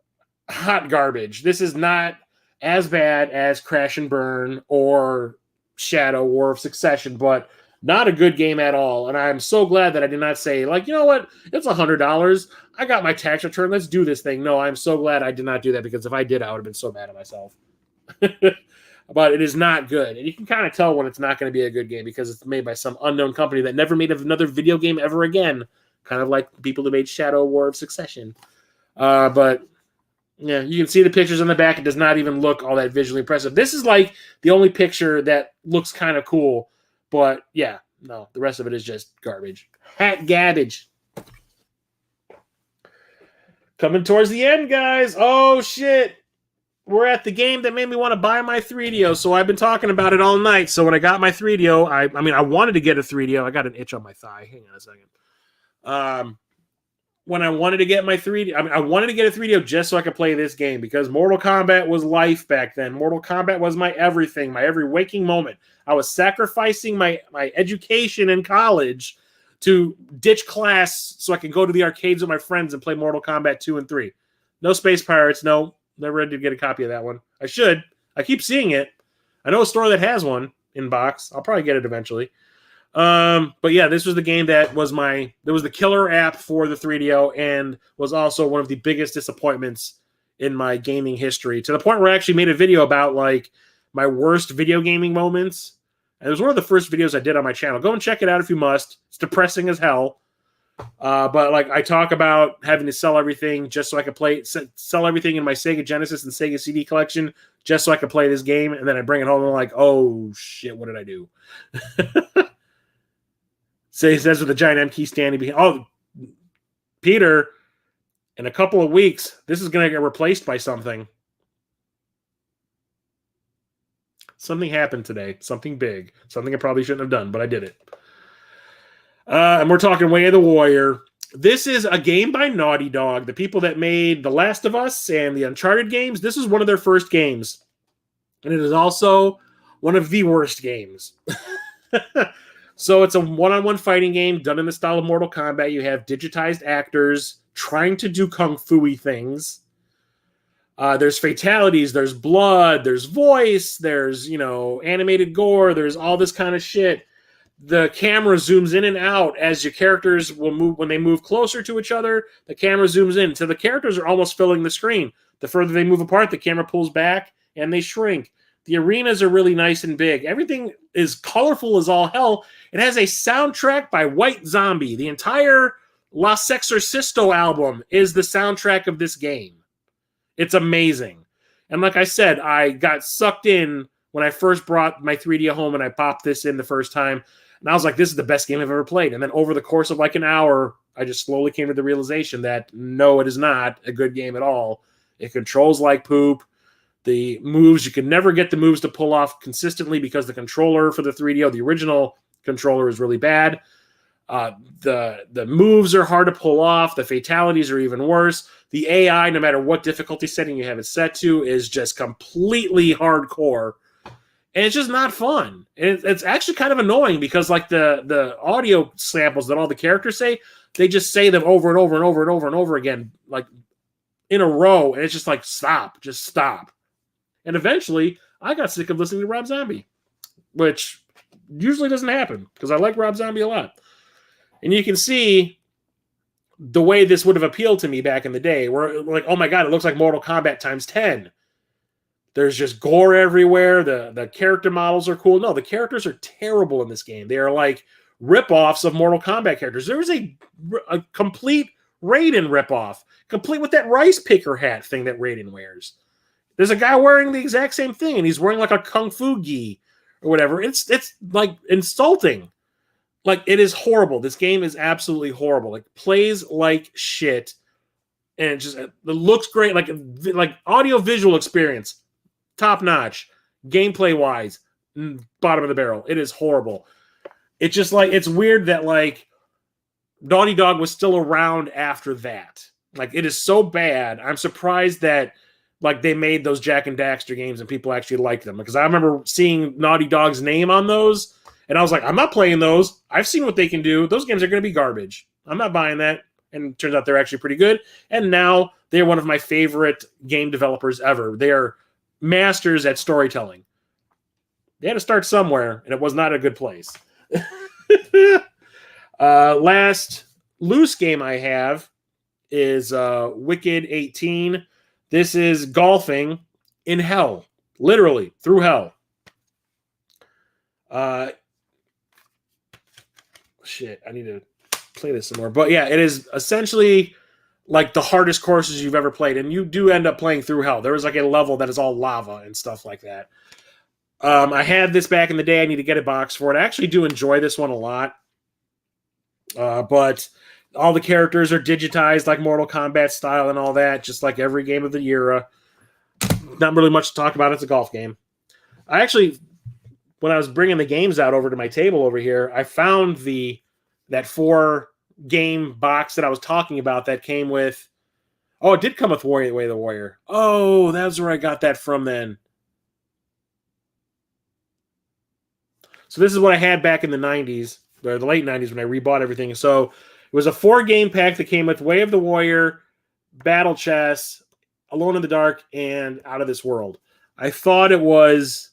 hot garbage. This is not as bad as Crash and Burn or Shadow War of Succession, but not a good game at all. And I'm so glad that I did not say, like, you know what, it's $100. I got my tax return. Let's do this thing. No, I'm so glad I did not do that, because if I did, I would have been so mad at myself. But it is not good. And you can kind of tell when it's not going to be a good game because it's made by some unknown company that never made another video game ever again. Kind of like people who made Shadow War of Succession. But yeah, you can see the pictures on the back. It does not even look all that visually impressive. This is like the only picture that looks kind of cool. But yeah, no, the rest of it is just garbage. Hat garbage. Coming towards the end, guys. Oh, shit. We're at the game that made me want to buy my 3DO. So I've been talking about it all night. So when I got my 3DO, I wanted to get a 3DO. I got an itch on my thigh. Hang on a second. When I wanted to get my 3D, I wanted to get a 3DO just so I could play this game, because Mortal Kombat was life back then. Mortal Kombat was my everything, my every waking moment. I was sacrificing my education in college to ditch class so I could go to the arcades with my friends and play Mortal Kombat 2 and 3. No Space Pirates, no. Never did get a copy of that one. I should. I keep seeing it. I know a store that has one in box. I'll probably get it eventually. But yeah, this was the game that was the killer app for the 3DO, and was also one of the biggest disappointments in my gaming history, to the point where I actually made a video about like my worst video gaming moments. And it was one of the first videos I did on my channel. Go and check it out if you must. It's depressing as hell. But like I talk about having to sell everything just so I could sell everything in my Sega Genesis and Sega CD collection just so I could play this game. And then I bring it home and I'm like, oh shit, what did I do? So he says with a giant M key standing behind. Oh, Peter, in a couple of weeks, this is going to get replaced by something. Something happened today. Something big. Something I probably shouldn't have done, but I did it. And we're talking Way of the Warrior. This is a game by Naughty Dog, the people that made The Last of Us and the Uncharted games. This is one of their first games. And it is also one of the worst games. So it's a one-on-one fighting game done in the style of Mortal Kombat. You have digitized actors trying to do kung fu-y things. There's fatalities, there's blood, there's voice, there's, animated gore, there's all this kind of shit. The camera zooms in and out as your characters will move. When they move closer to each other, the camera zooms in. So the characters are almost filling the screen. The further they move apart, the camera pulls back and they shrink. The arenas are really nice and big. Everything is colorful as all hell. It has a soundtrack by White Zombie. The entire La Sexorcisto album is the soundtrack of this game. It's amazing. And like I said, I got sucked in when I first brought my 3D home and I popped this in the first time. And I was like, this is the best game I've ever played. And then over the course of like an hour, I just slowly came to the realization that no, it is not a good game at all. It controls like poop. The moves, you can never get the moves to pull off consistently because the controller for the 3DO, the original controller, is really bad. The moves are hard to pull off. The fatalities are even worse. The AI, no matter what difficulty setting you have it set to, is just completely hardcore. And it's just not fun. It's actually kind of annoying because like the audio samples that all the characters say, they just say them over and over and over and over and over again, like in a row. And it's just like, stop, just stop. And eventually, I got sick of listening to Rob Zombie, which usually doesn't happen because I like Rob Zombie a lot. And you can see the way this would have appealed to me back in the day, where like, oh my God, it looks like Mortal Kombat times 10. There's just gore everywhere. The character models are cool. No, the characters are terrible in this game. They are like rip-offs of Mortal Kombat characters. There was a complete Raiden rip-off, complete with that rice picker hat thing that Raiden wears. There's a guy wearing the exact same thing, and he's wearing like a kung fu gi or whatever. It's like insulting. Like, it is horrible. This game is absolutely horrible. Like, plays like shit, and it looks great. Like audio visual experience, top notch. Gameplay wise, bottom of the barrel. It is horrible. It's just like, it's weird that like Naughty Dog was still around after that. Like, it is so bad. I'm surprised that like they made those Jak and Daxter games and people actually liked them, because I remember seeing Naughty Dog's name on those. And I was like, I'm not playing those. I've seen what they can do. Those games are going to be garbage. I'm not buying that. And it turns out they're actually pretty good. And now they're one of my favorite game developers ever. They are masters at storytelling. They had to start somewhere, and it was not a good place. Last loose game I have is Wicked 18. This is golfing in hell. Literally, through hell. Shit, I need to play this some more. But yeah, it is essentially like the hardest courses you've ever played, and you do end up playing through hell. There is like a level that is all lava and stuff like that. I had this back in the day. I need to get a box for it. I actually do enjoy this one a lot. But all the characters are digitized like Mortal Kombat style and all that, just like every game of the era. Not really much to talk about. It's a golf game. I actually, when I was bringing the games out over to my table over here, I found that 4-game box that I was talking about that came with. Oh, it did come with Way the Warrior. Oh, that's where I got that from then. So this is what I had back in the 90s, or the late 90s when I rebought everything. So it was a 4-game pack that came with Way of the Warrior, Battle Chess, Alone in the Dark, and Out of This World. I thought it was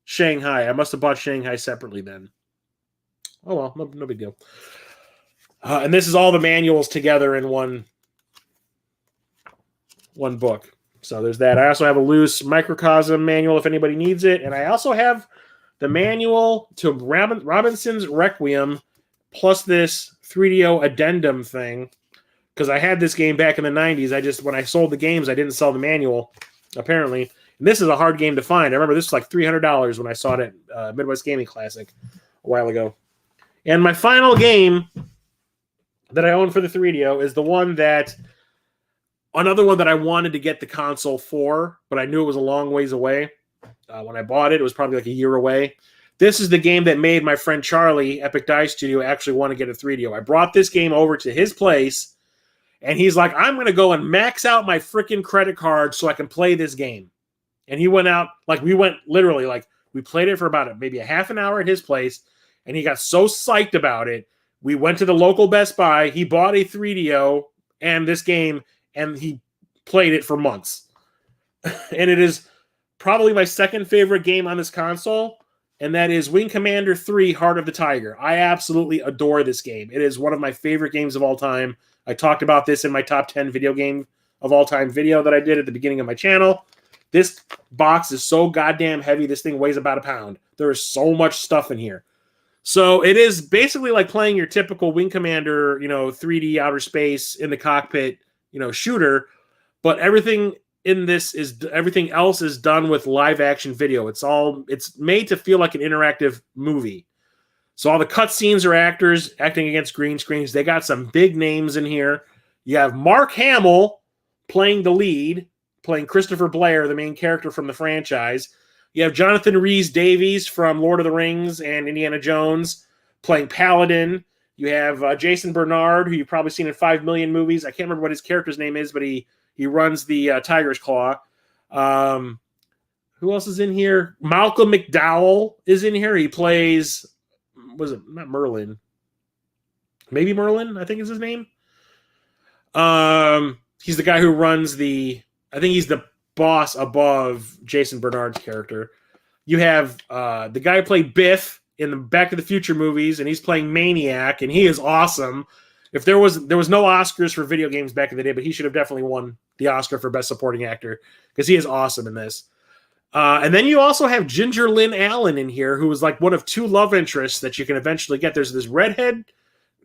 Shanghai. I must have bought Shanghai separately then. Oh well, no big deal. And this is all the manuals together in one book. So there's that. I also have a loose Microcosm manual if anybody needs it. And I also have the manual to Robinson's Requiem plus this 3DO addendum thing. Because I had this game back in the 90s. When I sold the games, I didn't sell the manual, apparently. And this is a hard game to find. I remember this was like $300 when I saw it at Midwest Gaming Classic a while ago. And my final game that I own for the 3DO is another one that I wanted to get the console for, but I knew it was a long ways away. When I bought it, it was probably like a year away. This is the game that made my friend Charlie, Epic Die Studio, actually want to get a 3DO. I brought this game over to his place, and he's like, I'm going to go and max out my freaking credit card so I can play this game. And he went out, we played it for about maybe a half an hour at his place, and he got so psyched about it. We went to the local Best Buy. He bought a 3DO and this game, and he played it for months. And it is probably my second favorite game on this console, and that is Wing Commander 3 Heart of the Tiger. I absolutely adore this game. It is one of my favorite games of all time. I talked about this in my top 10 video game of all time video that I did at the beginning of my channel. This box is so goddamn heavy. This thing weighs about a pound. There is so much stuff in here. So it is basically like playing your typical Wing Commander, 3D outer space in the cockpit, shooter. But everything else is done with live action video. It's made to feel like an interactive movie. So all the cutscenes are actors acting against green screens. They got some big names in here. You have Mark Hamill playing the lead, playing Christopher Blair, the main character from the franchise. You have Jonathan Rhys-Davies from Lord of the Rings and Indiana Jones playing Paladin. You have Jason Bernard, who you've probably seen in 5 million movies. I can't remember what his character's name is, but he runs the Tiger's Claw. Who else is in here? Malcolm McDowell is in here. He plays, was it not Merlin? Maybe Merlin, I think is his name. He's the guy who runs I think he's the boss above Jason Bernard's character. You have the guy who played Biff in the Back to the Future movies, and he's playing Maniac, and he is awesome. If there was no Oscars for video games back in the day, but he should have definitely won the Oscar for Best Supporting Actor because he is awesome in this. And then you also have Ginger Lynn Allen in here, who is like one of two love interests that you can eventually get. There's this redhead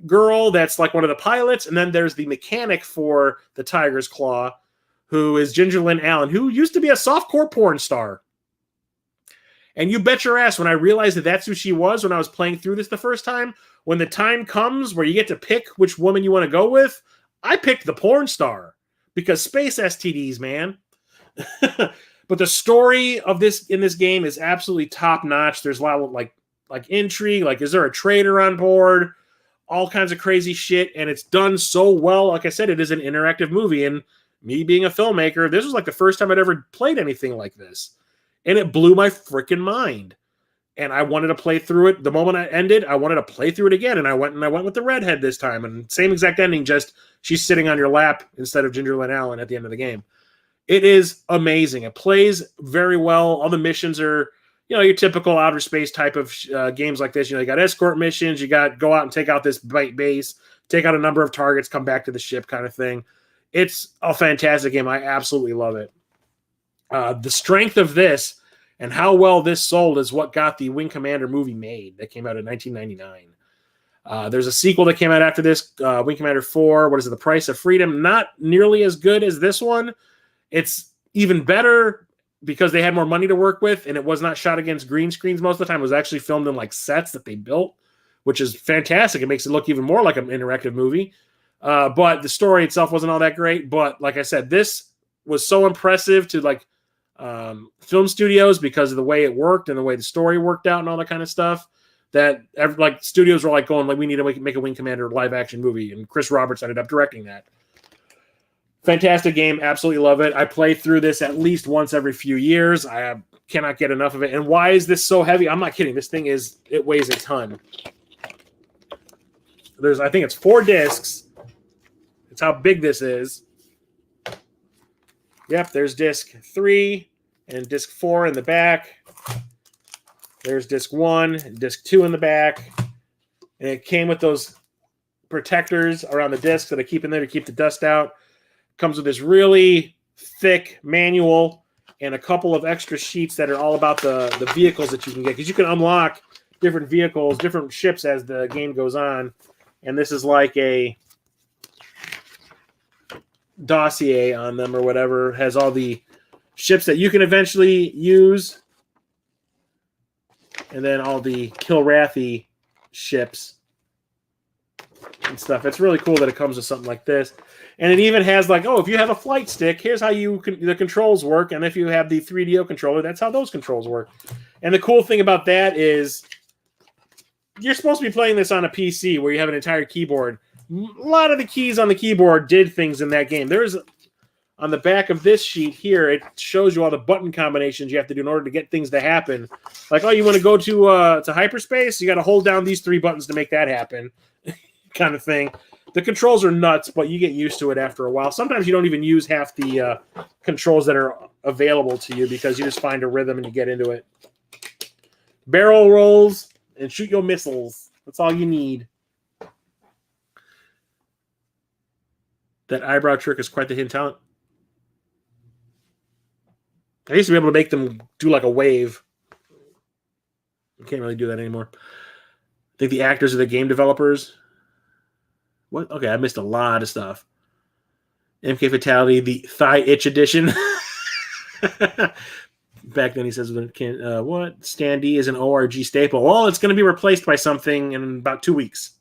girl that's like one of the pilots, and then there's the mechanic for the Tiger's Claw, who is Ginger Lynn Allen, who used to be a softcore porn star. And you bet your ass when I realized that that's who she was when I was playing through this the first time, when the time comes where you get to pick which woman you want to go with, I picked the porn star because space STDs, man. But the story of this in this game is absolutely top notch. There's a lot of like intrigue, like is there a traitor on board? All kinds of crazy shit, and it's done so well. Like I said, it is an interactive movie, and me being a filmmaker, this was like the first time I'd ever played anything like this, and it blew my freaking mind. And I wanted to play through it. The moment I ended, I wanted to play through it again, and I went with the redhead this time, and same exact ending, just she's sitting on your lap instead of Ginger Lynn Allen at the end of the game. It is amazing. It plays very well. All the missions are, your typical outer space type of games like this. You got escort missions. You got go out and take out this base, take out a number of targets, come back to the ship kind of thing. It's a fantastic game. I absolutely love it. The strength of this and how well this sold is what got the Wing Commander movie made that came out in 1999. There's a sequel that came out after this, Wing Commander 4. What is it? The Price of Freedom. Not nearly as good as this one. It's even better because they had more money to work with, and it was not shot against green screens most of the time. It was actually filmed in like sets that they built, which is fantastic. It makes it look even more like an interactive movie. But the story itself wasn't all that great. But like I said, this was so impressive to like film studios because of the way it worked and the way the story worked out and all that kind of stuff. That studios were like going like, we need to make a Wing Commander live action movie, and Chris Roberts ended up directing that. Fantastic game. Absolutely love it. I play through this at least once every few years. I cannot get enough of it. And why is this so heavy? I'm not kidding. This thing it weighs a ton. I think it's 4 discs. It's how big this is. Yep, there's disc 3 and disc 4 in the back. There's disc 1 and disc 2 in the back. And it came with those protectors around the discs that I keep in there to keep the dust out. Comes with this really thick manual and a couple of extra sheets that are all about the vehicles that you can get, because you can unlock different vehicles, different ships as the game goes on. And this is like a dossier on them or whatever. It has all the ships that you can eventually use, and then all the Kilrathi ships and stuff. It's really cool that it comes with something like this. And it even has like, if you have a flight stick, here's how the controls work. And if you have the 3DO controller, that's how those controls work. And the cool thing about that is you're supposed to be playing this on a PC where you have an entire keyboard. A lot of the keys on the keyboard did things in that game. There's on the back of this sheet here, it shows you all the button combinations you have to do in order to get things to happen. Like, you want to go to hyperspace? You got to hold down these 3 buttons to make that happen, kind of thing. The controls are nuts, but you get used to it after a while. Sometimes you don't even use half the controls that are available to you because you just find a rhythm and you get into it. Barrel rolls and shoot your missiles. That's all you need. That eyebrow trick is quite the hidden talent. I used to be able to make them do like a wave. You can't really do that anymore. I think the actors are the game developers. What? Okay, I missed a lot of stuff. MK Fatality, the Thigh Itch edition. Back then he says, what? Standee is an ORG staple. Well, it's going to be replaced by something in about 2 weeks.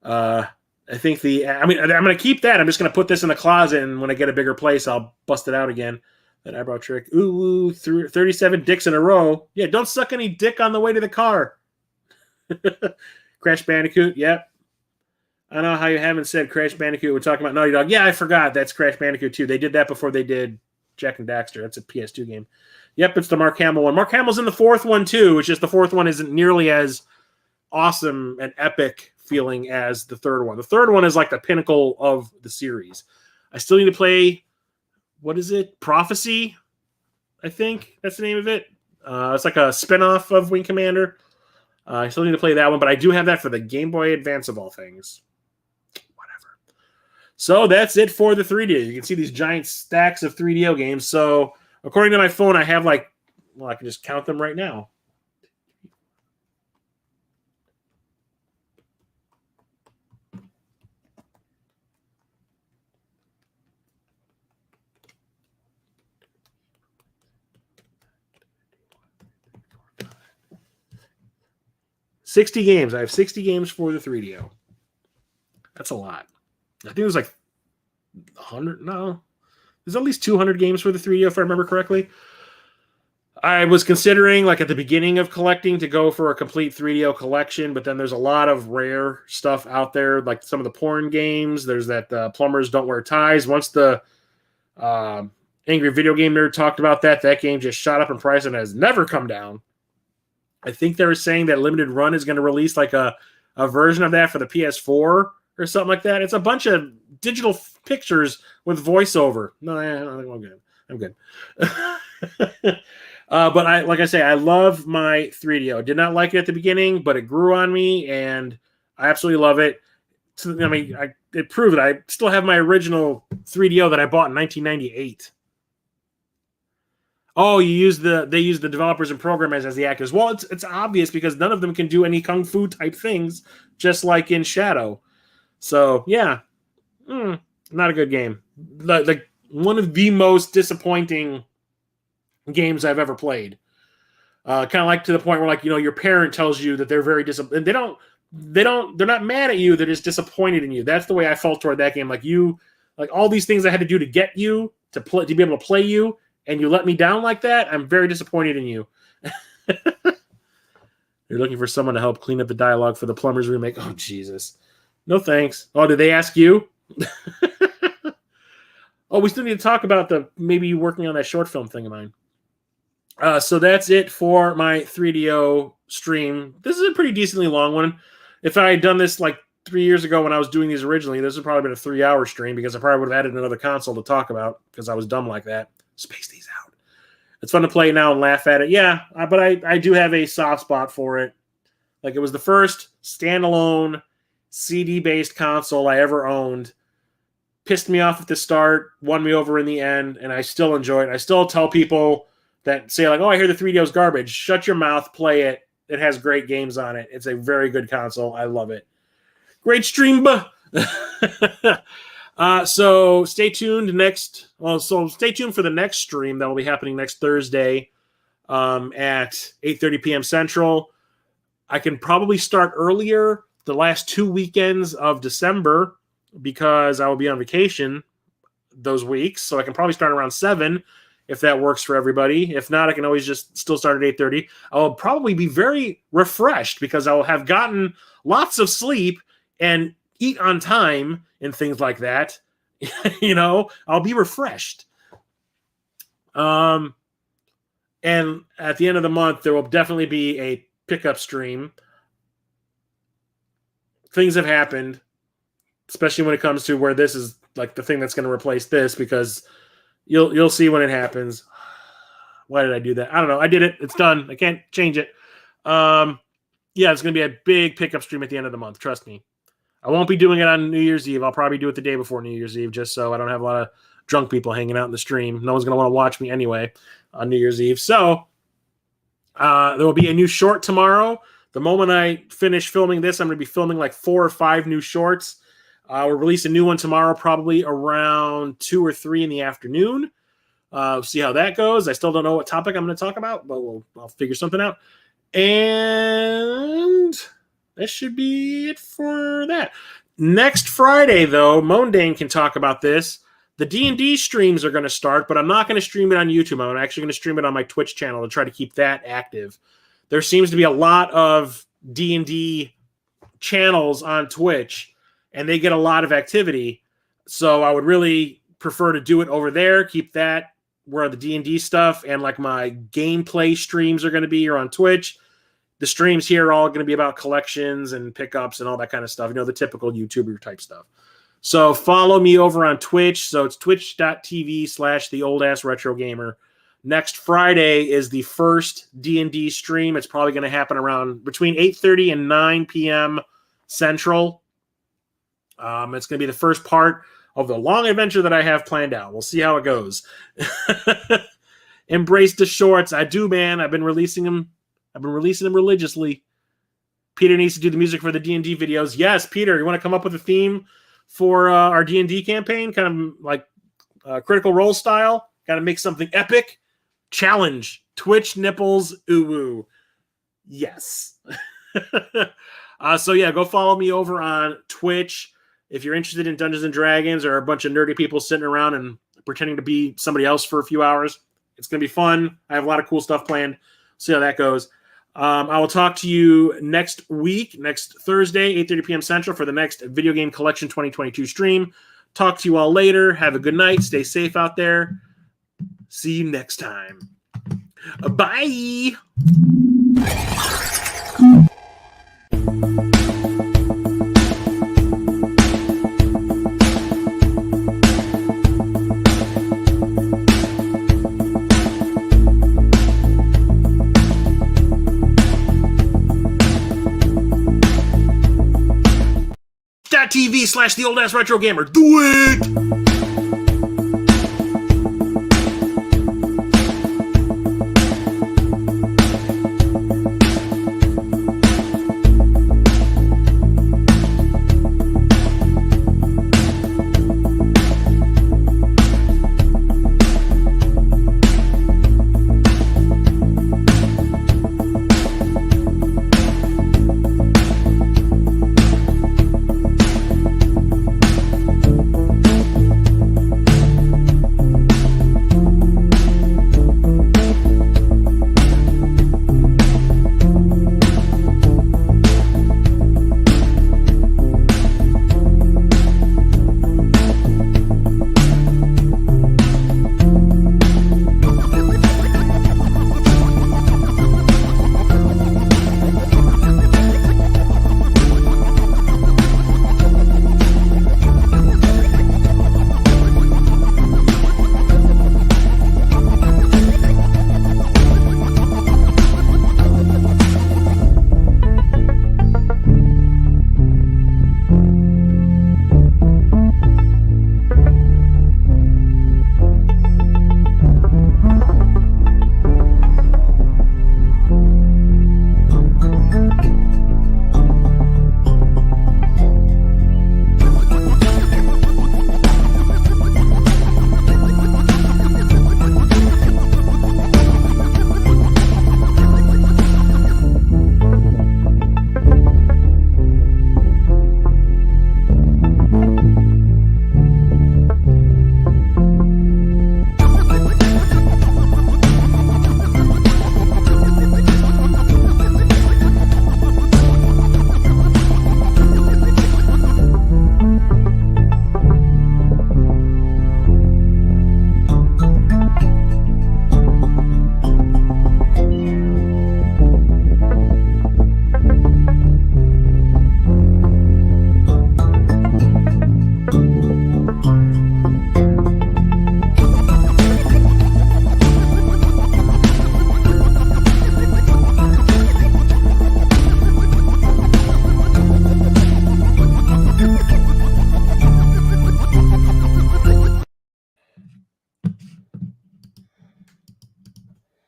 I think I'm going to keep that. I'm just going to put this in the closet, and when I get a bigger place, I'll bust it out again. That eyebrow trick. Ooh, 37 dicks in a row. Yeah, don't suck any dick on the way to the car. Crash Bandicoot, yep. I don't know how you haven't said Crash Bandicoot. We're talking about Naughty Dog. Yeah, I forgot. That's Crash Bandicoot 2. They did that before they did Jack and Daxter. That's a PS2 game. Yep, it's the Mark Hamill one. Mark Hamill's in the 4th one, too. It's just the 4th one isn't nearly as awesome and epic feeling as the 3rd one. The 3rd one is like the pinnacle of the series. I still need to play, what is it? Prophecy, I think that's the name of it. It's like a spinoff of Wing Commander. I still need to play that one, but I do have that for the Game Boy Advance of all things. So that's it for the 3D. You can see these giant stacks of 3DO games. So according to my phone, I have I can just count them right now. $60 games. I have 60 games for the 3DO. That's a lot. I think it was like 100. No, there's at least 200 games for the 3DO if I remember correctly. I was considering at the beginning of collecting to go for a complete 3DO collection, but then there's a lot of rare stuff out there, like some of the porn games. There's that Plumbers Don't Wear Ties. Once the Angry Video Game Nerd talked about that game just shot up in price and has never come down. I think they were saying that Limited Run is going to release a version of that for the PS4 or something like that. It's a bunch of digital pictures with voiceover. No, I'm good. I'm good. But like I say, I love my 3DO. Did not like it at the beginning, but it grew on me, and I absolutely love it. I mean, it proved it. I still have my original 3DO that I bought in 1998. Oh, they use the developers and programmers as the actors. Well, it's obvious because none of them can do any kung fu type things, just like in Shadow. So yeah, not a good game. Like one of the most disappointing games I've ever played. Kind of like to the point where your parent tells you that they're very disappointed. They're not mad at you. They're just disappointed in you. That's the way I felt toward that game. Like all these things I had to do to get you to be able to play you, and you let me down like that. I'm very disappointed in you. You're looking for someone to help clean up the dialogue for the Plumbers remake. Oh, Jesus. No thanks. Oh, did they ask you? Oh, we still need to talk about maybe you working on that short film thing of mine. So that's it for my 3DO stream. This is a pretty decently long one. If I had done this 3 years ago when I was doing these originally, this would probably been a 3-hour stream because I probably would have added another console to talk about because I was dumb like that. Space these out. It's fun to play now and laugh at it. Yeah, but I do have a soft spot for it. It was the first standalone CD-based console I ever owned. Pissed me off at the start, won me over in the end, and I still enjoy it. I still tell people that say oh, I hear the 3DO's garbage. Shut your mouth, play it. It has great games on it. It's a very good console. I love it. Great stream. So stay tuned stay tuned for the next stream that will be happening next Thursday at 8:30 p.m. Central. I can probably start earlier the last 2 weekends of December because I will be on vacation those weeks. So I can probably start around 7 if that works for everybody. If not, I can always just still start at 8:30. I will probably be very refreshed because I will have gotten lots of sleep and eat on time and things like that. I'll be refreshed. And at the end of the month, there will definitely be a pickup stream. Things have happened, especially when it comes to where this is the thing that's going to replace this, because you'll see when it happens. Why did I do that? I don't know. I did it. It's done. I can't change it. Yeah, it's going to be a big pickup stream at the end of the month. Trust me. I won't be doing it on New Year's Eve. I'll probably do it the day before New Year's Eve just so I don't have a lot of drunk people hanging out in the stream. No one's going to want to watch me anyway on New Year's Eve. So there will be a new short tomorrow. The moment I finish filming this, I'm going to be filming 4 or 5 new shorts. We'll release a new one tomorrow, probably around 2 or 3 in the afternoon. See how that goes. I still don't know what topic I'm going to talk about, but I'll figure something out. And that should be it for that. Next Friday, though, Mondane can talk about this. The D&D streams are going to start, but I'm not going to stream it on YouTube. I'm actually going to stream it on my Twitch channel to try to keep that active. There seems to be a lot of D&D channels on Twitch, and they get a lot of activity. So I would really prefer to do it over there, keep that where the D&D stuff and my gameplay streams are going to be here on Twitch. The streams here are all going to be about collections and pickups and all that kind of stuff. The typical YouTuber type stuff. So follow me over on Twitch. So it's twitch.tv/theoldassretrogamer. Next Friday is the first D&D stream. It's probably going to happen around between 8:30 and 9 p.m. Central. It's going to be the first part of the long adventure that I have planned out. We'll see how it goes. Embrace the shorts. I do, man. I've been releasing them religiously. Peter needs to do the music for the D&D videos. Yes, Peter, you want to come up with a theme for our D&D campaign? Kind of like Critical Role style? Got to make something epic? Challenge. Twitch nipples. Ooh. Yes. So yeah, go follow me over on Twitch. If you're interested in Dungeons and Dragons or a bunch of nerdy people sitting around and pretending to be somebody else for a few hours, it's going to be fun. I have a lot of cool stuff planned. See how that goes. I will talk to you next week, next Thursday, 8:30 p.m. Central for the next Video Game Collection 2022 stream. Talk to you all later. Have a good night. Stay safe out there. See you next time. Bye. TV/the old ass retro gamer. Do it!